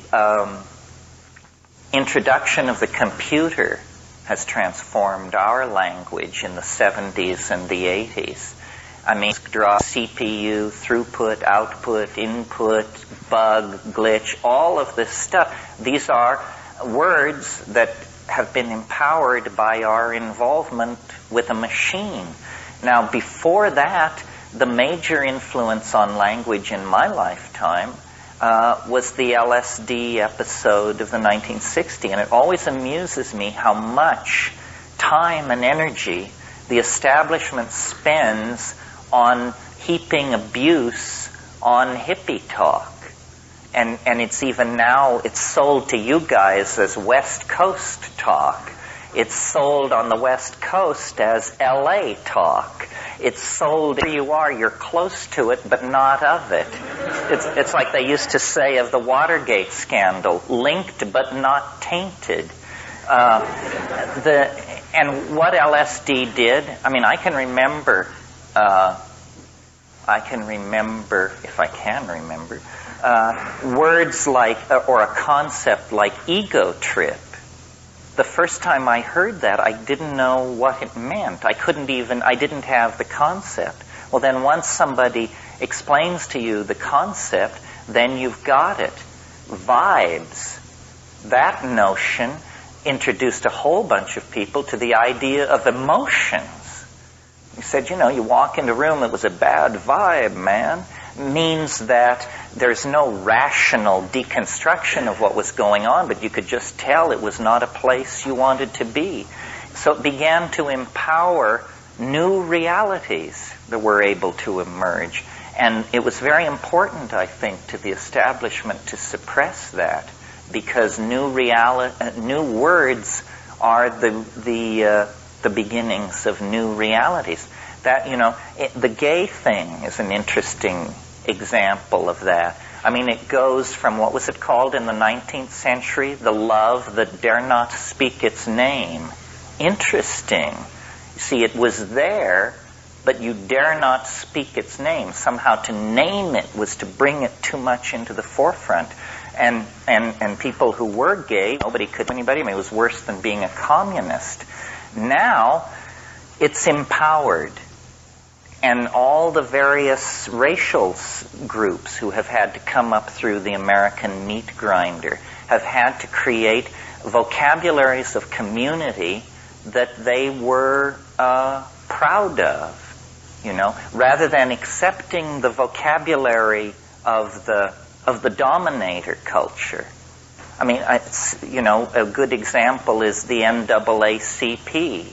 introduction of the computer has transformed our language in the 70s and the 80s. Draw, CPU, throughput, output, input, bug, glitch, all of this stuff. These are words that have been empowered by our involvement with a machine. Now, before that, the major influence on language in my lifetime was the LSD episode of the 1960s, and it always amuses me how much time and energy the establishment spends on heaping abuse on hippie talk. And it's even now, it's sold to you guys as West Coast talk. It's sold on the West Coast as LA talk. It's sold where you are, you're close to it, but not of it. It's like they used to say of the Watergate scandal, linked but not tainted. And what LSD did, I can remember, if I can remember, words like, or a concept like ego trip. The first time I heard that, I didn't know what it meant. I didn't have the concept. Well, then once somebody explains to you the concept, then you've got it. Vibes. That notion introduced a whole bunch of people to the idea of emotions. You said, you walk in the room, it was a bad vibe, man. Means that there's no rational deconstruction of what was going on, but you could just tell it was not a place you wanted to be. So it began to empower new realities that were able to emerge. And it was very important, I think, to the establishment to suppress that, because new words are the beginnings of new realities. That, the gay thing is an interesting example of that. It goes from, what was it called in the 19th century? The love that dare not speak its name. Interesting. You see, it was there, but you dare not speak its name. Somehow to name it was to bring it too much into the forefront. And people who were gay, nobody could anybody. It was worse than being a communist. Now, it's empowered. And all the various racial groups who have had to come up through the American meat grinder have had to create vocabularies of community that they were proud of, rather than accepting the vocabulary of the dominator culture. A good example is the NAACP.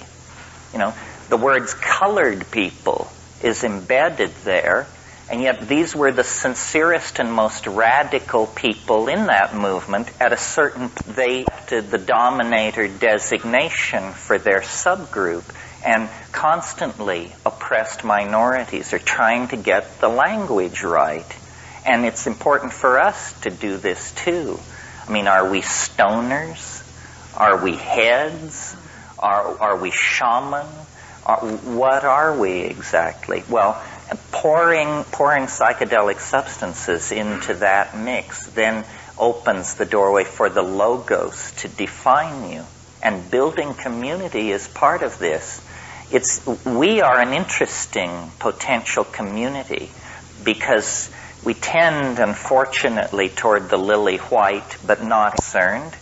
The words colored people is embedded there, and yet these were the sincerest and most radical people in that movement. At a certain point, they did the dominator designation for their subgroup and constantly oppressed minorities are trying to get the language right. And it's important for us to do this too. Are we stoners? Are we heads? Are we shaman? What are we exactly? Well, pouring psychedelic substances into that mix then opens the doorway for the logos to define you. And building community is part of this. We are an interesting potential community because we tend, unfortunately, toward the lily white, but not concerned.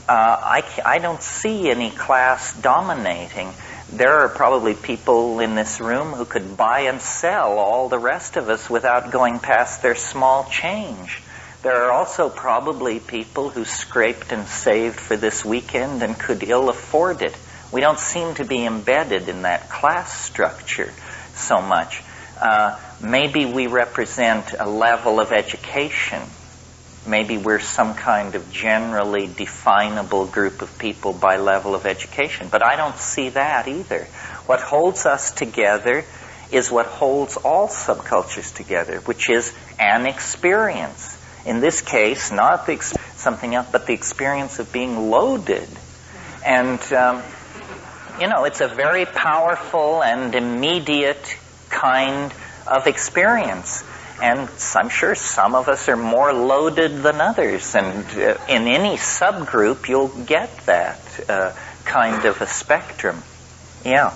I don't see any class dominating. there are probably people in this room who could buy and sell all the rest of us without going past their small change. There are also probably people who scraped and saved for this weekend and could ill afford it. We don't seem to be embedded in that class structure so much. Maybe we represent a level of education. Maybe we're some kind of generally definable group of people by level of education. But I don't see that either. What holds us together is what holds all subcultures together, which is an experience. In this case, not something else, but the experience of being loaded. And, it's a very powerful and immediate kind of experience. And I'm sure some of us are more loaded than others. And in any subgroup, you'll get that kind of a spectrum. Yeah.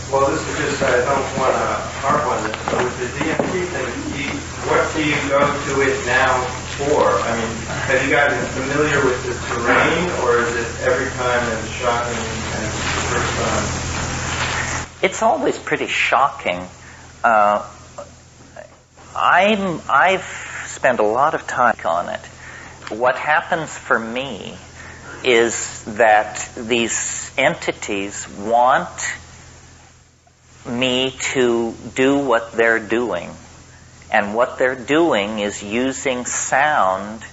Well, this is just, I don't want to harp on this, but with the DMT thing, what do you go to it now for? I mean, have you gotten familiar with the terrain, or is it every time as shocking as the first time?
It's always pretty shocking. I've spent a lot of time on it. What happens for me is that these entities want me to do what they're doing. And what they're doing is using sound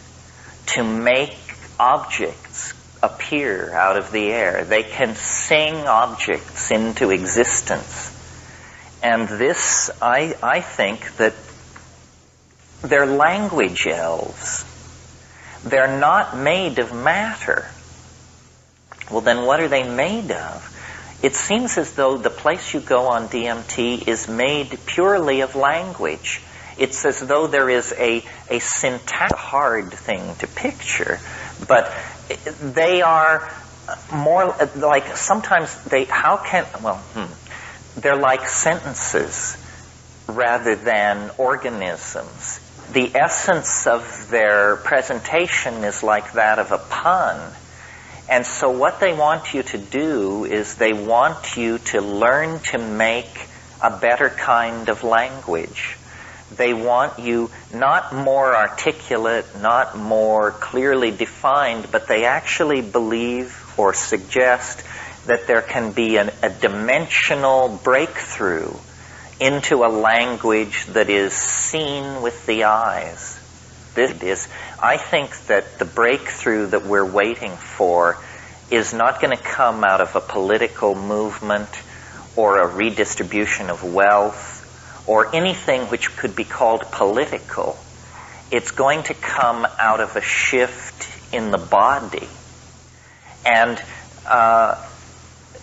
to make objects appear out of the air. They can sing objects into existence. And this, I think that they're language elves. They're not made of matter. Well, then what are they made of? It seems as though the place you go on DMT is made purely of language. It's as though there is a syntax, hard thing to picture, but they are more like, sometimes they're like sentences rather than organisms. The essence of their presentation is like that of a pun. And so what they want you to do is they want you to learn to make a better kind of language. They want you not more articulate, not more clearly defined, but they actually believe or suggest that there can be a dimensional breakthrough into a language that is seen with the eyes. I think that the breakthrough that we're waiting for is not going to come out of a political movement or a redistribution of wealth or anything which could be called political. It's going to come out of a shift in the body. And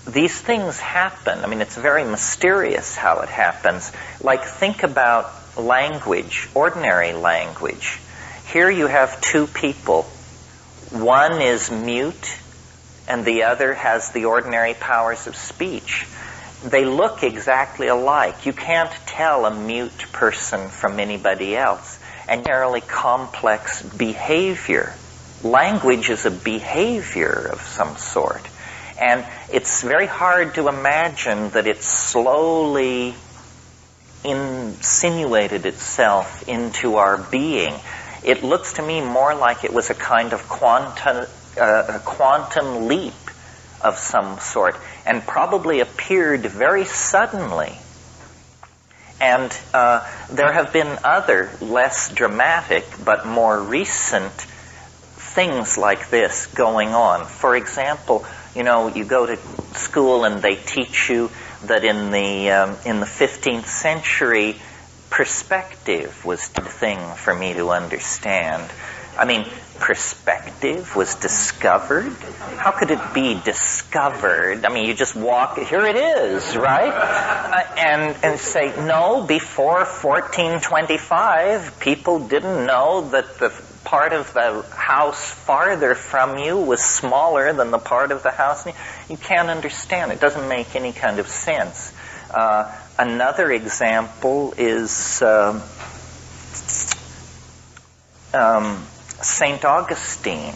these things happen. I mean, it's very mysterious how it happens. Like, think about language, ordinary language. Here you have two people. One is mute, and the other has the ordinary powers of speech. They look exactly alike. You can't tell a mute person from anybody else. And generally complex behavior. Language is a behavior of some sort. And it's very hard to imagine that it slowly insinuated itself into our being. It looks to me more like it was a kind of quantum leap of some sort, and probably appeared very suddenly. And there have been other less dramatic but more recent things like this going on. For example, you go to school and they teach you that in the 15th century, perspective was the thing for me to understand. I mean, perspective was discovered? How could it be discovered? I mean, you just walk, here it is, right? And say, no, before 1425, people didn't know that the part of the house farther from you was smaller than the part of the house. You can't understand. It doesn't make any kind of sense. Another example is St. Augustine,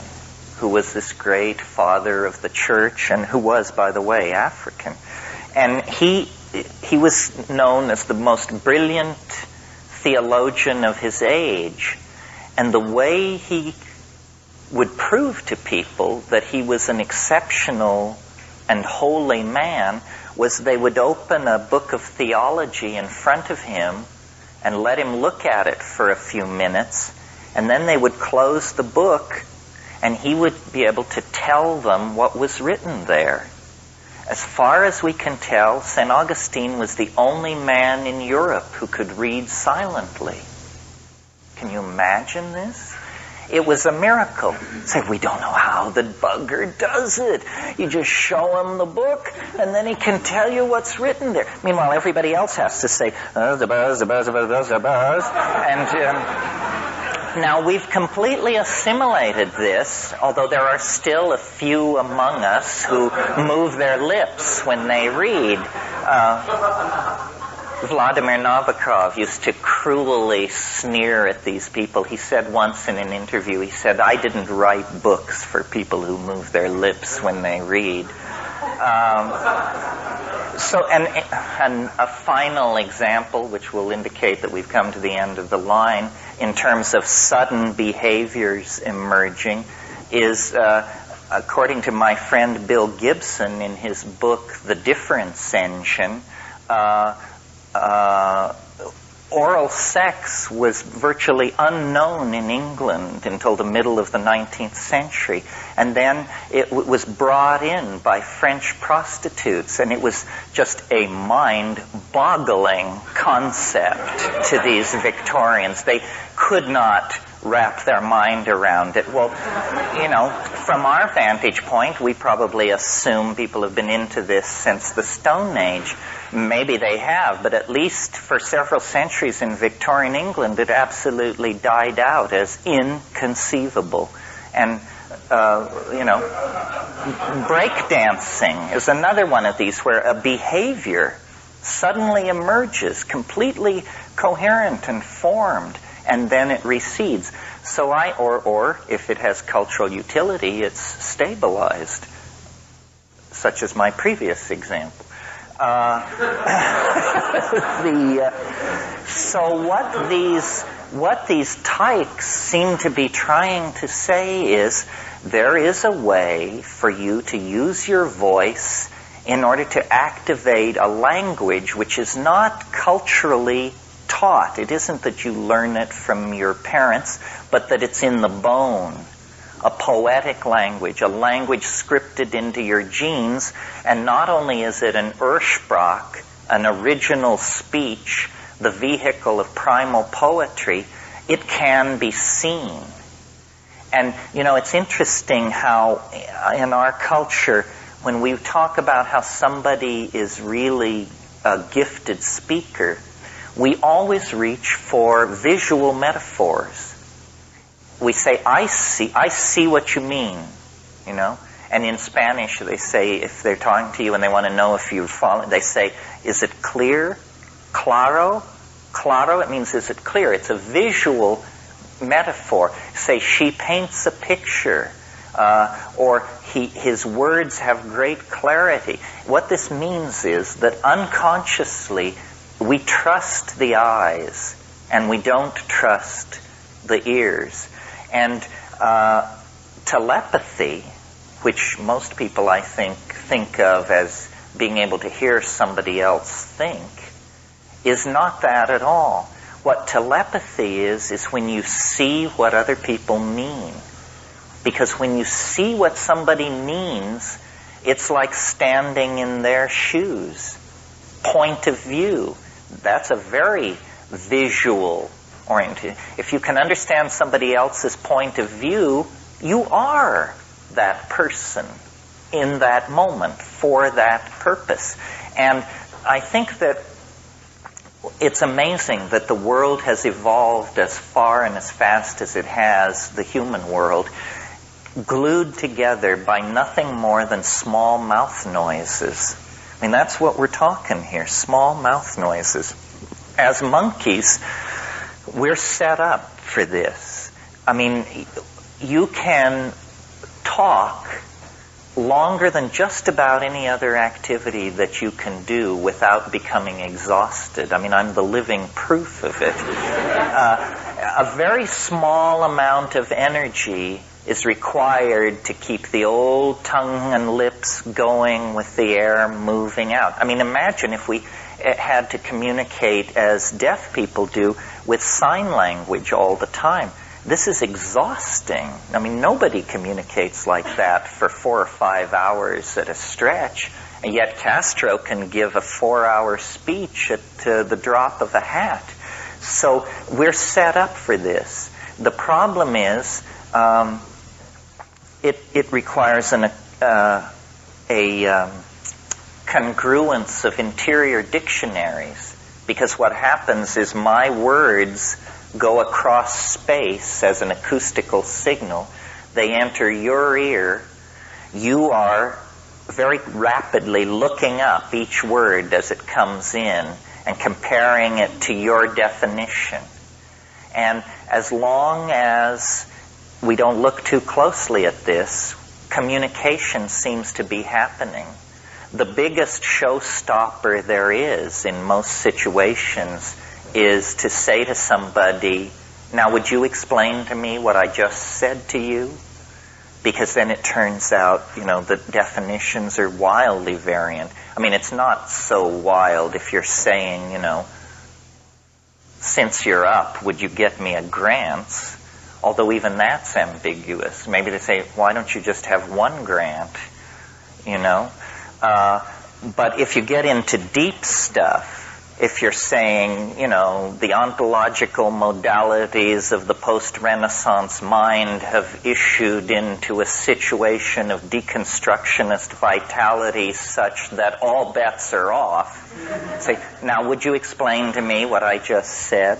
who was this great father of the church and who was, by the way, African. And he was known as the most brilliant theologian of his age. And the way he would prove to people that he was an exceptional and holy man was they would open a book of theology in front of him and let him look at it for a few minutes, and then they would close the book and he would be able to tell them what was written there. As far as we can tell, St. Augustine was the only man in Europe who could read silently. Can you imagine this? It was a miracle. Say, we don't know how the bugger does it. You just show him the book, and then he can tell you what's written there. Meanwhile, everybody else has to say, the buzz. And now we've completely assimilated this, although there are still a few among us who move their lips when they read. Vladimir Nabokov used to cruelly sneer at these people. He said once in an interview, he said, I didn't write books for people who move their lips when they read. And a final example, which will indicate that we've come to the end of the line, in terms of sudden behaviors emerging, is, according to my friend Bill Gibson in his book, The Difference Engine, oral sex was virtually unknown in England until the middle of the 19th century. And then it was brought in by French prostitutes, and it was just a mind-boggling concept to these Victorians. They could not wrap their mind around it. Well, from our vantage point, we probably assume people have been into this since the Stone Age. Maybe they have, but at least for several centuries in Victorian England, it absolutely died out as inconceivable. And, breakdancing is another one of these where a behavior suddenly emerges, completely coherent and formed, and then it recedes. So or if it has cultural utility, it's stabilized, such as my previous example. So what these tykes seem to be trying to say is there is a way for you to use your voice in order to activate a language which is not culturally taught. It isn't that you learn it from your parents, but that it's in the bone. A poetic language, a language scripted into your genes, and not only is it an Ursprach, an original speech, the vehicle of primal poetry, it can be seen. And, it's interesting how in our culture, when we talk about how somebody is really a gifted speaker, we always reach for visual metaphors. We say, I see what you mean, And in Spanish, they say, if they're talking to you and they want to know if you've followed, they say, is it clear? Claro? Claro, it means, is it clear? It's a visual metaphor. Say, she paints a picture. Or his words have great clarity. What this means is that unconsciously, we trust the eyes and we don't trust the ears. And telepathy, which most people, I think of as being able to hear somebody else think, is not that at all. What telepathy is when you see what other people mean. Because when you see what somebody means, it's like standing in their shoes. Point of view. That's a very visual oriented. If you can understand somebody else's point of view, you are that person in that moment for that purpose. And I think that it's amazing that the world has evolved as far and as fast as it has, the human world, glued together by nothing more than small mouth noises. I mean, that's what we're talking here, small mouth noises. As monkeys, we're set up for this. I mean, you can talk longer than just about any other activity that you can do without becoming exhausted. I mean, I'm the living proof of it. A very small amount of energy is required to keep the old tongue and lips going with the air moving out. I mean, imagine if we had to communicate as deaf people do with sign language all the time. This is exhausting. I mean, nobody communicates like that for 4 or 5 hours at a stretch. And yet Castro can give a 4-hour speech at the drop of a hat. So we're set up for this. The problem is it requires a congruence of interior dictionaries. Because what happens is my words go across space as an acoustical signal. They enter your ear. You are very rapidly looking up each word as it comes in and comparing it to your definition. And as long as we don't look too closely at this, communication seems to be happening. The biggest showstopper there is in most situations is to say to somebody, now would you explain to me what I just said to you? Because then it turns out, the definitions are wildly variant. I mean, it's not so wild if you're saying, since you're up, would you get me a grant? Although even that's ambiguous. Maybe they say, why don't you just have one grant? But if you get into deep stuff, if you're saying, the ontological modalities of the post-Renaissance mind have issued into a situation of deconstructionist vitality such that all bets are off. Say, now would you explain to me what I just said?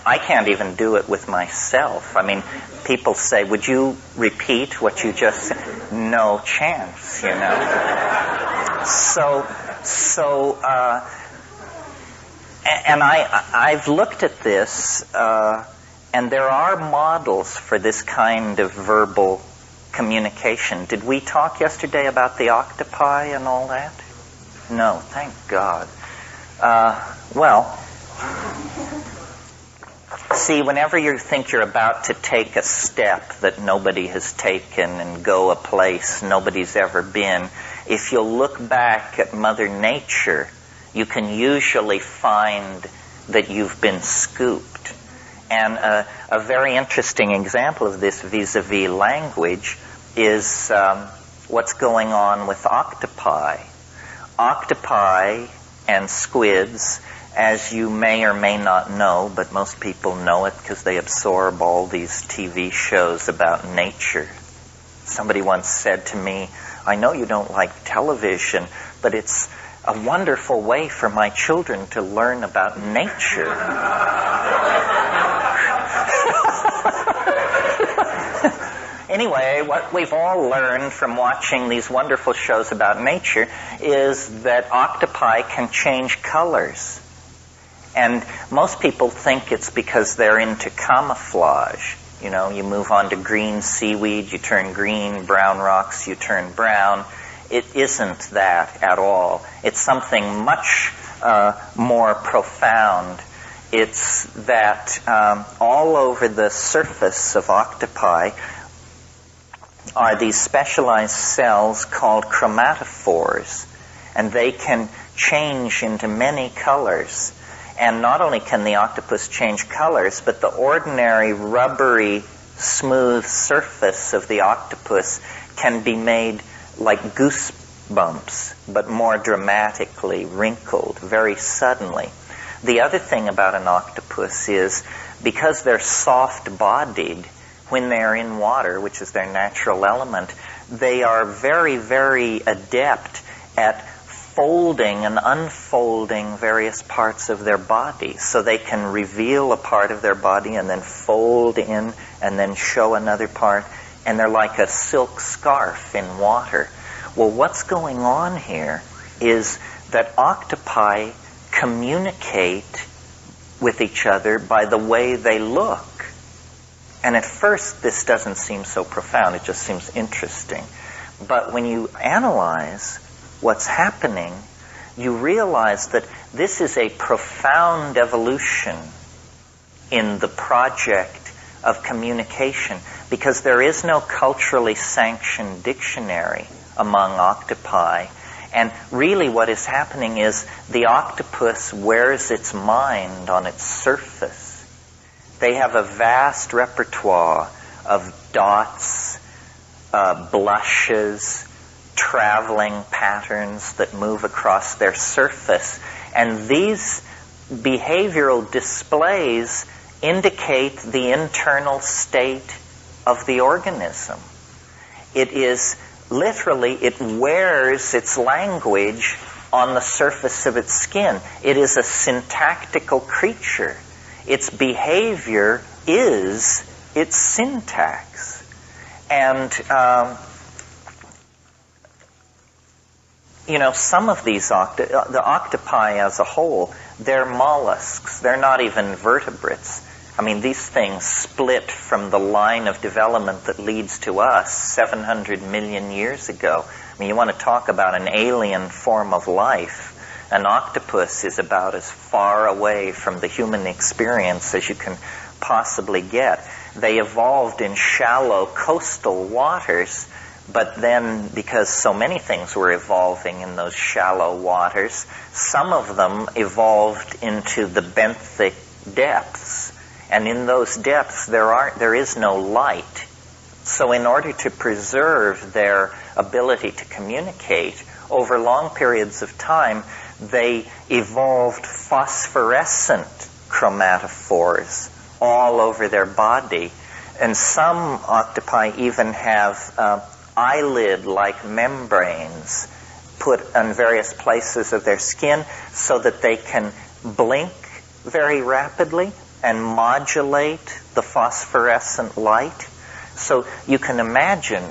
I can't even do it with myself. I mean, people say, would you repeat what you just said? No chance, And I've looked at this, and there are models for this kind of verbal communication. Did we talk yesterday about the octopi and all that? No, thank God. See, whenever you think you're about to take a step that nobody has taken and go a place nobody's ever been, if you'll look back at Mother Nature, you can usually find that you've been scooped. And a very interesting example of this vis-a-vis language is what's going on with octopi. Octopi and squids, as you may or may not know, but most people know it because they absorb all these TV shows about nature. Somebody once said to me, I know you don't like television, but it's a wonderful way for my children to learn about nature. Anyway, what we've all learned from watching these wonderful shows about nature is that octopi can change colors. And most people think it's because they're into camouflage. You move on to green seaweed, you turn green, brown rocks, you turn brown. It isn't that at all. It's something much more profound. It's that all over the surface of octopi are these specialized cells called chromatophores, and they can change into many colors. And not only can the octopus change colors, but the ordinary rubbery, smooth surface of the octopus can be made like goosebumps, but more dramatically wrinkled, very suddenly. The other thing about an octopus is, because they're soft-bodied, when they're in water, which is their natural element, they are very, very adept at folding and unfolding various parts of their body. So they can reveal a part of their body and then fold in and then show another part. And they're like a silk scarf in water. Well, what's going on here is that octopi communicate with each other by the way they look. And at first, this doesn't seem so profound. It just seems interesting. But when you analyze what's happening, you realize that this is a profound evolution in the project of communication, because there is no culturally sanctioned dictionary among octopi. And really what is happening is the octopus wears its mind on its surface. They have a vast repertoire of dots, blushes, traveling patterns that move across their surface. And these behavioral displays indicate the internal state of the organism. It is literally, it wears its language on the surface of its skin. It is a syntactical creature. Its behavior is its syntax. And, some of these the octopi as a whole, they're mollusks. They're not even vertebrates. I mean, these things split from the line of development that leads to us 700 million years ago. I mean, you want to talk about an alien form of life. An octopus is about as far away from the human experience as you can possibly get. They evolved in shallow coastal waters, but then because so many things were evolving in those shallow waters, some of them evolved into the benthic depths. And in those depths, there is no light. So in order to preserve their ability to communicate, over long periods of time, they evolved phosphorescent chromatophores all over their body. And some octopi even have eyelid-like membranes put on various places of their skin so that they can blink very rapidly and modulate the phosphorescent light. So you can imagine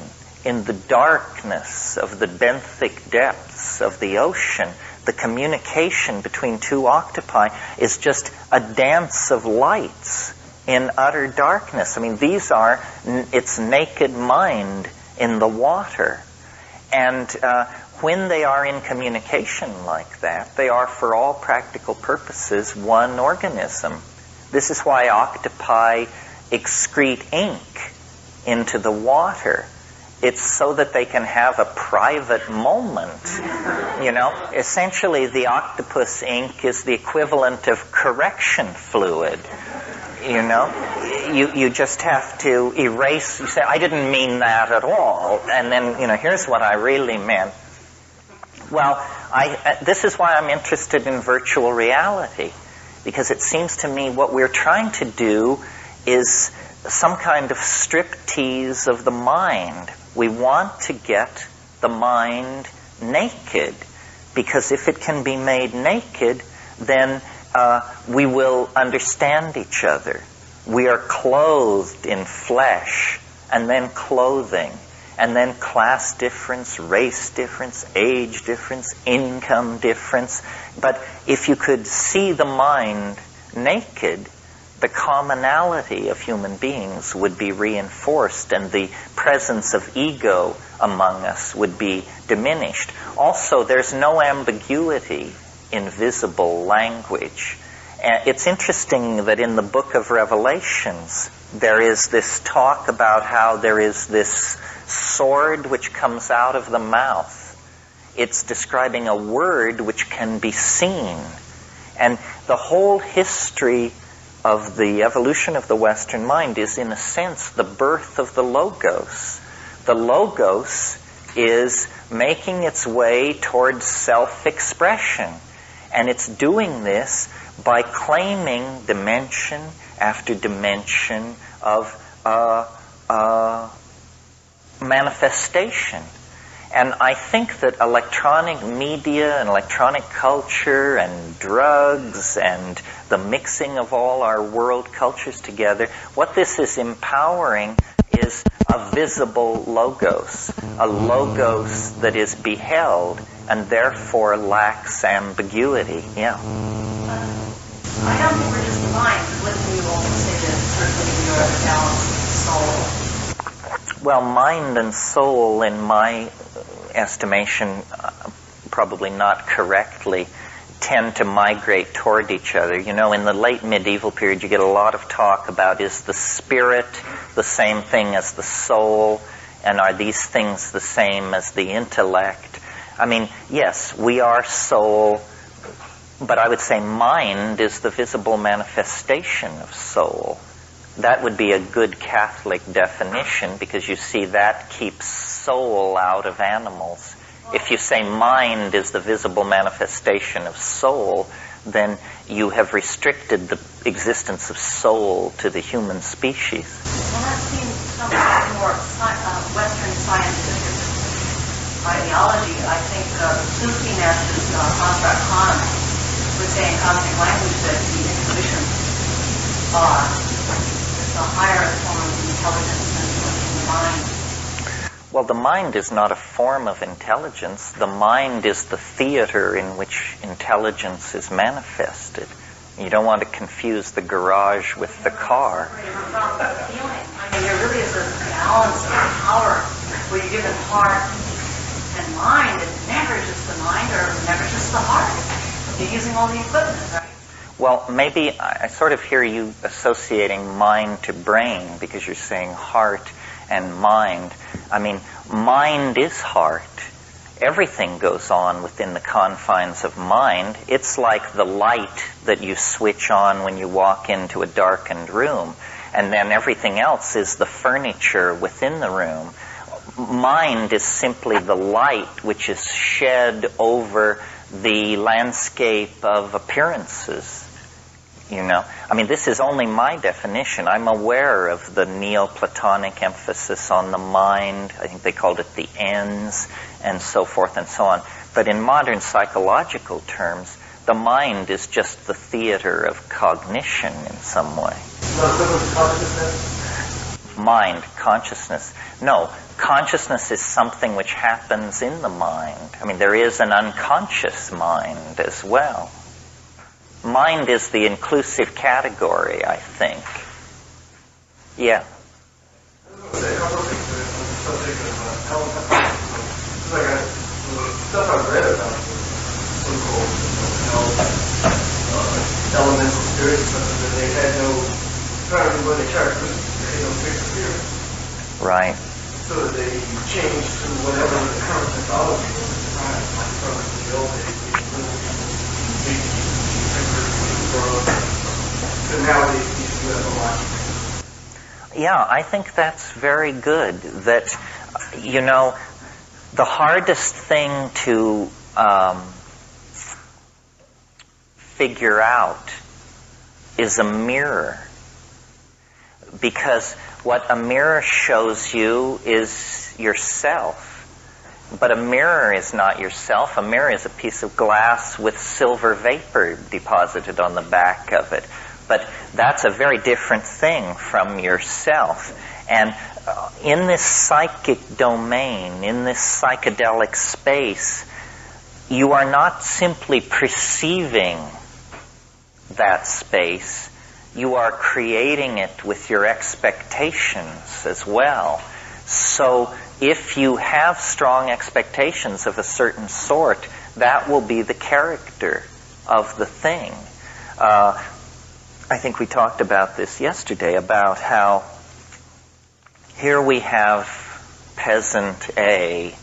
in the darkness of the benthic depths of the ocean, the communication between two octopi is just a dance of lights in utter darkness. I mean, these are its naked mind in the water. And when they are in communication like that, they are, for all practical purposes, one organism. This is why octopi excrete ink into the water. It's so that they can have a private moment. Essentially the octopus ink is the equivalent of correction fluid. You just have to erase. You say, I didn't mean that at all. And then, here's what I really meant. Well, this is why I'm interested in virtual reality. Because it seems to me what we're trying to do is some kind of striptease of the mind. We want to get the mind naked. Because if it can be made naked, then we will understand each other. We are clothed in flesh, and then clothing, and then class difference, race difference, age difference, income difference. But if you could see the mind naked, the commonality of human beings would be reinforced, and the presence of ego among us would be diminished. Also, there's no ambiguity in visible language. It's interesting that in the book of Revelations, there is this talk about how there is this sword which comes out of the mouth. It's describing a word which can be seen. And the whole history of the evolution of the Western mind is, in a sense, the birth of the Logos. The Logos is making its way towards self-expression. And it's doing this by claiming dimension after dimension of manifestation. And I think that electronic media and electronic culture and drugs and the mixing of all our world cultures together, what this is empowering is a visible logos, a logos that is beheld and therefore lacks ambiguity. Yeah.
I don't think we're just the mind, because listening to you all say that certainly we are the balance soul?
Well, mind and soul, in my estimation, probably not correctly, tend to migrate toward each other. You know, in the late medieval period, you get a lot of talk about, is the spirit the same thing as the soul, and are these things the same as the intellect? I mean, yes, we are soul, but I would say mind is the visible manifestation of soul. That would be a good Catholic definition, because you see that keeps soul out of animals. If you say mind is the visible manifestation of soul, then you have restricted the existence of soul to the human species.
Well, that seems somewhat more Western scientific ideology. I think Sufi Master's Contract Khan would say in cosmic language that the intuitions are the higher form of intelligence than the mind.
Well, the mind is not a form of intelligence. The mind is the theater in which intelligence is manifested. You don't want to confuse the garage with the car.
I mean, there really is a balance of power where you're given heart and mind. It's never just the mind or never just the heart. You're using all the equipment, right?
Well, maybe I sort of hear you associating mind to brain, because you're saying heart and mind. I mean, mind is heart. Everything goes on within the confines of mind. It's like the light that you switch on when you walk into a darkened room, and then everything else is the furniture within the room. Mind is simply the light which is shed over the landscape of appearances. You know, I mean, this is only my definition. I'm aware of the Neoplatonic emphasis on the mind. I think they called it the ens, and so forth and so on. But in modern psychological terms, the mind is just the theater of cognition in some way. Mind, consciousness. No, consciousness is something which happens in the mind. I mean, there is an unconscious mind as well. Mind is the inclusive category, I think. Yeah.
Stuff I've read about so-called elemental spirits, that they had no, when they tried to, they had no fixed spirit.
Right.
So that they changed to whatever the current mythology was at the time, like from the old days, so nowadays these have a lot.
Yeah, I think that's very good. That, you know, the hardest thing to figure out is a mirror. Because what a mirror shows you is yourself. But a mirror is not yourself. A mirror is a piece of glass with silver vapor deposited on the back of it. But that's a very different thing from yourself. And in this psychic domain, in this psychedelic space, you are not simply perceiving that space, you are creating it with your expectations as well. So if you have strong expectations of a certain sort, that will be the character of the thing. I think we talked about this yesterday, about how here we have peasant A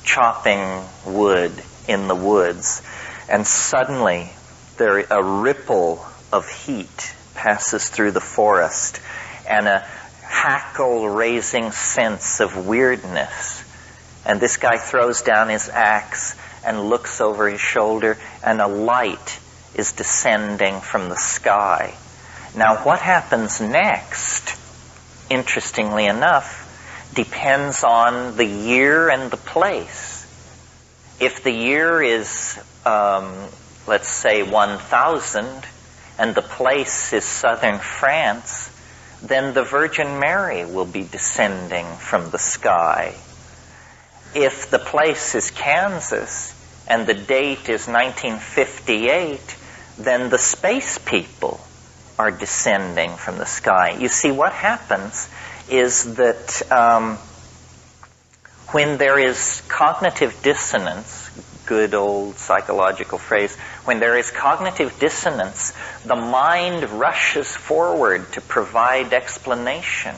chopping wood in the woods, and suddenly a ripple of heat passes through the forest, and a hackle-raising sense of weirdness. And this guy throws down his axe and looks over his shoulder, and a light is descending from the sky. Now, what happens next, interestingly enough, depends on the year and the place. If the year is, let's say, 1000, and the place is southern France, then the Virgin Mary will be descending from the sky. If the place is Kansas, and the date is 1958, then the space people are descending from the sky. You see, what happens is that when there is cognitive dissonance, good old psychological phrase, when there is cognitive dissonance, the mind rushes forward to provide explanation.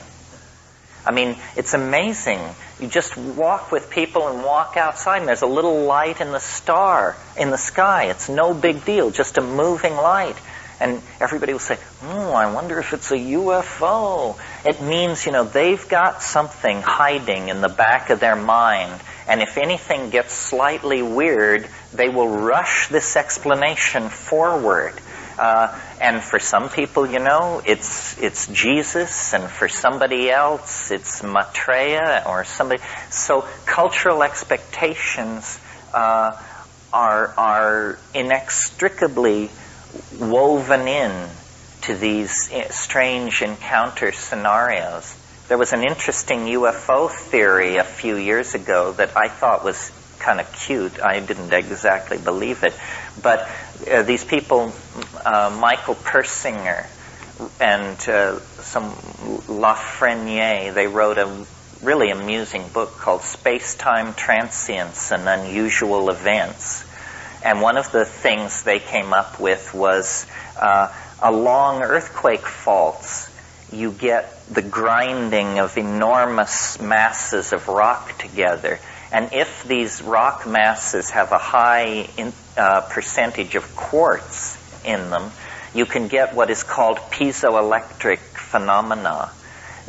I mean, it's amazing. You just walk with people and walk outside and there's a little light in the sky. It's no big deal, just a moving light. And everybody will say, I wonder if it's a UFO. It means, they've got something hiding in the back of their mind. And if anything gets slightly weird, they will rush this explanation forward. And for some people, it's Jesus, and for somebody else, it's Maitreya or somebody. So cultural expectations are inextricably woven in to these strange encounter scenarios. There was an interesting UFO theory a few years ago that I thought was kind of cute. I didn't exactly believe it. But these people, Michael Persinger and some Lafreniere, they wrote a really amusing book called Space-Time Transience and Unusual Events. And one of the things they came up with was along earthquake faults, you get the grinding of enormous masses of rock together. And if these rock masses have a high percentage of quartz in them, you can get what is called piezoelectric phenomena.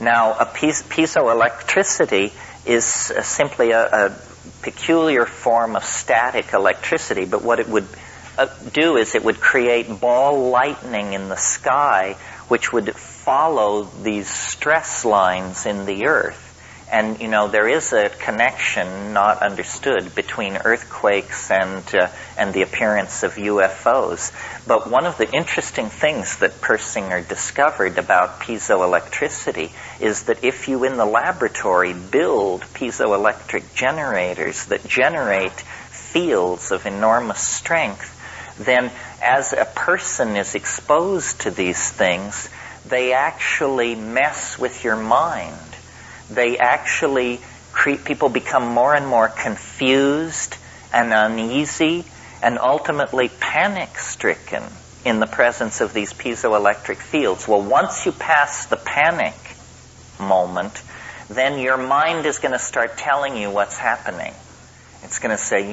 Now, piezoelectricity is simply a peculiar form of static electricity, but what it would do is it would create ball lightning in the sky, which would follow these stress lines in the earth. And, there is a connection not understood between earthquakes and the appearance of UFOs. But one of the interesting things that Persinger discovered about piezoelectricity is that if you in the laboratory build piezoelectric generators that generate fields of enormous strength, then as a person is exposed to these things, they actually mess with your mind. They actually people become more and more confused and uneasy and ultimately panic-stricken in the presence of these piezoelectric fields. Well, once you pass the panic moment, then your mind is going to start telling you what's happening. It's going to say,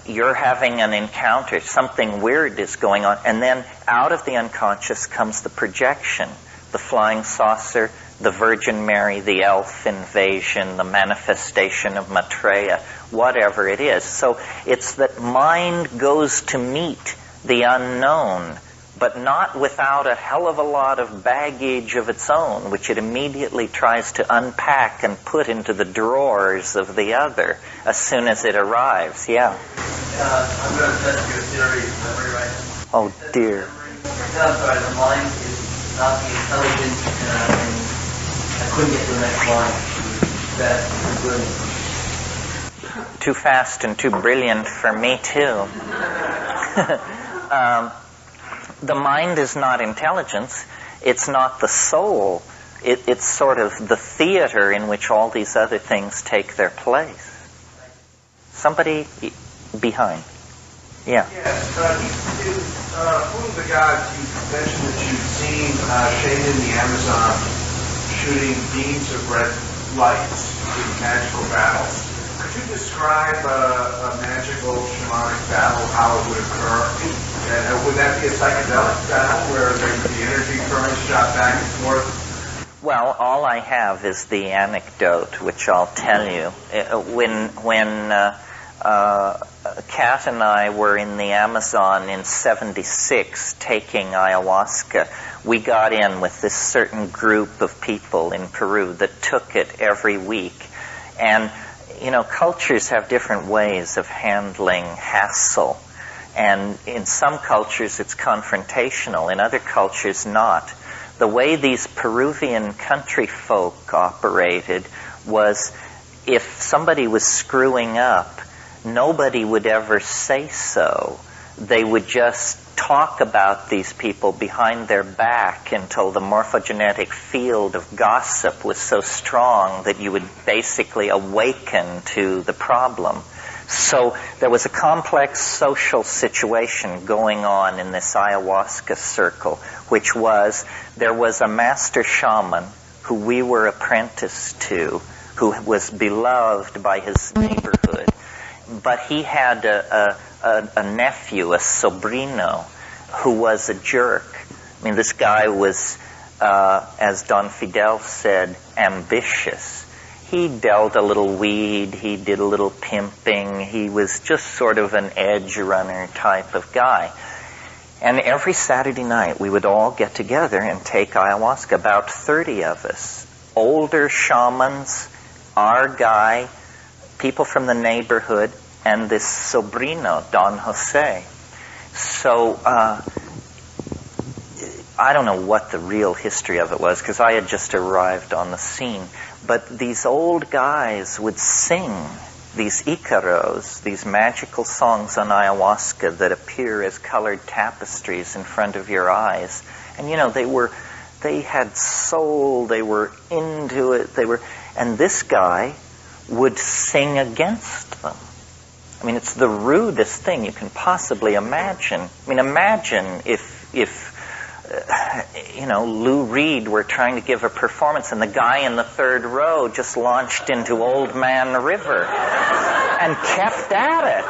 you're having an encounter, something weird is going on, and then out of the unconscious comes the projection, the flying saucer, the Virgin Mary, the elf invasion, the manifestation of Maitreya, whatever it is. So it's that mind goes to meet the unknown, but not without a hell of a lot of baggage of its own, which it immediately tries to unpack and put into the drawers of the other as soon as it arrives. Yeah.
I'm going to test your theory of memory right now.
Oh, dear.
The mind is not the intelligence, and I couldn't get to the next line. That's brilliant.
Too fast and too brilliant for me, too. The mind is not intelligence. It's not the soul. It's sort of the theater in which all these other things take their place. Somebody behind. Yeah.
Yes. One of the gods you mentioned that you've seen shaded in the Amazon shooting beams of red lights in magical battles. Could you describe a magical shamanic battle, how it would occur? And would that be a psychedelic battle where the energy currents shot back and forth?
Well, all I have is the anecdote, which I'll tell you. When Kat and I were in the Amazon in '76 taking ayahuasca, we got in with this certain group of people in Peru that took it every week. And, cultures have different ways of handling hassle. And in some cultures it's confrontational, in other cultures not. The way these Peruvian country folk operated was if somebody was screwing up, nobody would ever say so. they would just talk about these people behind their back until the morphogenetic field of gossip was so strong that you would basically awaken to the problem. So there was a complex social situation going on in this ayahuasca circle, which was there was a master shaman who we were apprenticed to, who was beloved by his neighborhood. But he had a nephew, a sobrino, who was a jerk. I mean, this guy was, as Don Fidel said, ambitious. He dealt a little weed, he did a little pimping, he was just sort of an edge runner type of guy. And every Saturday night we would all get together and take ayahuasca, about 30 of us. Older shamans, our guy, people from the neighborhood, and this sobrino, Don Jose. So, I don't know what the real history of it was, because I had just arrived on the scene. But these old guys would sing these icaros, these magical songs on ayahuasca that appear as colored tapestries in front of your eyes. And they had soul, they were into it, and this guy would sing against them. I mean, it's the rudest thing you can possibly imagine. I mean, imagine if Lou Reed were trying to give a performance and the guy in the third row just launched into Old Man River and kept at it,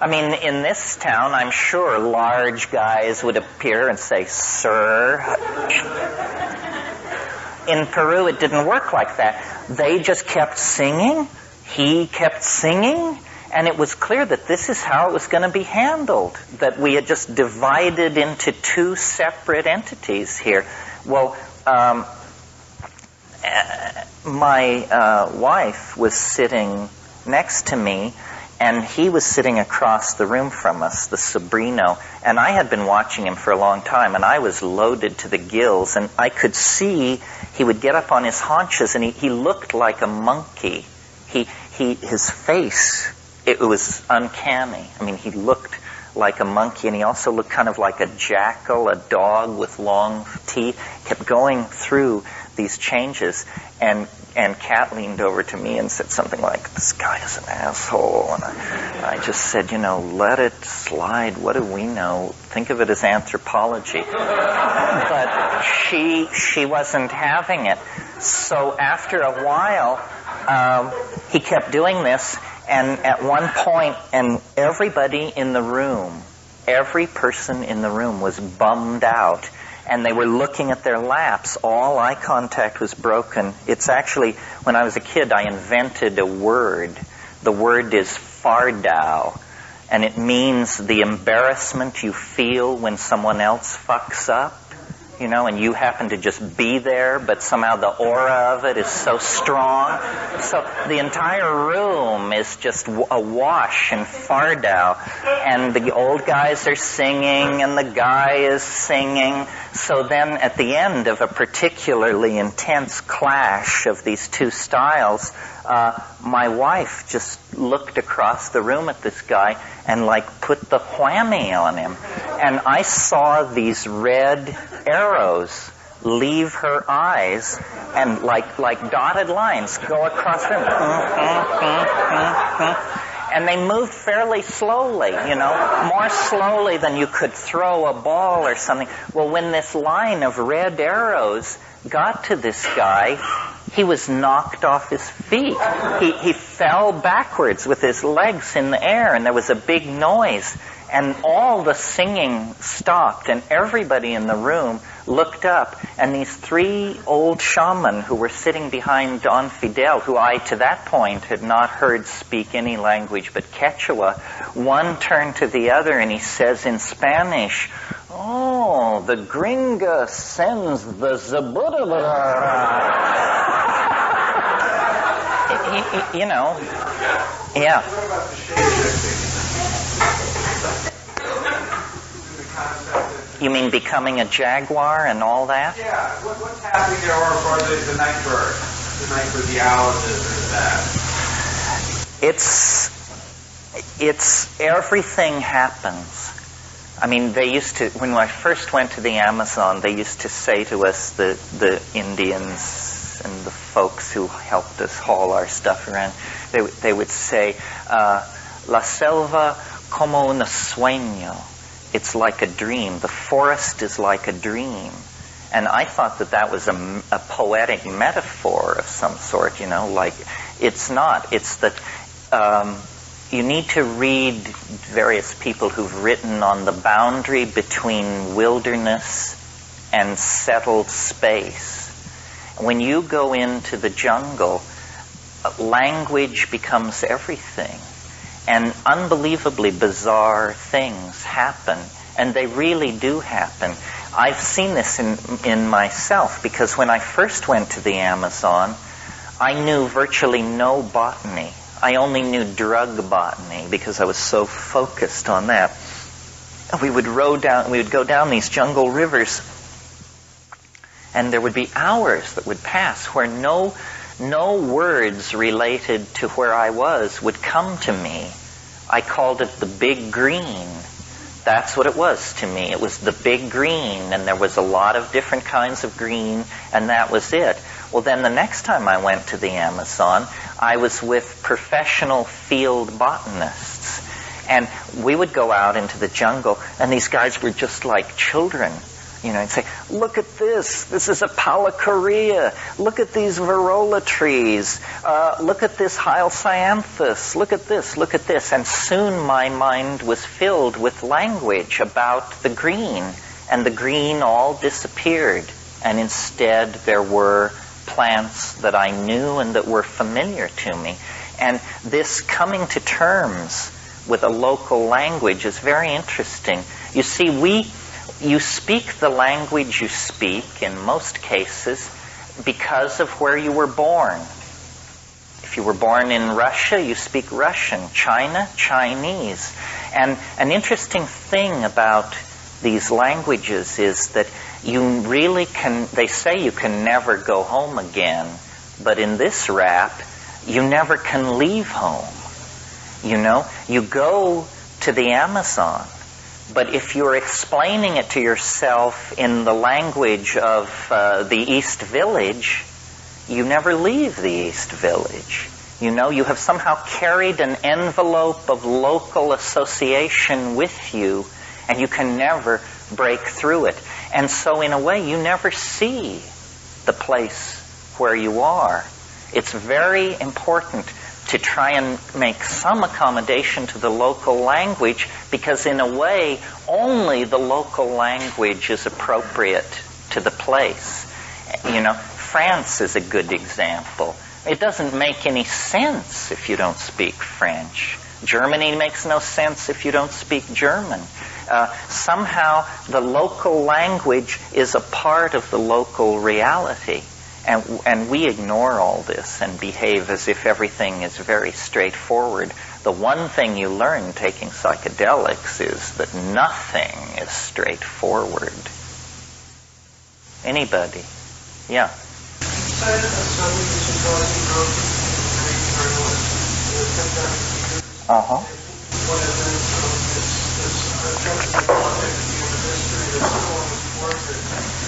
I mean, in this town, I'm sure large guys would appear and say, "Sir." In Peru, it didn't work like that. They just kept singing. He kept singing. And it was clear that this is how it was going to be handled, that we had just divided into two separate entities here. Well, my wife was sitting next to me, and he was sitting across the room from us, the sobrino, and I had been watching him for a long time, and I was loaded to the gills, and I could see he would get up on his haunches, and he looked like a monkey. His face... It was uncanny. I mean, he looked like a monkey, and he also looked kind of like a jackal, a dog with long teeth. Kept going through these changes, and Kat leaned over to me and said something like, "This guy is an asshole." And I just said, let it slide. What do we know? Think of it as anthropology. But she wasn't having it. So after a while, he kept doing this. And at one point, and everybody in the room, every person in the room was bummed out. And they were looking at their laps. All eye contact was broken. It's actually, when I was a kid, I invented a word. The word is fardao. And it means the embarrassment you feel when someone else fucks up. And you happen to just be there, but somehow the aura of it is so strong. So the entire room is just awash in fardao. And the old guys are singing, and the guy is singing. So then at the end of a particularly intense clash of these two styles, my wife just looked across the room at this guy and put the whammy on him. And I saw these red arrows leave her eyes and like dotted lines go across the room. And they moved fairly slowly, more slowly than you could throw a ball or something. Well, when this line of red arrows got to this guy, he was knocked off his feet. He fell backwards with his legs in the air, and there was a big noise. And all the singing stopped, and everybody in the room looked up, and these three old shaman who were sitting behind Don Fidel, who I, to that point, had not heard speak any language but Quechua, one turned to the other and he says in Spanish, "Oh, the gringa sends the zabudabara." Yeah. You mean becoming a jaguar and all that?
Yeah. What's happening there, or the night bird? The night bird, the owl, or that?
It's everything happens. I mean, they used to, when I first went to the Amazon, they used to say to us, the Indians and the folks who helped us haul our stuff around, they would say, La selva como un sueño. It's like a dream. The forest is like a dream. And I thought that was a poetic metaphor of some sort, like, it's not. It's that you need to read various people who've written on the boundary between wilderness and settled space. When you go into the jungle, language becomes everything. And unbelievably bizarre things happen. And they really do happen. I've seen this in myself, because when I first went to the Amazon, I knew virtually no botany. I only knew drug botany because I was so focused on that. We would go down these jungle rivers, and there would be hours that would pass where no words related to where I was would come to me. I called it the big green. That's what it was to me. It was the big green, and there was a lot of different kinds of green, and that was it. Well, then the next time I went to the Amazon, I was with professional field botanists. And we would go out into the jungle, and these guys were just like children. And say, look at this. This is a Paulicaria. Look at these Varola trees. Look at this Hyoscyanthus. Look at this. Look at this. And soon my mind was filled with language about the green. And the green all disappeared. And instead there were plants that I knew and that were familiar to me. And this coming to terms with a local language is very interesting. You see, you speak the language you speak, in most cases, because of where you were born. If you were born in Russia, you speak Russian. China, Chinese. And an interesting thing about these languages is that you really they say you can never go home again, but in this rap, you never can leave home. You go to the Amazon, but if you're explaining it to yourself in the language of the East Village, you never leave the East Village. You have somehow carried an envelope of local association with you, and you can never break through it. And so in a way, you never see the place where you are. It's very important to try and make some accommodation to the local language, because in a way, only the local language is appropriate to the place. France is a good example. It doesn't make any sense if you don't speak French. Germany makes no sense if you don't speak German. Somehow the local language is a part of the local reality. And we ignore all this and behave as if everything is very straightforward. The one thing you learn taking psychedelics is that nothing is straightforward. Anybody? Yeah. Uh-huh.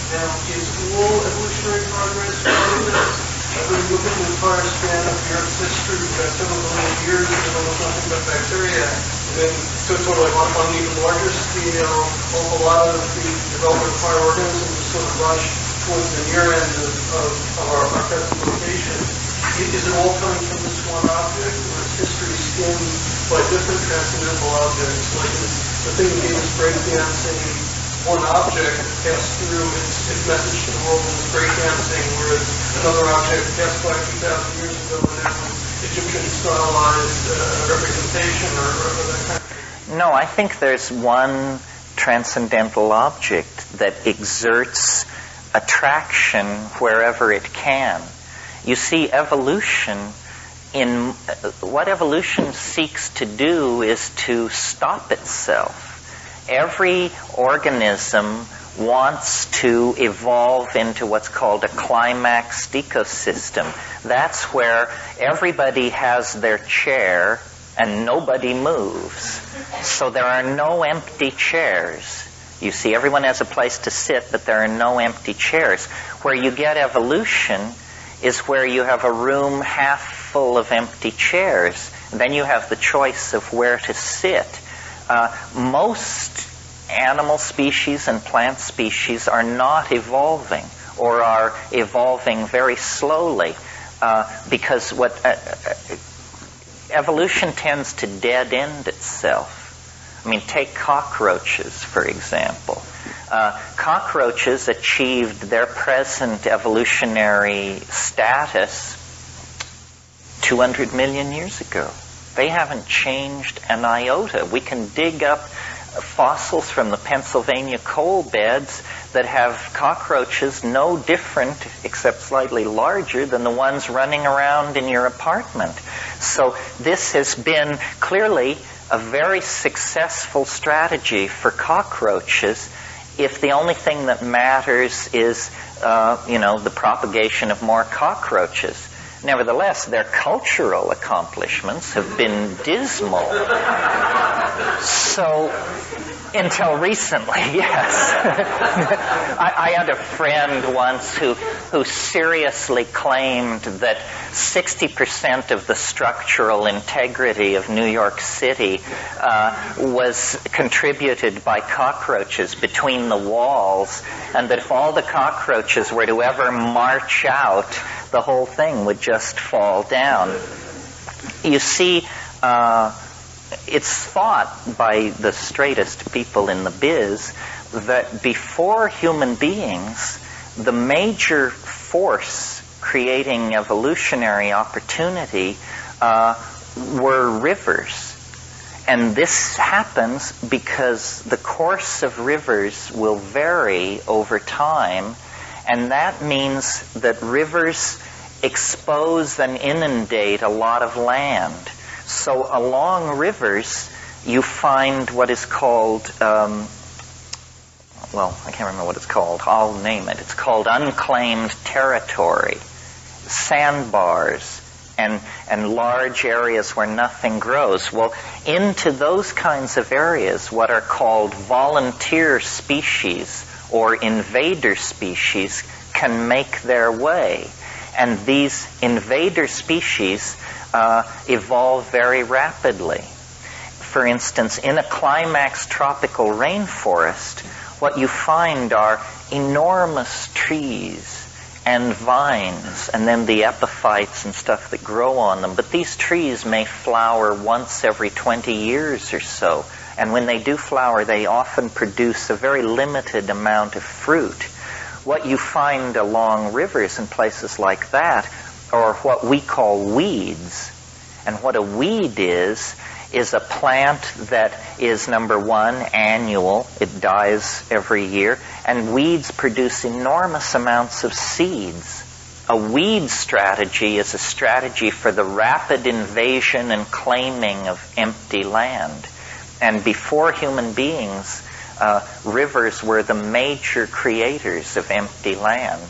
Now, is all evolutionary progress part of this? When you look at the entire span of the Earth's history, we've got several million years, and there's almost nothing but bacteria. And then, so sort of like on an even larger scale, a lot of the development of higher organisms is sort of rushed towards the near end of our present location. Is it all coming from this one object, or is history skimmed by different transcendental objects? Like the thing that gave us breakdancing, one object passed through its message to the world in this breakdancing, whereas another object passed by 2,000 years ago and had an Egyptian stylized representation or that kind of thing?
No, I think there's one transcendental object that exerts attraction wherever it can. You see, what evolution seeks to do is to stop itself. Every organism wants to evolve into what's called a climaxed ecosystem. That's where everybody has their chair and nobody moves. So there are no empty chairs. You see, everyone has a place to sit, but there are no empty chairs. Where you get evolution is where you have a room half full of empty chairs. Then you have the choice of where to sit. Most animal species and plant species are not evolving, or are evolving very slowly, because what evolution tends to dead end itself. I mean, take cockroaches, for example. Cockroaches achieved their present evolutionary status 200 million years ago. They haven't changed an iota. We can dig up fossils from the Pennsylvania coal beds that have cockroaches no different, except slightly larger, than the ones running around in your apartment. So this has been clearly a very successful strategy for cockroaches if the only thing that matters is, the propagation of more cockroaches. Nevertheless, their cultural accomplishments have been dismal. So, until recently, yes. I had a friend once who seriously claimed that 60% of the structural integrity of New York City was contributed by cockroaches between the walls, and that if all the cockroaches were to ever march out, the whole thing would just fall down. You see, it's thought by the straightest people in the biz that before human beings, the major force creating evolutionary opportunity were rivers. And this happens because the course of rivers will vary over time, and that means that rivers expose and inundate a lot of land. So along rivers, you find what is called, I can't remember what it's called. I'll name it. It's called unclaimed territory, sandbars, and large areas where nothing grows. Well, into those kinds of areas, what are called volunteer species or invader species can make their way. And these invader species evolve very rapidly. For instance, in a climax tropical rainforest, what you find are enormous trees and vines, and then the epiphytes and stuff that grow on them. But these trees may flower once every 20 years or so. And when they do flower, they often produce a very limited amount of fruit. What you find along rivers and places like that are what we call weeds. And what a weed is a plant that is, number one, annual. It dies every year. And weeds produce enormous amounts of seeds. A weed strategy is a strategy for the rapid invasion and claiming of empty land. And before human beings, rivers were the major creators of empty land.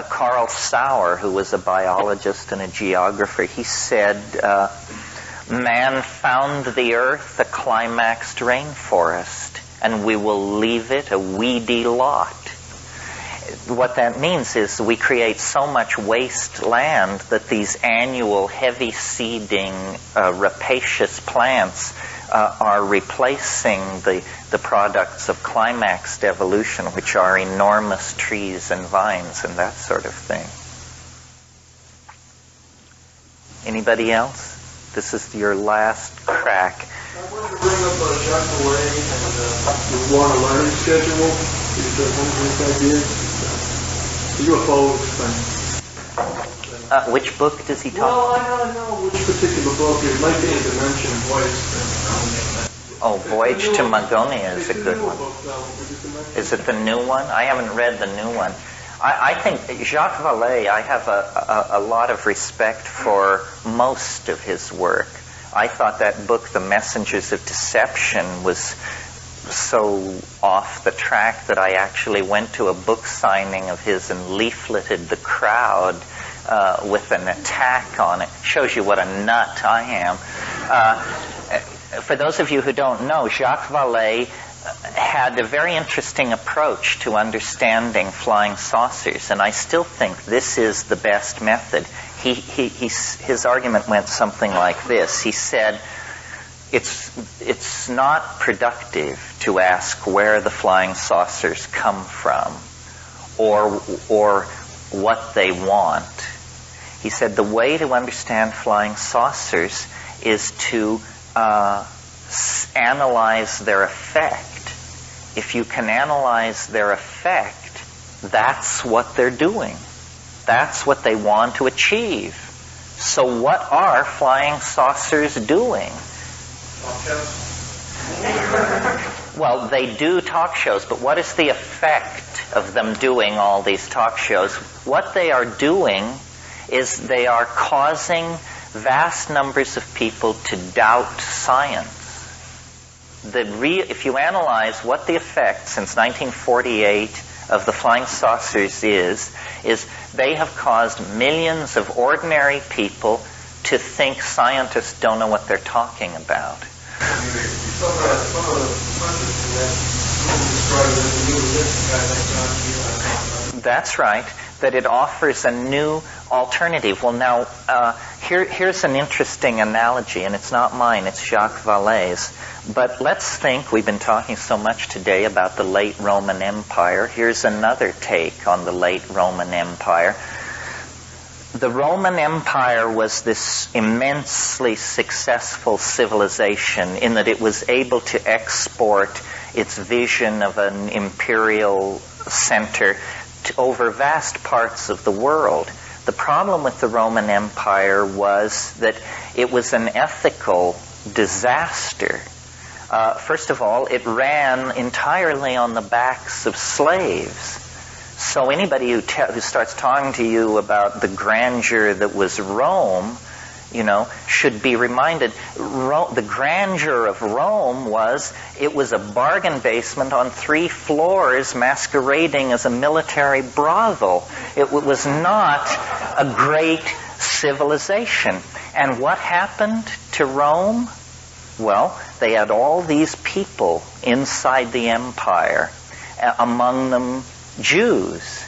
Carl Sauer, who was a biologist and a geographer, he said, man found the earth a climaxed rainforest, and we will leave it a weedy lot. What that means is we create so much waste land that these annual heavy seeding rapacious plants are replacing the products of climaxed evolution, which are enormous trees and vines and that sort of thing. Anybody else? This is your last crack.
I wanted to bring up Jacques Vallée and the Warner learning schedule. The UFOs thing.
Which book does he talk about?
Well, I don't know which particular book. It might be a Dimension Voice.
Oh, Voyage to Magonia is a good one. Is it the new one? I haven't read the new one. I think Jacques Vallée, I have a lot of respect for most of his work. I thought that book, The Messengers of Deception, was so off the track that I actually went to a book signing of his and leafleted the crowd with an attack on it. Shows you what a nut I am. For those of you who don't know, Jacques Vallée had a very interesting approach to understanding flying saucers, and I still think this is the best method. His argument went something like this. He said, it's not productive to ask where the flying saucers come from or what they want. He said the way to understand flying saucers is to analyze their effect. If you can analyze their effect, that's what they're doing. That's what they want to achieve. So what are flying saucers doing? Well, they do talk shows, but what is the effect of them doing all these talk shows? What they are doing is they are causing vast numbers of people to doubt science. If you analyze what the effect since 1948 of the flying saucers is they have caused millions of ordinary people to think scientists don't know what they're talking about. That's right, that it offers a new alternative. Well, now, here's an interesting analogy, and it's not mine, it's Jacques Vallée's. But let's think, we've been talking so much today about the late Roman Empire. Here's another take on the late Roman Empire. The Roman Empire was this immensely successful civilization in that it was able to export its vision of an imperial center over vast parts of the world. The problem with the Roman Empire was that it was an ethical disaster. First of all, it ran entirely on the backs of slaves. So anybody who starts talking to you about the grandeur that was Rome, should be reminded, the grandeur of Rome it was a bargain basement on 3 floors masquerading as a military brothel. It was not a great civilization. And what happened to Rome? Well, they had all these people inside the empire, among them Jews.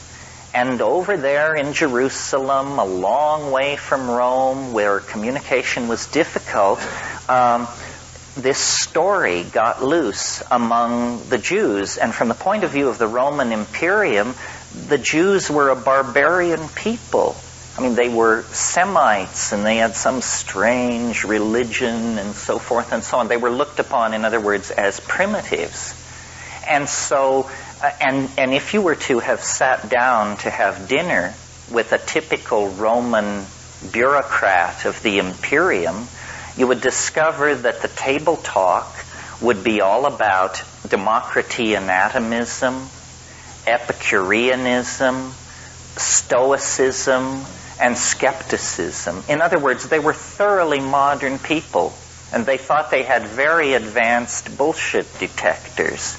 And over there in Jerusalem, a long way from Rome, where communication was difficult, this story got loose among the Jews. And from the point of view of the Roman Imperium, the Jews were a barbarian people. I mean, they were Semites, and they had some strange religion and so forth and so on. They were looked upon, in other words, as primitives. And so, and if you were to have sat down to have dinner with a typical Roman bureaucrat of the Imperium, you would discover that the table talk would be all about Democraty anatomism, Epicureanism, Stoicism, and skepticism. In other words, they were thoroughly modern people, and they thought they had very advanced bullshit detectors.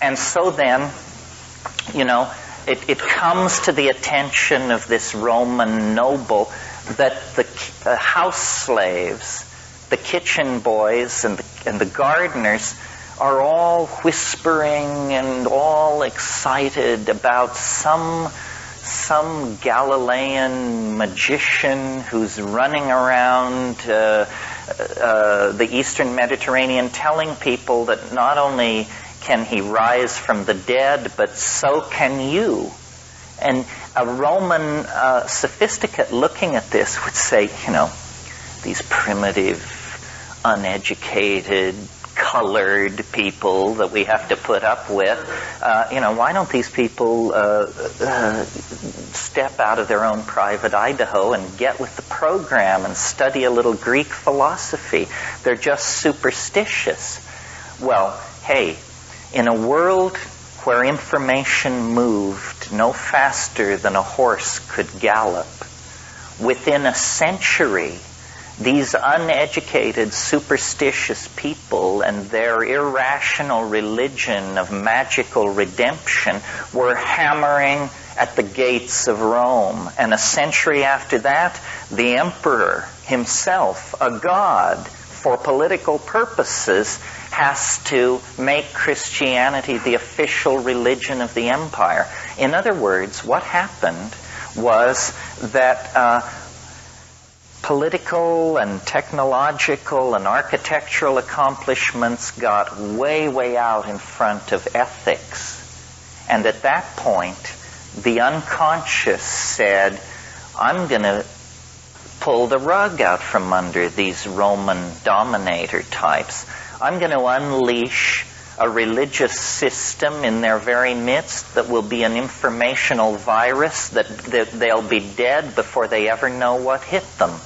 And so then, it comes to the attention of this Roman noble that the house slaves, the kitchen boys, and the gardeners are all whispering and all excited about some Galilean magician who's running around the Eastern Mediterranean telling people that not only can he rise from the dead, but so can you. And a Roman sophisticate looking at this would say, these primitive, uneducated, colored people that we have to put up with, why don't these people step out of their own private Idaho and get with the program and study a little Greek philosophy? They're just superstitious. Well, hey, in a world where information moved no faster than a horse could gallop, within a century, these uneducated, superstitious people and their irrational religion of magical redemption were hammering at the gates of Rome. And a century after that, the emperor himself, a god, for political purposes, has to make Christianity the official religion of the empire. In other words, what happened was that political and technological and architectural accomplishments got way, way out in front of ethics. And at that point, the unconscious said, I'm going to pull the rug out from under these Roman dominator types. I'm going to unleash a religious system in their very midst that will be an informational virus that they'll be dead before they ever know what hit them.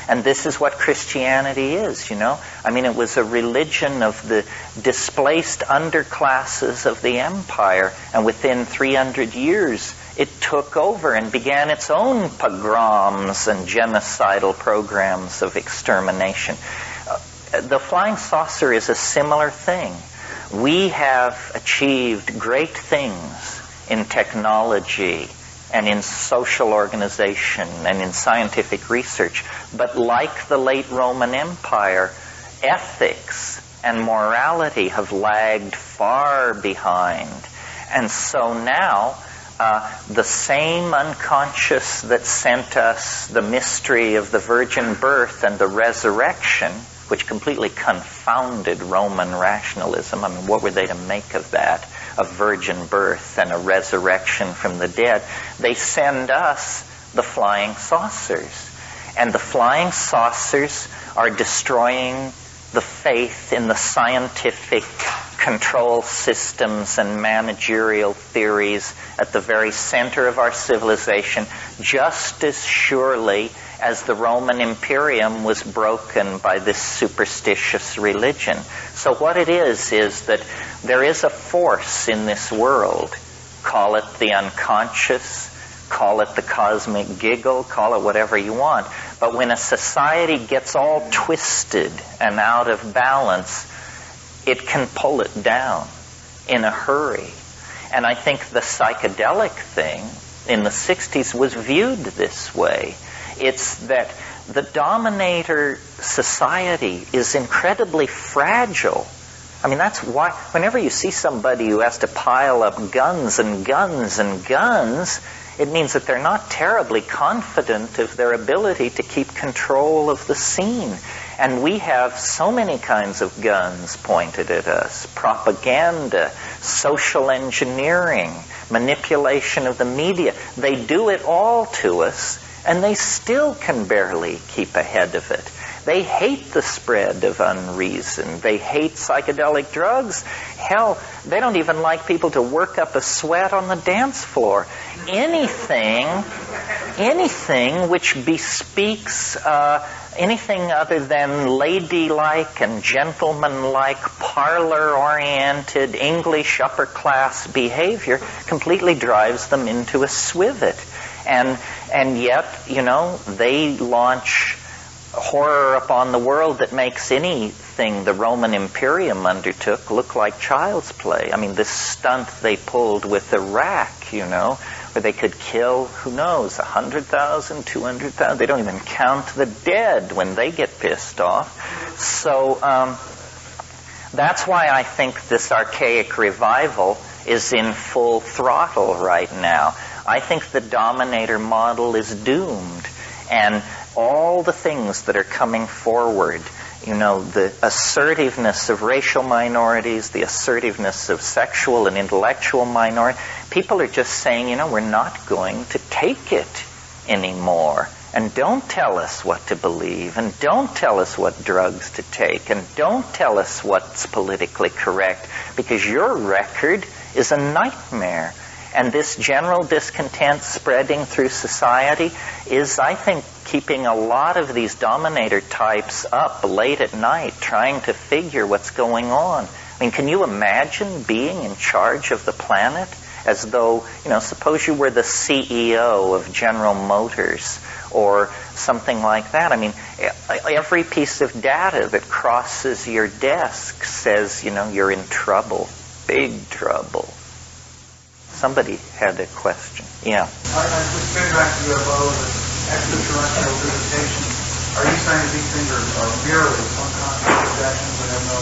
And this is what Christianity is, you know. I mean, it was a religion of the displaced underclasses of the empire, and within 300 years it took over and began its own pogroms and genocidal programs of extermination. The flying saucer is a similar thing. We have achieved great things in technology and in social organization and in scientific research. But like the late Roman Empire, ethics and morality have lagged far behind. And so now, the same unconscious that sent us the mystery of the virgin birth and the resurrection, which completely confounded Roman rationalism. I mean, what were they to make of that? A virgin birth and a resurrection from the dead. They send us the flying saucers. And the flying saucers are destroying the faith in the scientific control systems and managerial theories at the very center of our civilization, just as surely as the Roman Imperium was broken by this superstitious religion. So what it is that there is a force in this world, call it the unconscious, call it the cosmic giggle, call it whatever you want, but when a society gets all twisted and out of balance, it can pull it down in a hurry. And I think the psychedelic thing in the 60s was viewed this way. It's that the dominator society is incredibly fragile. I mean, that's why whenever you see somebody who has to pile up guns and guns and guns, it means that they're not terribly confident of their ability to keep control of the scene. And we have so many kinds of guns pointed at us. Propaganda, social engineering, manipulation of the media. They do it all to us, and they still can barely keep ahead of it. They hate the spread of unreason. They hate psychedelic drugs. Hell, they don't even like people to work up a sweat on the dance floor. Anything which bespeaks anything other than ladylike and gentlemanlike, parlor-oriented, English upper-class behavior completely drives them into a swivet. And yet, you know, they launch horror upon the world that makes anything the Roman Imperium undertook look like child's play. I mean, this stunt they pulled with Iraq, you know, where they could kill, who knows, 100,000, 200,000. They don't even count the dead when they get pissed off. So that's why I think this archaic revival is in full throttle right now. I think the dominator model is doomed. And all the things that are coming forward, you know, the assertiveness of racial minorities, the assertiveness of sexual and intellectual minorities, people are just saying, you know, we're not going to take it anymore. And don't tell us what to believe, and don't tell us what drugs to take, and don't tell us what's politically correct, because your record is a nightmare. And this general discontent spreading through society is, I think, keeping a lot of these dominator types up late at night trying to figure what's going on. I mean, can you imagine being in charge of the planet as though, you know, suppose you were the CEO of General Motors or something like that. I mean, every piece of data that crosses your desk says, you know, you're in trouble, big trouble. Somebody had a question. Yeah.
I just getting back to UFOs and extraterrestrial visitation. Are you saying these things are merely unconscious dimensions that have no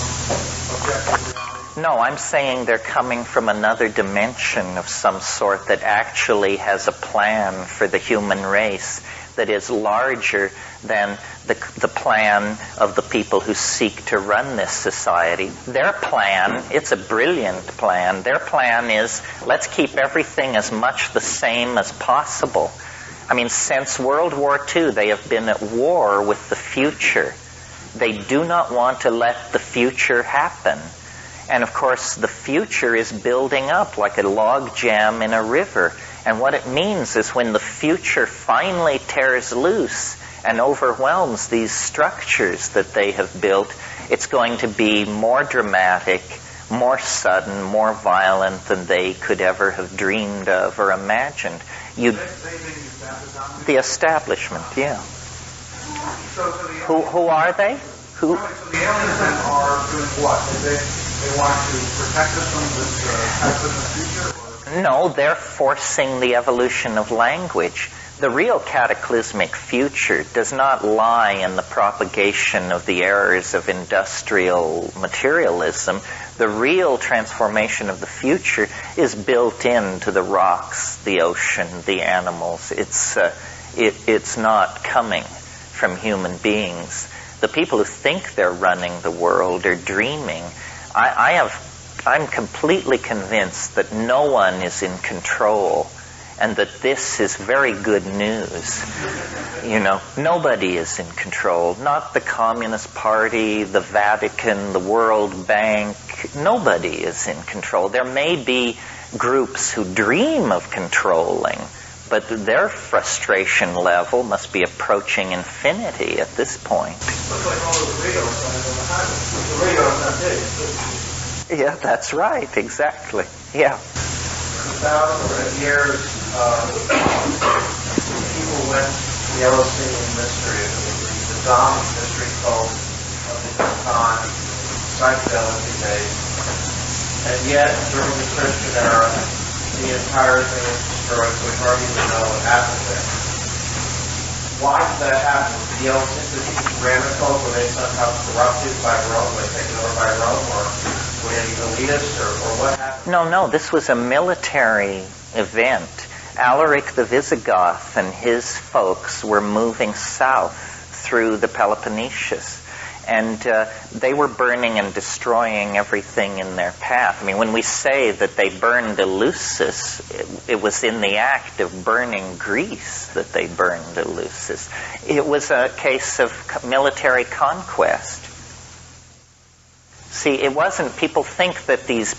objective reality?
No, I'm saying they're coming from another dimension of some sort that actually has a plan for the human race that is larger than the plan of the people who seek to run this society. Their plan, it's a brilliant plan. Their plan is, let's keep everything as much the same as possible. I mean, since World War II, they have been at war with the future. They do not want to let the future happen. And of course, the future is building up like a log jam in a river. And what it means is when the future finally tears loose and overwhelms these structures that they have built, it's going to be more dramatic, more sudden, more violent than they could ever have dreamed of or imagined. The establishment, yeah. Who are they? Who?
So the aliens then are doing what? They want to protect us from this cataclysmic future?
No, they're forcing the evolution of language. The real cataclysmic future does not lie in the propagation of the errors of industrial materialism. The real transformation of the future is built into the rocks, the ocean, the animals. It's not coming from human beings. The people who think they're running the world are dreaming. I'm completely convinced that no one is in control and that this is very good news. You know, nobody is in control. Not the Communist Party, the Vatican, the World Bank. Nobody is in control. There may be groups who dream of controlling, but their frustration level must be approaching infinity at this point.
Looks like all of the radio signs on the highway. The radio is not big.
Yeah, that's right, exactly. Yeah.
For thousands of years, people went to the Eleusinian mystery, the dominant mystery cult of the time, psychedelic days. And yet, during the Christian era, the entire thing was destroyed, so we hardly even know what happened there. Why did that happen? Was the Eleusinian Rama cult, were they somehow corrupted by Rome, were they taken over by Rome, or were they elitists, or what happened?
No, this was a military event. Alaric the Visigoth and his folks were moving south through the Peloponnesus. And they were burning and destroying everything in their path. I mean, when we say that they burned Eleusis, it was in the act of burning Greece that they burned Eleusis. It was a case of military conquest. See, it wasn't, people think that these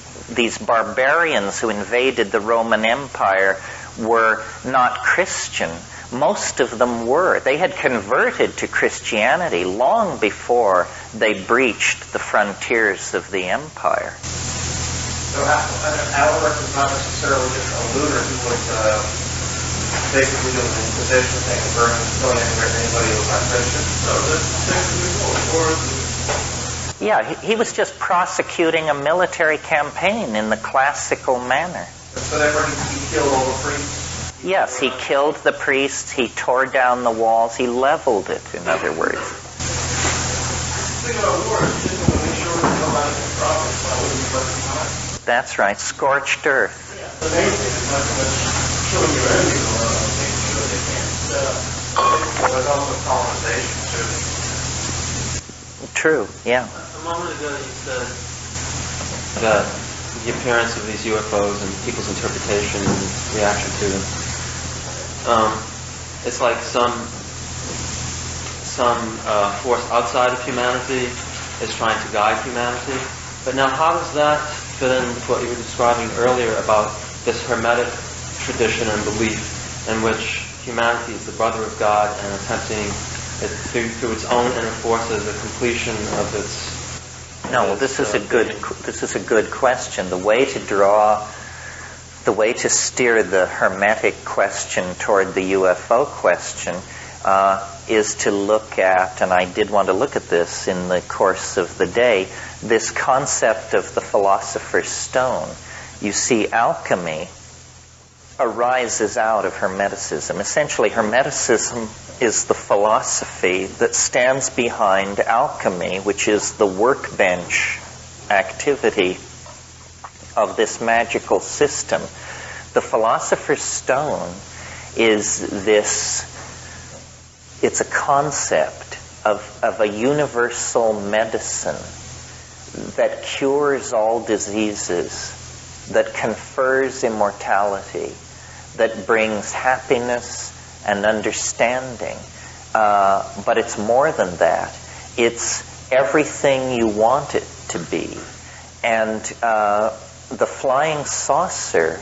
barbarians who invaded the Roman Empire were not Christian. Most of them were. They had converted to Christianity long before they breached the frontiers of the empire.
So Alaric was not necessarily just a looter who was basically doing the Inquisition thing and burning, killing anybody who was not Christian. So
yeah, he was just prosecuting a military campaign in the classical manner.
So therefore he killed all the priests?
Yes, he killed the priests, he tore down the walls, he leveled it, in other words. That's right, scorched earth. True, yeah.
A moment ago you said that the appearance of these UFOs and people's interpretation and reaction to them. It's like some force outside of humanity is trying to guide humanity. But now how does that fit in with what you were describing earlier about this hermetic tradition and belief in which humanity is the brother of God and attempting through its own inner forces the completion of its...
No, well, this is a good question. The way to steer the hermetic question toward the UFO question is to look at, and I did want to look at this in the course of the day, this concept of the philosopher's stone. You see, alchemy arises out of Hermeticism. Essentially, Hermeticism is the philosophy that stands behind alchemy, which is the workbench activity of this magical system. The Philosopher's Stone is it's a concept of a universal medicine that cures all diseases, that confers immortality, that brings happiness and understanding. But it's more than that. It's everything you want it to be. And the flying saucer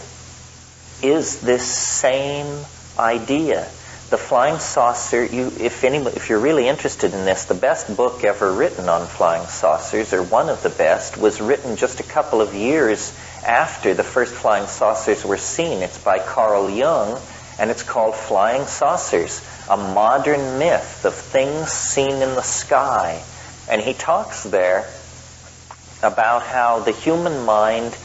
is this same idea. The flying saucer, if you're really interested in this, the best book ever written on flying saucers, or one of the best, was written just a couple of years after the first flying saucers were seen. It's by Carl Jung, and it's called Flying Saucers, a modern myth of things seen in the sky. And he talks there about how the human mind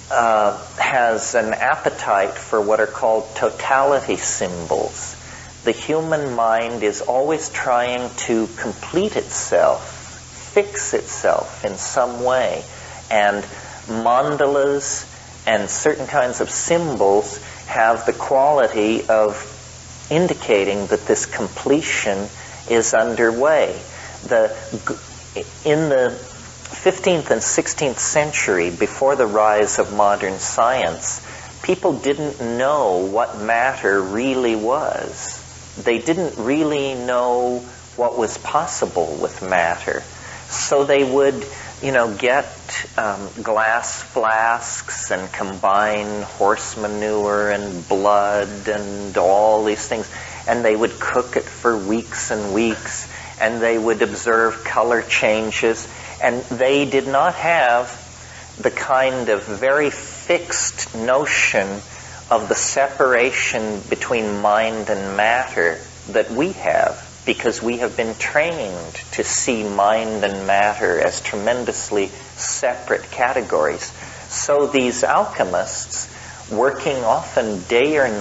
has an appetite for what are called totality symbols. The human mind is always trying to complete itself, fix itself in some way. And mandalas and certain kinds of symbols have the quality of indicating that this completion is underway. In the 15th and 16th century, before the rise of modern science, people didn't know what matter really was. They didn't really know what was possible with matter. So they would, get glass flasks and combine horse manure and blood and all these things, and they would cook it for weeks and weeks, and they would observe color changes. And they did not have the kind of very fixed notion of the separation between mind and matter that we have, because we have been trained to see mind and matter as tremendously separate categories. So these alchemists, working often day and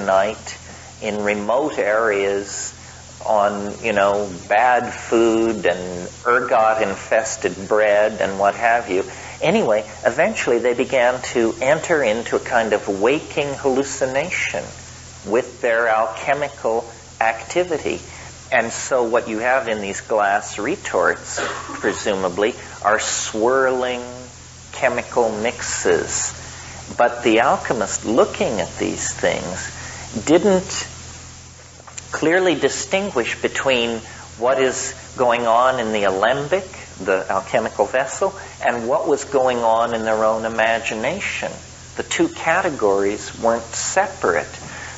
night in remote areas, on, bad food and ergot-infested bread and what have you. Anyway, eventually they began to enter into a kind of waking hallucination with their alchemical activity. And so what you have in these glass retorts, presumably, are swirling chemical mixes. But the alchemist, looking at these things, didn't clearly distinguish between what is going on in the alembic, the alchemical vessel, and what was going on in their own imagination. The two categories weren't separate.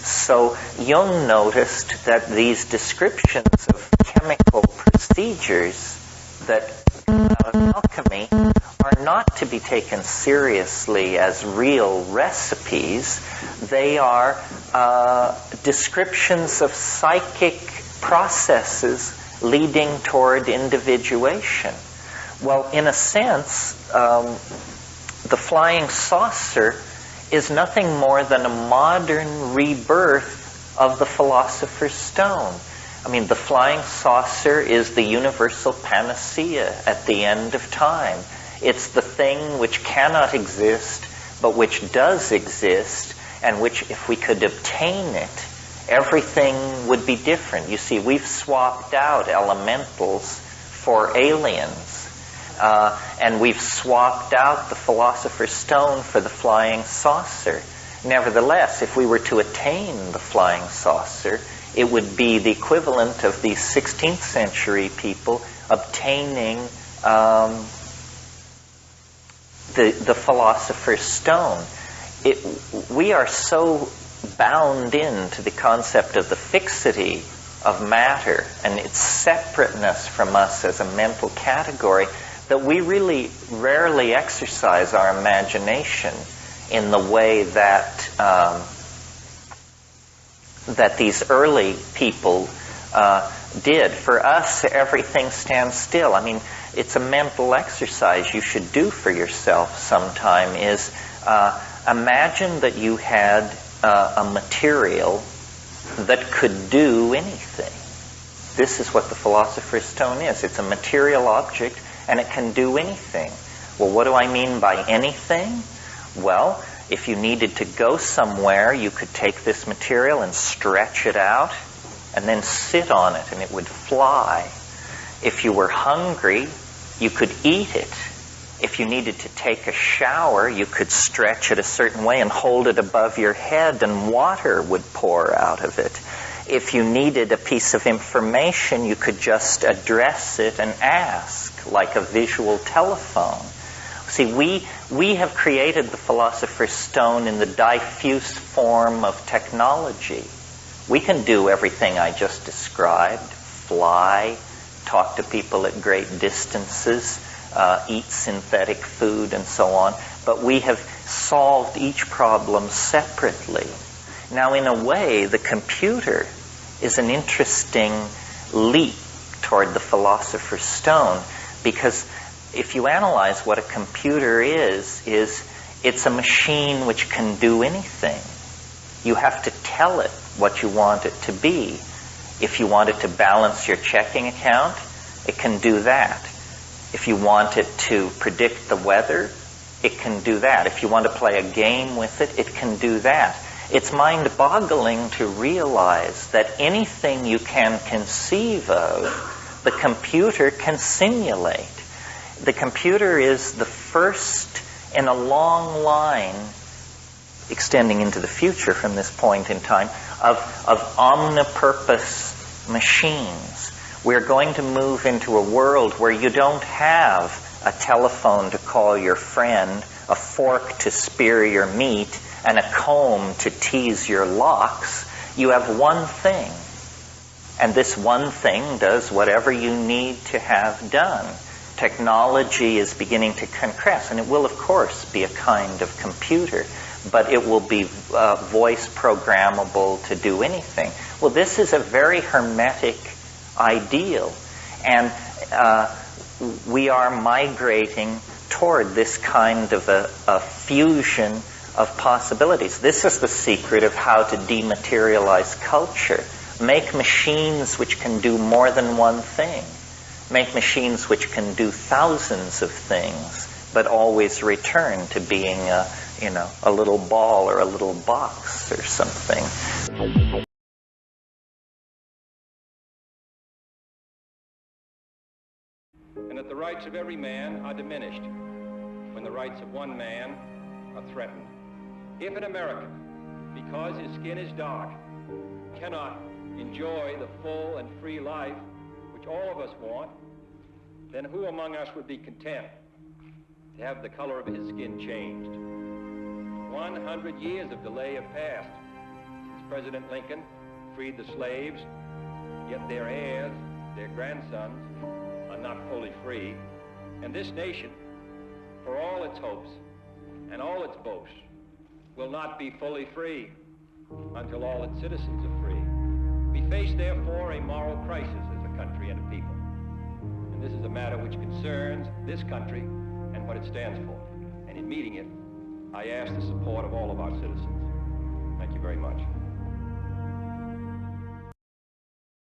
So Jung noticed that these descriptions of chemical procedures that come out of alchemy are not to be taken seriously as real recipes. They are descriptions of psychic processes leading toward individuation. Well, in a sense, the flying saucer is nothing more than a modern rebirth of the Philosopher's Stone. I mean, the flying saucer is the universal panacea at the end of time. It's the thing which cannot exist, but which does exist, and which, if we could obtain it, everything would be different. You see, we've swapped out elementals for aliens. And we've swapped out the Philosopher's Stone for the flying saucer. Nevertheless, if we were to attain the flying saucer, it would be the equivalent of these 16th century people obtaining the Philosopher's Stone. We are so bound into the concept of the fixity of matter and its separateness from us as a mental category that we really rarely exercise our imagination in the way that that these early people did. For us, everything stands still. I mean, it's a mental exercise you should do for yourself sometime, is Imagine that you had a material that could do anything. This is what the Philosopher's Stone is. It's a material object, and it can do anything. Well, what do I mean by anything? Well, if you needed to go somewhere, you could take this material and stretch it out, and then sit on it, and it would fly. If you were hungry, you could eat it. If you needed to take a shower, you could stretch it a certain way and hold it above your head, and water would pour out of it. If you needed a piece of information, you could just address it and ask, like a visual telephone. See, we have created the Philosopher's Stone in the diffuse form of technology. We can do everything I just described: fly, talk to people at great distances, eat synthetic food, and so on. But we have solved each problem separately. Now, in a way, the computer is an interesting leap toward the Philosopher's Stone, because if you analyze what a computer is it's a machine which can do anything. You have to tell it what you want it to be. If you want it to balance your checking account, it can do that. If you want it to predict the weather, it can do that. If you want to play a game with it, it can do that. It's mind-boggling to realize that anything you can conceive of, the computer can simulate. The computer is the first in a long line, extending into the future from this point in time, of omnipurpose machines. We're going to move into a world where you don't have a telephone to call your friend, a fork to spear your meat, and a comb to tease your locks. You have one thing, and this one thing does whatever you need to have done. Technology is beginning to compress, and it will, of course, be a kind of computer, but it will be voice programmable to do anything. Well, this is a very hermetic ideal, and we are migrating toward this kind of a fusion of possibilities. This is the secret of how to dematerialize culture. Make machines which can do more than one thing. Make machines which can do thousands of things, but always return to being a little ball or a little box or something.
And that the rights of every man are diminished when the rights of one man are threatened. If an American, because his skin is dark, cannot enjoy the full and free life which all of us want, then who among us would be content to have the color of his skin changed? 100 years of delay have passed since President Lincoln freed the slaves, yet their heirs, their grandsons, are not fully free. And this nation, for all its hopes and all its boasts, will not be fully free until all its citizens are free. We face, therefore, a moral crisis as a country and a people. And this is a matter which concerns this country and what it stands for. And in meeting it, I ask the support of all of our citizens. Thank you very much.